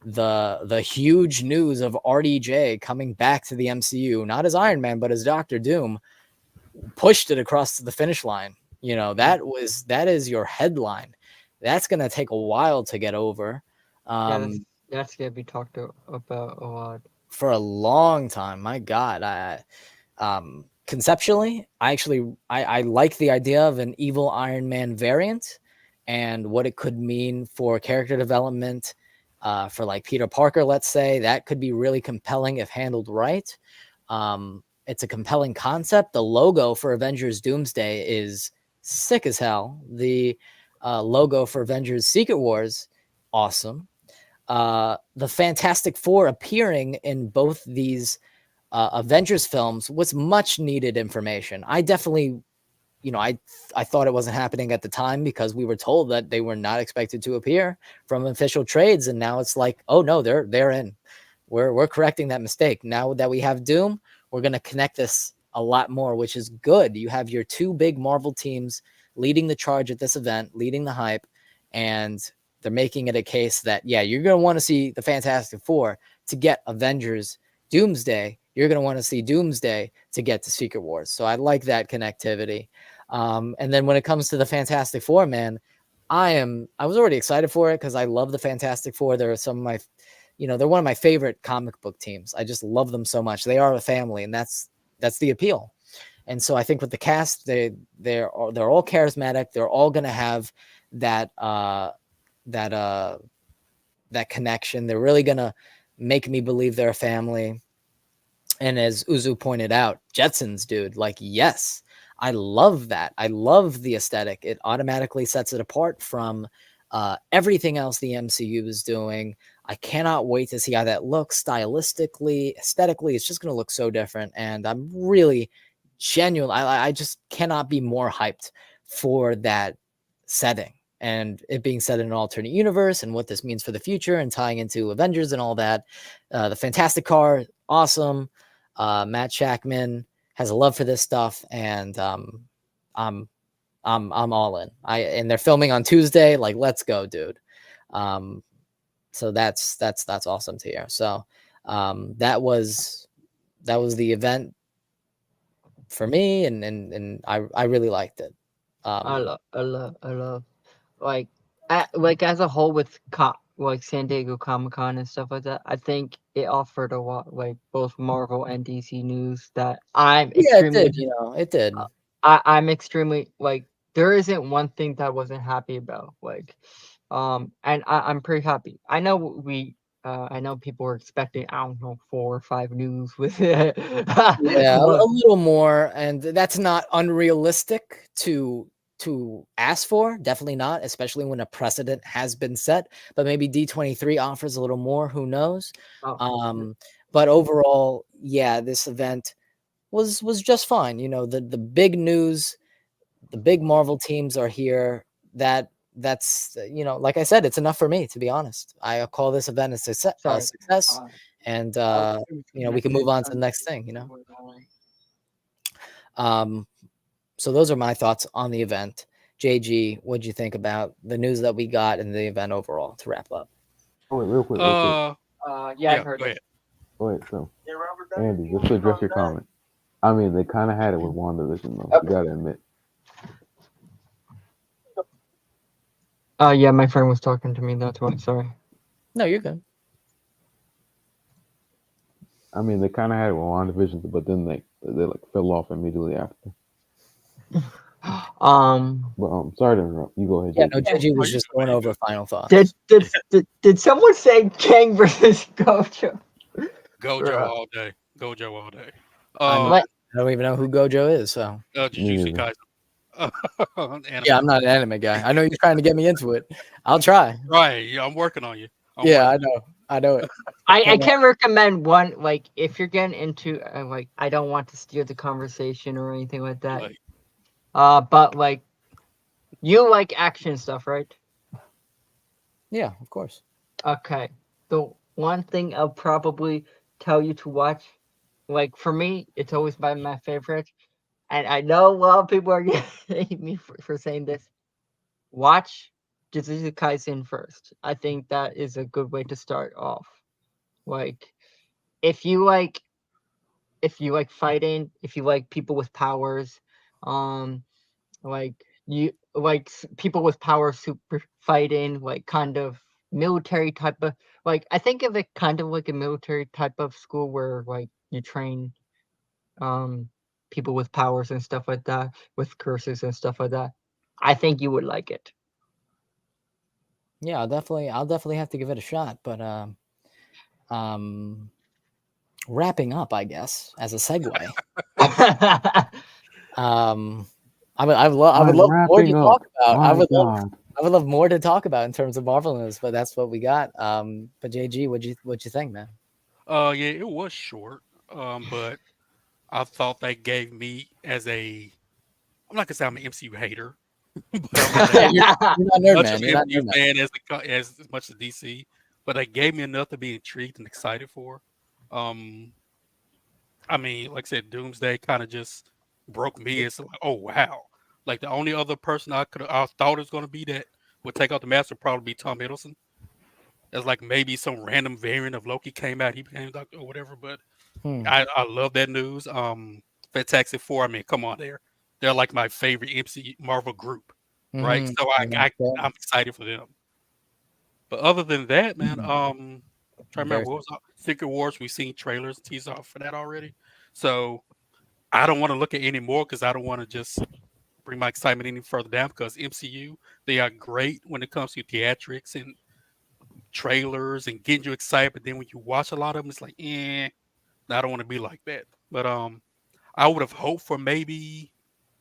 the huge news of RDJ coming back to the MCU, not as Iron Man, but as Doctor Doom, pushed it across to the finish line. You know, that is your headline. That's going to take a while to get over. That's going to be talked about a lot. For a long time. My God. Conceptually, I like the idea of an evil Iron Man variant and what it could mean for character development for like Peter Parker, let's say. That could be really compelling if handled right. It's a compelling concept. The logo for Avengers Doomsday is sick as hell. The logo for Avengers Secret Wars, awesome. The Fantastic Four appearing in both these Avengers films was much needed information. I definitely, I thought it wasn't happening at the time because we were told that they were not expected to appear from official trades, and now it's like, oh no, they're in. We're correcting that mistake. Now that we have Doom, we're gonna connect this a lot more, which is good. You have your two big Marvel teams leading the charge at this event, leading the hype, and they're making it a case that, yeah, you're going to want to see the Fantastic Four to get Avengers Doomsday. You're going to want to see Doomsday to get to Secret Wars. So I like that connectivity. And then when it comes to the Fantastic Four, man, I was already excited for it because I love the Fantastic Four. They're some of my, they're one of my favorite comic book teams. I just love them so much. They are a family, and that's the appeal. And so I think with the cast, they're all charismatic. They're all going to have that connection. They're really gonna make me believe they're a family. And as Uzu pointed out, Jetsons, dude, like, yes, I love that. I love the aesthetic. It automatically sets it apart from everything else the MCU is doing. I cannot wait to see how that looks stylistically, aesthetically. It's just gonna look so different, and I'm really genuine. I just cannot be more hyped for that setting. and it being set in an alternate universe and what this means for the future and tying into Avengers and all that. The Fantastic Car, awesome. Matt Shackman has a love for this stuff, and I'm all in. And they're filming on Tuesday. Like, let's go, dude. So that's awesome to hear. So that was the event for me, and I really liked it. I love like as a whole with like San Diego Comic-Con and stuff like that. I think it offered a lot, like both Marvel and DC news that I'm extremely. It did. It did. I'm extremely like there isn't one thing that I wasn't happy about. Like, and I'm pretty happy. I know I know people were expecting, I don't know, 4 or 5 news with it. Yeah, a little more, and that's not unrealistic to ask for. Definitely not, especially when a precedent has been set. But maybe D23 offers a little more. Who knows? But overall, yeah, this event was just fine. The big news, the big Marvel teams are here. That's like I said, it's enough for me, to be honest. I call this event a success, and we can move on to the next thing. So those are my thoughts on the event. JG, what'd you think about the news that we got and the event overall? To wrap up. Oh, wait, real quick. Yeah, I heard it. Wait, so Andy, just to address your comment. I mean, they kind of had it with WandaVision, though. You gotta admit. Yeah, my friend was talking to me. That's why. Sorry. No, you're good. I mean, they kind of had it with WandaVision, but then they fell off immediately after. But sorry to interrupt. You go ahead. Yeah, no, JG was just going over final thoughts. Did someone say Kang versus Gojo? Gojo all day. Gojo all day. I don't even know who Gojo is. So. Jujutsu Kaisen. Yeah, I'm not an anime guy. I know you're trying to get me into it. I'll try. Right. Yeah, I'm working on you. I know it. I can recommend one, like, if you're getting into like, I don't want to steer the conversation or anything like that. Right. But like, you like action stuff, right? Yeah, of course. Okay. The one thing I'll probably tell you to watch, like, for me, it's always been my favorite. And I know a lot of people are getting me for saying this. Watch Jujutsu Kaisen first. I think that is a good way to start off. Like, if you like fighting, if you like people with powers, like you like people with power, super fighting, like kind of military type of, like, I think of it kind of like a military type of school where like you train people with powers and stuff like that, with curses and stuff like that. I think you would like it. Yeah, I'll definitely have to give it a shot. But wrapping up, I guess, as a segue. I would love more to talk about. I would love more to talk about in terms of Marvel news, but that's what we got. But JG, what'd you think, man? Yeah, it was short. But I thought that gave me I'm not gonna say I'm an MCU hater, but I'm not an MCU fan as much as DC. But it gave me enough to be intrigued and excited for. I mean, like I said, Doomsday kind of just broke me. It's like, oh wow! Like the only other person I thought was going to be that would take out the mask would probably be Tom Hiddleston. As like maybe some random variant of Loki came out, he became Doctor or whatever. But I love that news. Fantastic Four. I mean, come on, they're like my favorite MCU Marvel group, right? So I'm excited for them. But other than that, man, trying to remember what was Secret Wars. We've seen trailers, teased off for that already. So I don't want to look at any more because I don't want to just bring my excitement any further down. Because MCU, they are great when it comes to theatrics and trailers and getting you excited. But then when you watch a lot of them, it's like, I don't want to be like that. But I would have hoped for maybe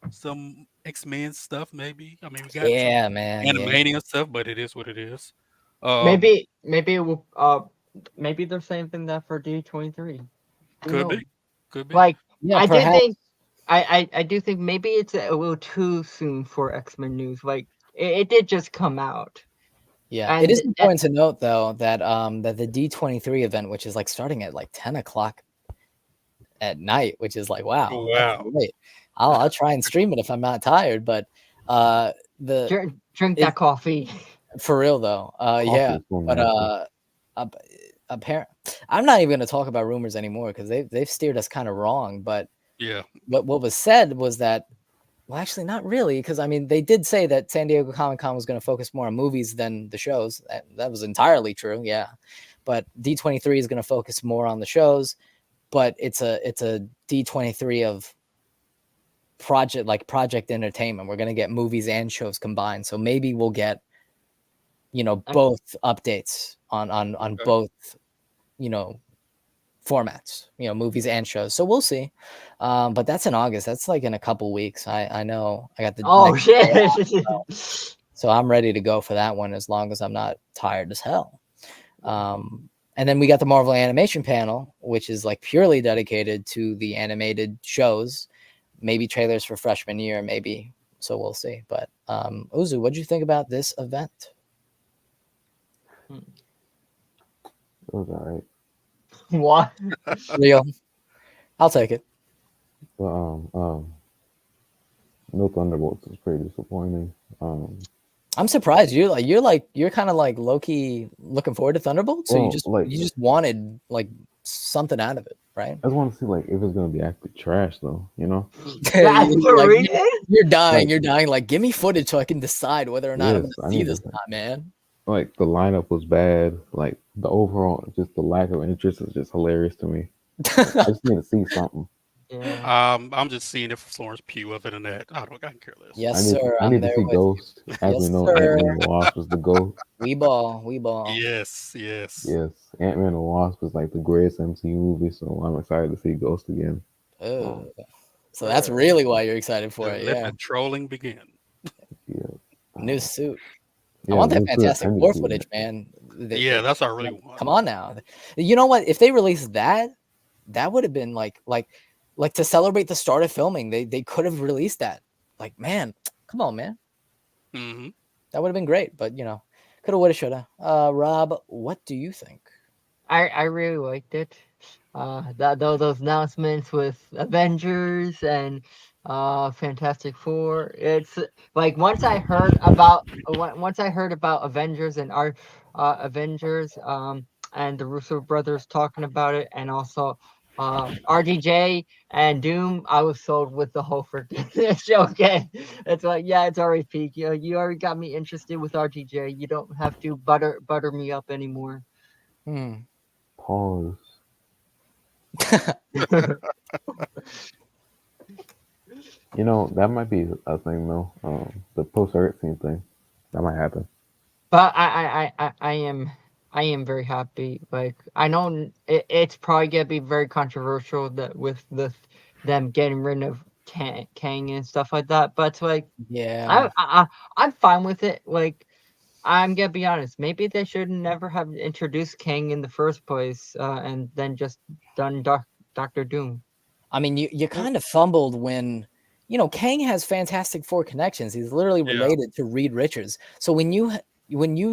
some X-Men stuff. Maybe we got some animating and stuff, but it is what it is. Maybe it will. Maybe they're saying that for D23. Could be. Like, I do think. I do think maybe it's a little too soon for X-Men news. Like, it did just come out. Yeah, And it is important to note though that that the D23 event, which is like starting at like 10 o'clock at night, which is like wow, that's great. I'll try and stream it if I'm not tired, but drink that coffee. For real though, yeah, but apparent. I'm not even going to talk about rumors anymore because they've steered us kind of wrong. But yeah, what was said was that, well, actually, not really, because I mean, they did say that San Diego Comic-Con was going to focus more on movies than the shows. That was entirely true, yeah. But D23 is going to focus more on the shows, but it's a D23 of project entertainment. We're going to get movies and shows combined, so maybe we'll get, you know, both updates on both, you know, formats, you know, movies and shows. So we'll see. But that's in August. That's like in a couple weeks. I know I got the shit. So I'm ready to go for that one as long as I'm not tired as hell. And then we got the Marvel animation panel, which is like purely dedicated to the animated shows, maybe trailers for freshman year, maybe. So we'll see. But Uzu, what did you think about this event? It was all right. What? Real? I'll take it. No Thunderbolts is pretty disappointing. I'm surprised you're kind of like low-key looking forward to Thunderbolts. So you just wanted like something out of it, right? I just want to see like if it's gonna be actually trash though, you know. You're dying. Like, give me footage so I can decide whether or not I'm gonna see this or not, man. Like the lineup was bad. Like the overall, just the lack of interest is just hilarious to me. Like, I just need to see something. Yeah. I'm just seeing if Florence Pugh other than that. I can care less. Yes, sir. I need to see Ghost. As we know, Ant-Man and the Wasp was the GOAT. We ball. Yes. Ant-Man and the Wasp was like the greatest MCU movie, so I'm excited to see Ghost again. Oh, so that's really why you're excited for it. Let Yeah. the trolling begin. Yeah. New suit. I want that Fantastic Four footage, man. That's what I really want. Come on now. You know what? If they released that would have been like to celebrate the start of filming. They could have released that. Like, man, come on, man. Mm-hmm. That would have been great, but you know, coulda, woulda, shoulda. Rob, what do you think? I really liked it. Those announcements with Avengers and Fantastic Four. It's like once I heard about Avengers and our Avengers and the Russo brothers talking about it, and also RDJ and Doom, I was sold with the whole freaking show. Okay, it's like, yeah, it's already peak. You already got me interested with RDJ. You don't have to butter me up anymore. Pause. You know, that might be a thing though. The post-credit scene thing, that might happen. But I am very happy. Like, I know it's probably gonna be very controversial that with them getting rid of Kang and stuff like that. But like, yeah, I'm fine with it. Like, I'm gonna be honest. Maybe they should never have introduced Kang in the first place, and then just done Doctor Doom. I mean, you kind of fumbled when, you know, Kang has Fantastic Four connections. He's literally related to Reed Richards. So when you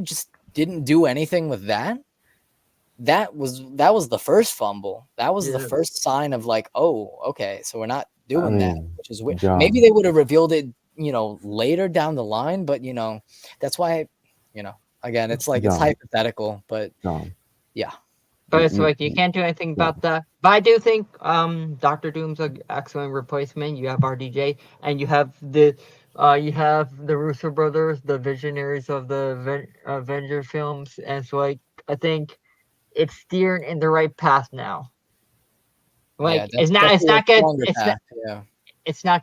just didn't do anything with that was the first fumble. That was the first sign of like, oh, okay, so we're not doing that, which is weird. John, maybe they would have revealed it, you know, later down the line, but you know, that's why, you know, again, it's like, it's hypothetical, but yeah. But it's like, you can't do anything about that. But I do think Doctor Doom's an excellent replacement. You have RDJ, and you have the Russo brothers, the visionaries of the Avengers films, and so like, I think it's steering in the right path now. Like, it's not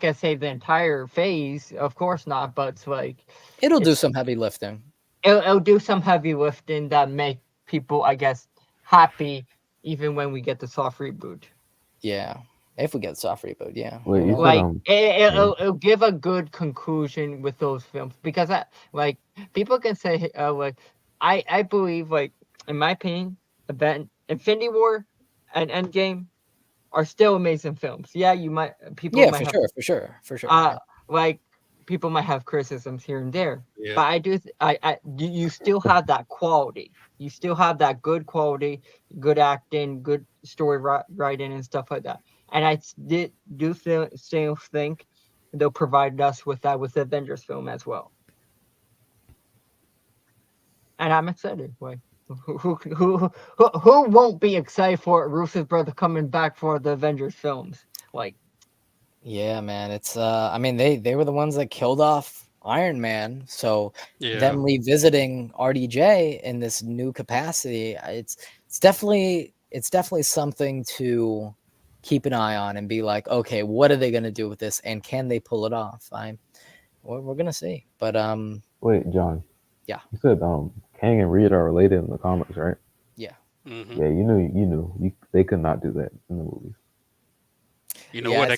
gonna save the entire phase, of course not, but it's like, it'll do some heavy lifting. It'll do some heavy lifting that make people, I guess, happy, even when we get the soft reboot. Yeah, if we get the soft reboot, yeah. Wait, like, it'll give a good conclusion with those films, because like, people can say like, I believe, like, in my opinion, Infinity War and Endgame are still amazing films. Yeah, you might, people might for sure. like, people might have criticisms here and there, Yeah. but I do. You still have that quality. You still have that good quality, good acting, good story writing, and stuff like that. And I still think they'll provide us with that with the Avengers film as well. And I'm excited. Like, who won't be excited for Russo's brother coming back for the Avengers films? Like, yeah, man, it's I mean they were the ones that killed off Iron Man, so them revisiting RDJ in this new capacity, it's definitely something to keep an eye on and be like, okay, what are they gonna do with this, and can they pull it off? We're gonna see, but Wait, John. Yeah. You said Kang and Reed are related in the comics, right? Yeah. Mm-hmm. Yeah, you knew they could not do that in the movies. You know what?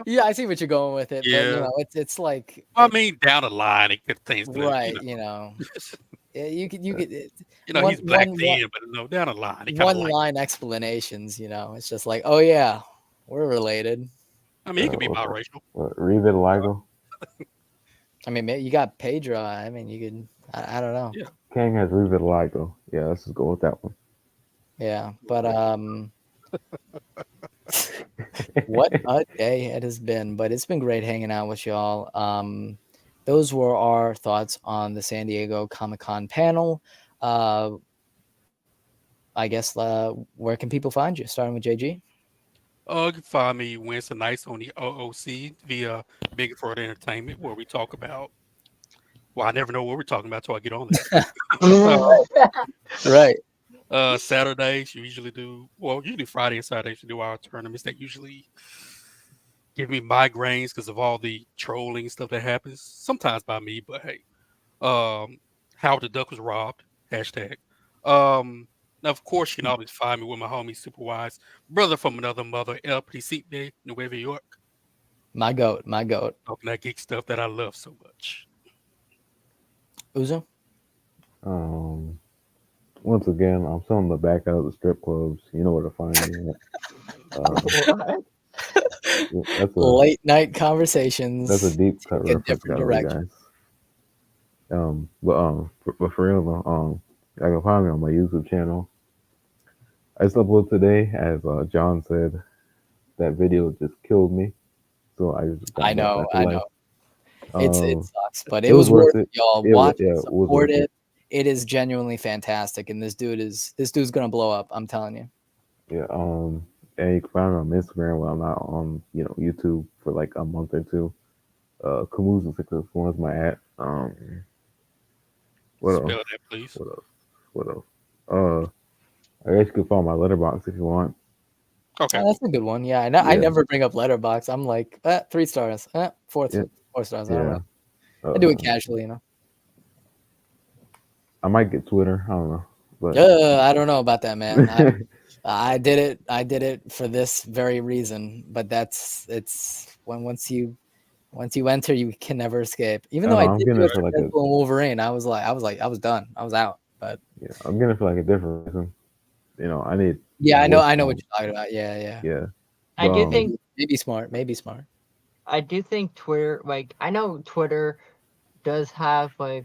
Yeah, I see what you're going with it. Yeah. But, you know, it's like. I mean, down the line, it could things. Right. You know. You could. You know, he's black then, but no, down the line. One-line explanations. You know, it's just like, oh yeah, we're related. I mean, he could be biracial. Revitiligo. I mean, you got Pedro. I mean, you could. I don't know. Yeah. Kang has revitiligo. Yeah, let's just go with that one. Yeah, but what a day it has been. But it's been great hanging out with y'all. Those were our thoughts on the San Diego Comic-Con panel. I guess where can people find you? Starting with JG. You can find me Wednesday nights on the OOC via Big Further Entertainment, where we talk about. Well, I never know what we're talking about until I get on there. Right. Saturdays, usually Friday and Saturdays, we do our tournaments that usually give me migraines because of all the trolling stuff that happens, sometimes by me, but hey. Howard the Duck was robbed, hashtag. Now, of course, you can always find me with my homie Superwise, brother from another mother, El Príncipe, Nueva York. My goat. Talking that geek stuff that I love so much. Uzo? Once again, I'm still in the back out of the strip clubs. You know where to find me. Late night conversations. That's a deep cut reference, different direction. Guys. But for real though, I can find me on my YouTube channel. I just uploaded today, as John said, that video just killed me. So I just got I know. It sucks, but it was was worth it. Y'all It watch was- it, support it. It is genuinely fantastic, and this dude's gonna blow up. I'm telling you. Yeah. And you can find me on Instagram when I'm not on, YouTube for like a month or two. Kamuzu 661 is my at. What Spell else? that, please. What else? I guess you can follow my letterbox if you want. Okay. That's a good one. Yeah, I never bring up Letterbox. I'm like 3 stars, 4 stars. I don't know. I do it casually, I might get Twitter. I don't know. But I don't know about that, man. I did it for this very reason. But it's once you enter, you can never escape. Even though I did do it for Deadpool and Wolverine, I was done. I was out. But yeah, I'm gonna feel like a different reason. I need. Yeah, I know what you're talking about. Yeah. I do think maybe smart. I do think Twitter, like, I know Twitter does have like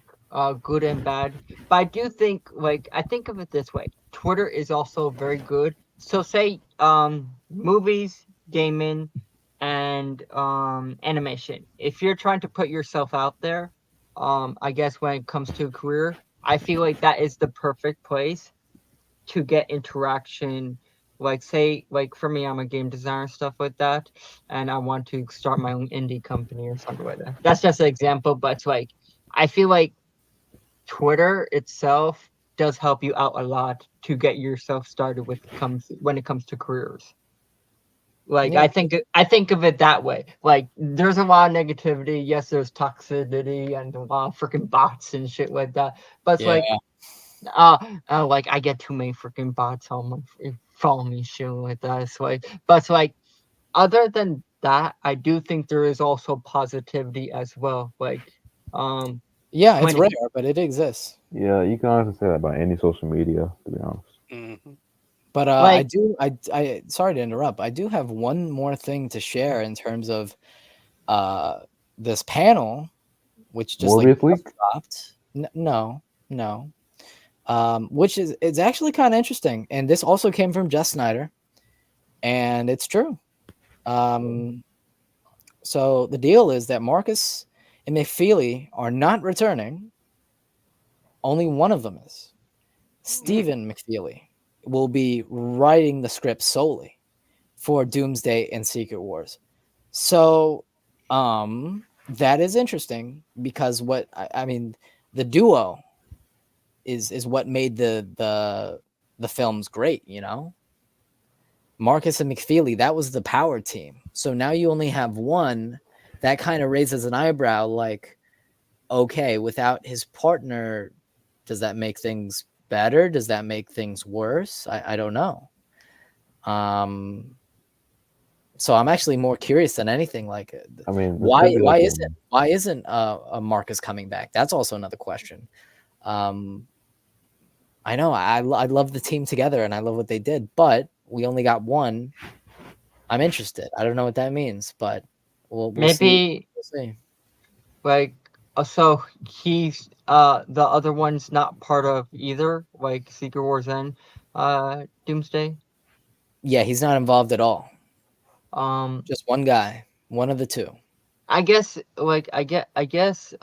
good and bad, but I do think, like, I think of it this way: Twitter is also very good. So say movies, gaming, and animation. If you're trying to put yourself out there, I guess when it comes to a career, I feel like that is the perfect place to get interaction. Like, say, like, for me, I'm a game designer, stuff like that, and I want to start my own indie company or something like that. That's just an example, but it's like, I feel like Twitter itself does help you out a lot to get yourself started when it comes to careers. Like, yeah. I think of it that way. Like, there's a lot of negativity. Yes, there's toxicity and a lot of freaking bots and shit like that. But it's like, like, I get too many freaking bots on my follow me shit like that. It's like, other than that, I do think there is also positivity as well. Like, yeah, it's rare, but it exists. Yeah, you can honestly say that about any social media, to be honest. Mm-hmm. But I sorry to interrupt. I do have one more thing to share in terms of this panel, which just Morbius like leak? dropped. No. Which is it's actually kind of interesting, and this also came from Jess Snyder, and it's true. So the deal is that Marcus and McFeely are not returning. Only one of them is. Stephen McFeely will be writing the script solely for Doomsday and Secret Wars. So that is interesting because what I mean, the duo is what made the films great, you know? Marcus and McFeely, that was the power team. So now you only have one. That kind of raises an eyebrow like, okay, without his partner, does that make things better? Does that make things worse? I don't know. So I'm actually more curious than anything. Like, I mean, why isn't Marcus coming back? That's also another question. I know I love the team together and I love what they did, but we only got one. I'm interested. I don't know what that means, but we'll Maybe see. We'll see. like so he's the other one's not part of either, like Secret Wars and Doomsday. Yeah, he's not involved at all. Just one guy, one of the two. I guess like I guess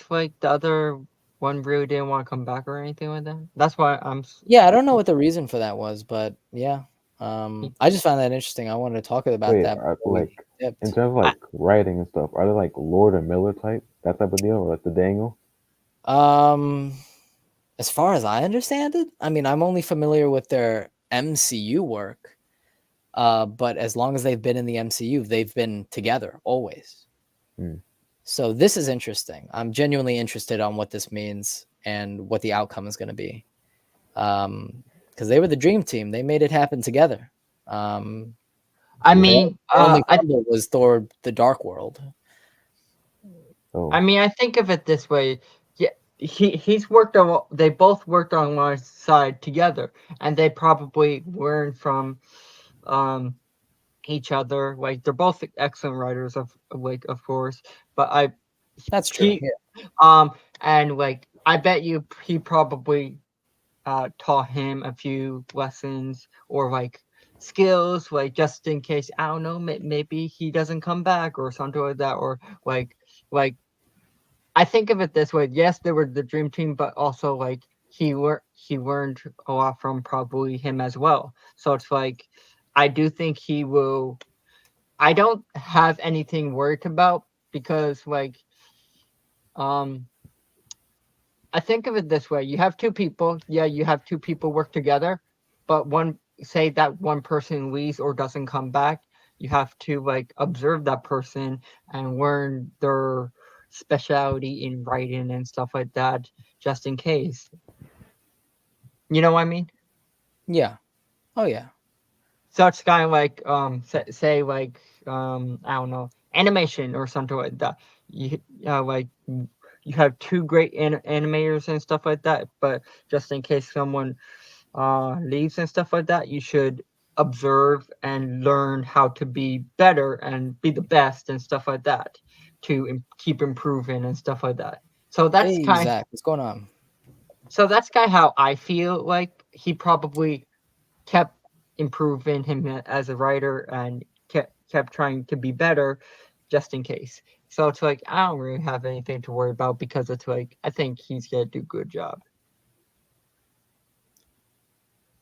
like the other one really didn't want to come back or anything like that. That's why Yeah, I don't know what the reason for that was, but yeah. I just found that interesting. I wanted to talk about that. Like in terms of like writing and stuff, are they like Lord and Miller that type of deal, or like the Daniel? As far as I understand it, I mean, I'm only familiar with their MCU work. But as long as they've been in the MCU, they've been together always. So this is interesting. I'm genuinely interested on what this means and what the outcome is going to be. Because they were the dream team. They made it happen together. I mean, only combo was Thor: The Dark World. Oh. I mean, I think of it this way. Yeah, he's worked on. They both worked on one side together, and they probably learned from each other. Like they're both excellent writers, of course. But that's true. And like I bet you he probably taught him a few lessons or like skills, like just in case, I don't know, maybe he doesn't come back or something like that, or like I think of it this way. Yes, they were the dream team, but also like he learned a lot from probably him as well. So it's like I do think he will. I don't have anything worried about because like I think of it this way. You have two people. Yeah, you have two people work together, but say that one person leaves or doesn't come back, you have to like observe that person and learn their specialty in writing and stuff like that, just in case. You know what I mean? Yeah. Oh yeah. So it's kind of like say like I don't know, animation or something like that. You like you have two great animators and stuff like that, but just in case someone leaves and stuff like that, you should observe and learn how to be better and be the best and stuff like that to keep improving and stuff like that. So that's kind of what's going on. So that's kind of how I feel like he probably kept improving him as a writer and kept trying to be better just in case. So it's like I don't really have anything to worry about because it's like I think he's gonna do a good job.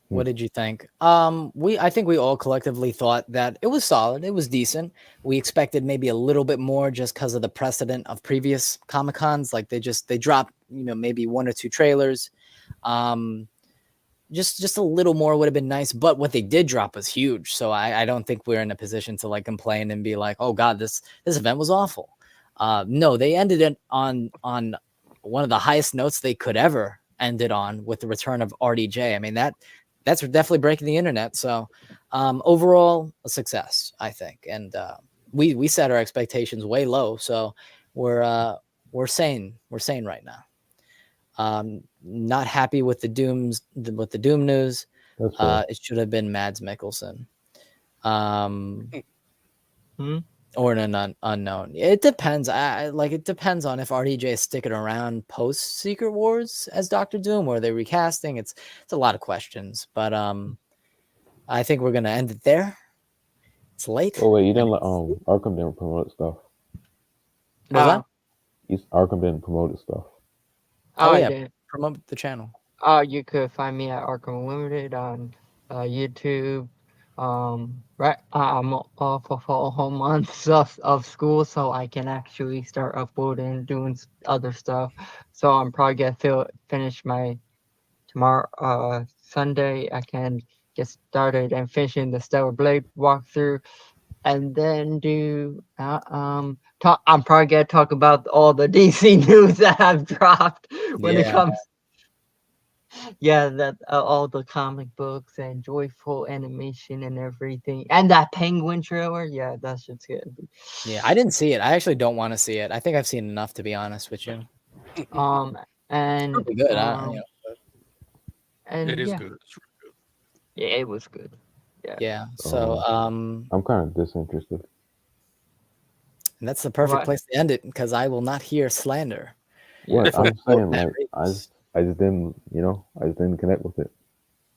What did you think? I think we all collectively thought that it was solid. It was decent. We expected maybe a little bit more just because of the precedent of previous Comic-Cons. Like they dropped, maybe one or two trailers. Just a little more would have been nice, but what they did drop was huge. So I don't think we're in a position to like complain and be like, oh God, this event was awful. No, they ended it on one of the highest notes they could ever end it on with the return of RDJ. I mean, that's definitely breaking the internet. So overall, a success, I think. And we set our expectations way low. So we're sane. We're sane right now. Not happy with the Doom news. It should have been Mads Mikkelsen. or an unknown. It depends. It depends on if RDJ is sticking around post Secret Wars as Doctor Doom, or they're recasting. It's a lot of questions, but I think we're gonna end it there. It's late. Oh wait, you didn't let Arkham didn't promote stuff. Was that? Arkham didn't promote stuff. Oh yeah, promote the channel. You could find me at Arkham Unlimited on YouTube. Right, I'm off for a whole month of school, so I can actually start uploading, doing other stuff. So I'm probably gonna finish my tomorrow, Sunday. I can get started and finishing the Stellar Blade walkthrough, and then do I'm probably gonna talk about all the DC news that I've dropped when it comes. Yeah, that all the comic books and joyful animation and everything, and that Penguin trailer. Yeah, that's just good. Yeah, I didn't see it. I actually don't want to see it. I think I've seen enough, to be honest with you. And it's good. And it is yeah. good. It's really good. Yeah, it was good. Yeah. So I'm kind of disinterested. And that's the perfect place to end it, because I will not hear slander. What I'm saying, like I just didn't, I just didn't connect with it.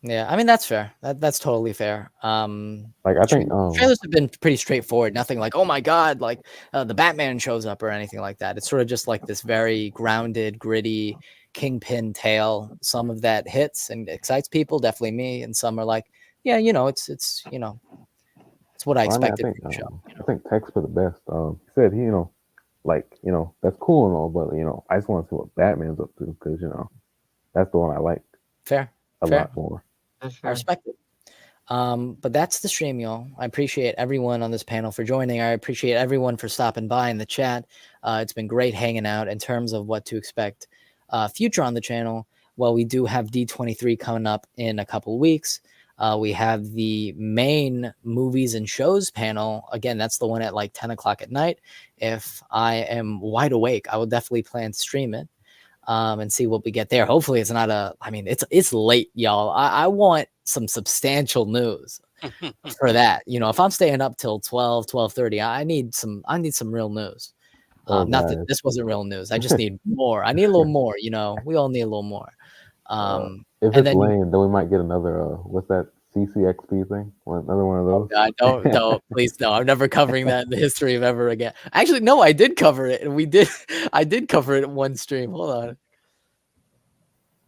Yeah, I mean that's fair. That's totally fair. Like I think trailers have been pretty straightforward. Nothing like, oh my god, like the Batman shows up or anything like that. It's sort of just like this very grounded, gritty Kingpin tale. Some of that hits and excites people, definitely me, and some are like, yeah, it's it's what I expected from the show. I think Tex for the best. He said that's cool and all, but I just want to see what Batman's up to, because that's the one I like. Fair. A lot more. I respect it. But that's the stream, y'all. I appreciate everyone on this panel for joining. I appreciate everyone for stopping by in the chat. It's been great hanging out in terms of what to expect future on the channel. Well, we do have D23 coming up in a couple of weeks. We have the main movies and shows panel. Again, that's the one at like 10 o'clock at night. If I am wide awake, I will definitely plan to stream it. And see what we get there. Hopefully it's not it's late, y'all. I want some substantial news for that. If I'm staying up till 12:30, I need some real news. Not that this wasn't real news. I just need more. I need a little more, we all need a little more. If it's lame, then we might get another, what's that CCXP thing? Another one of those? Oh God, don't, please no. I'm never covering that in the history of ever again. Actually, no, I did cover it, and I did cover it in one stream. Hold on.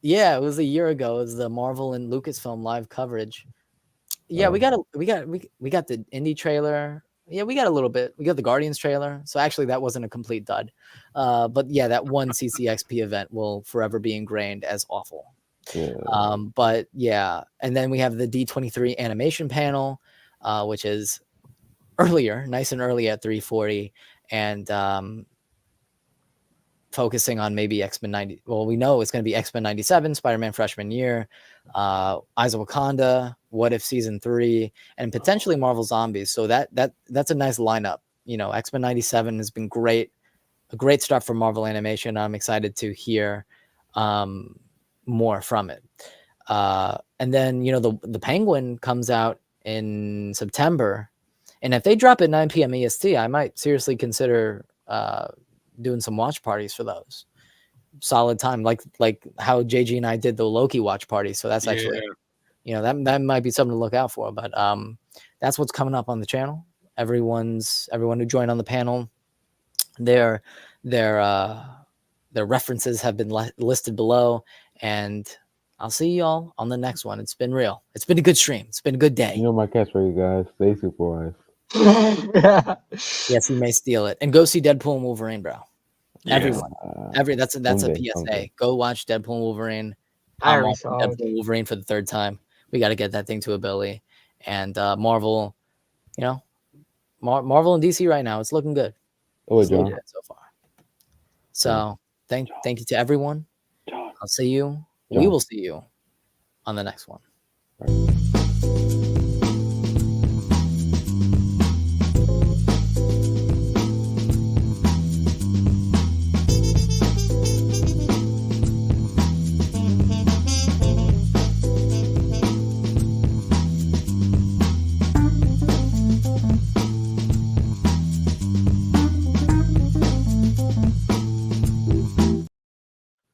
Yeah, it was a year ago. It was the Marvel and Lucasfilm live coverage. Yeah, we got the indie trailer. Yeah, we got a little bit. We got the Guardians trailer. So actually, that wasn't a complete dud. But yeah, that one CCXP event will forever be ingrained as awful. Yeah. But yeah, and then we have the D23 animation panel, which is earlier, nice and early at 3:40, and focusing on maybe X-Men 90. Well, we know it's going to be X-Men 97, Spider-Man Freshman Year, Eyes of Wakanda, What If Season 3, and potentially Marvel Zombies. So that's a nice lineup. X-Men 97 has been great, a great start for Marvel Animation. I'm excited to hear more from it. And then the Penguin comes out in September, and if they drop at 9 p.m. EST, I might seriously consider doing some watch parties for those. Solid time, like how JG and I did the Loki watch party. So that's actually that might be something to look out for. But that's what's coming up on the channel. Everyone who joined on the panel, their references have been listed below, and I'll see y'all on the next one. It's been real. It's been a good stream. It's been a good day. My catchphrase, guys. Stay supervised. Yes, you may steal it. And go see Deadpool and Wolverine, bro. Yeah. Everyone. That's a PSA. Someday. Go watch Deadpool and Wolverine. I'm watching Deadpool and Wolverine for the third time. We got to get that thing to a Billy. And Marvel, Marvel and DC right now, it's looking good. Oh, John. So far. So thank you to everyone. I'll see you. We will see you on the next one.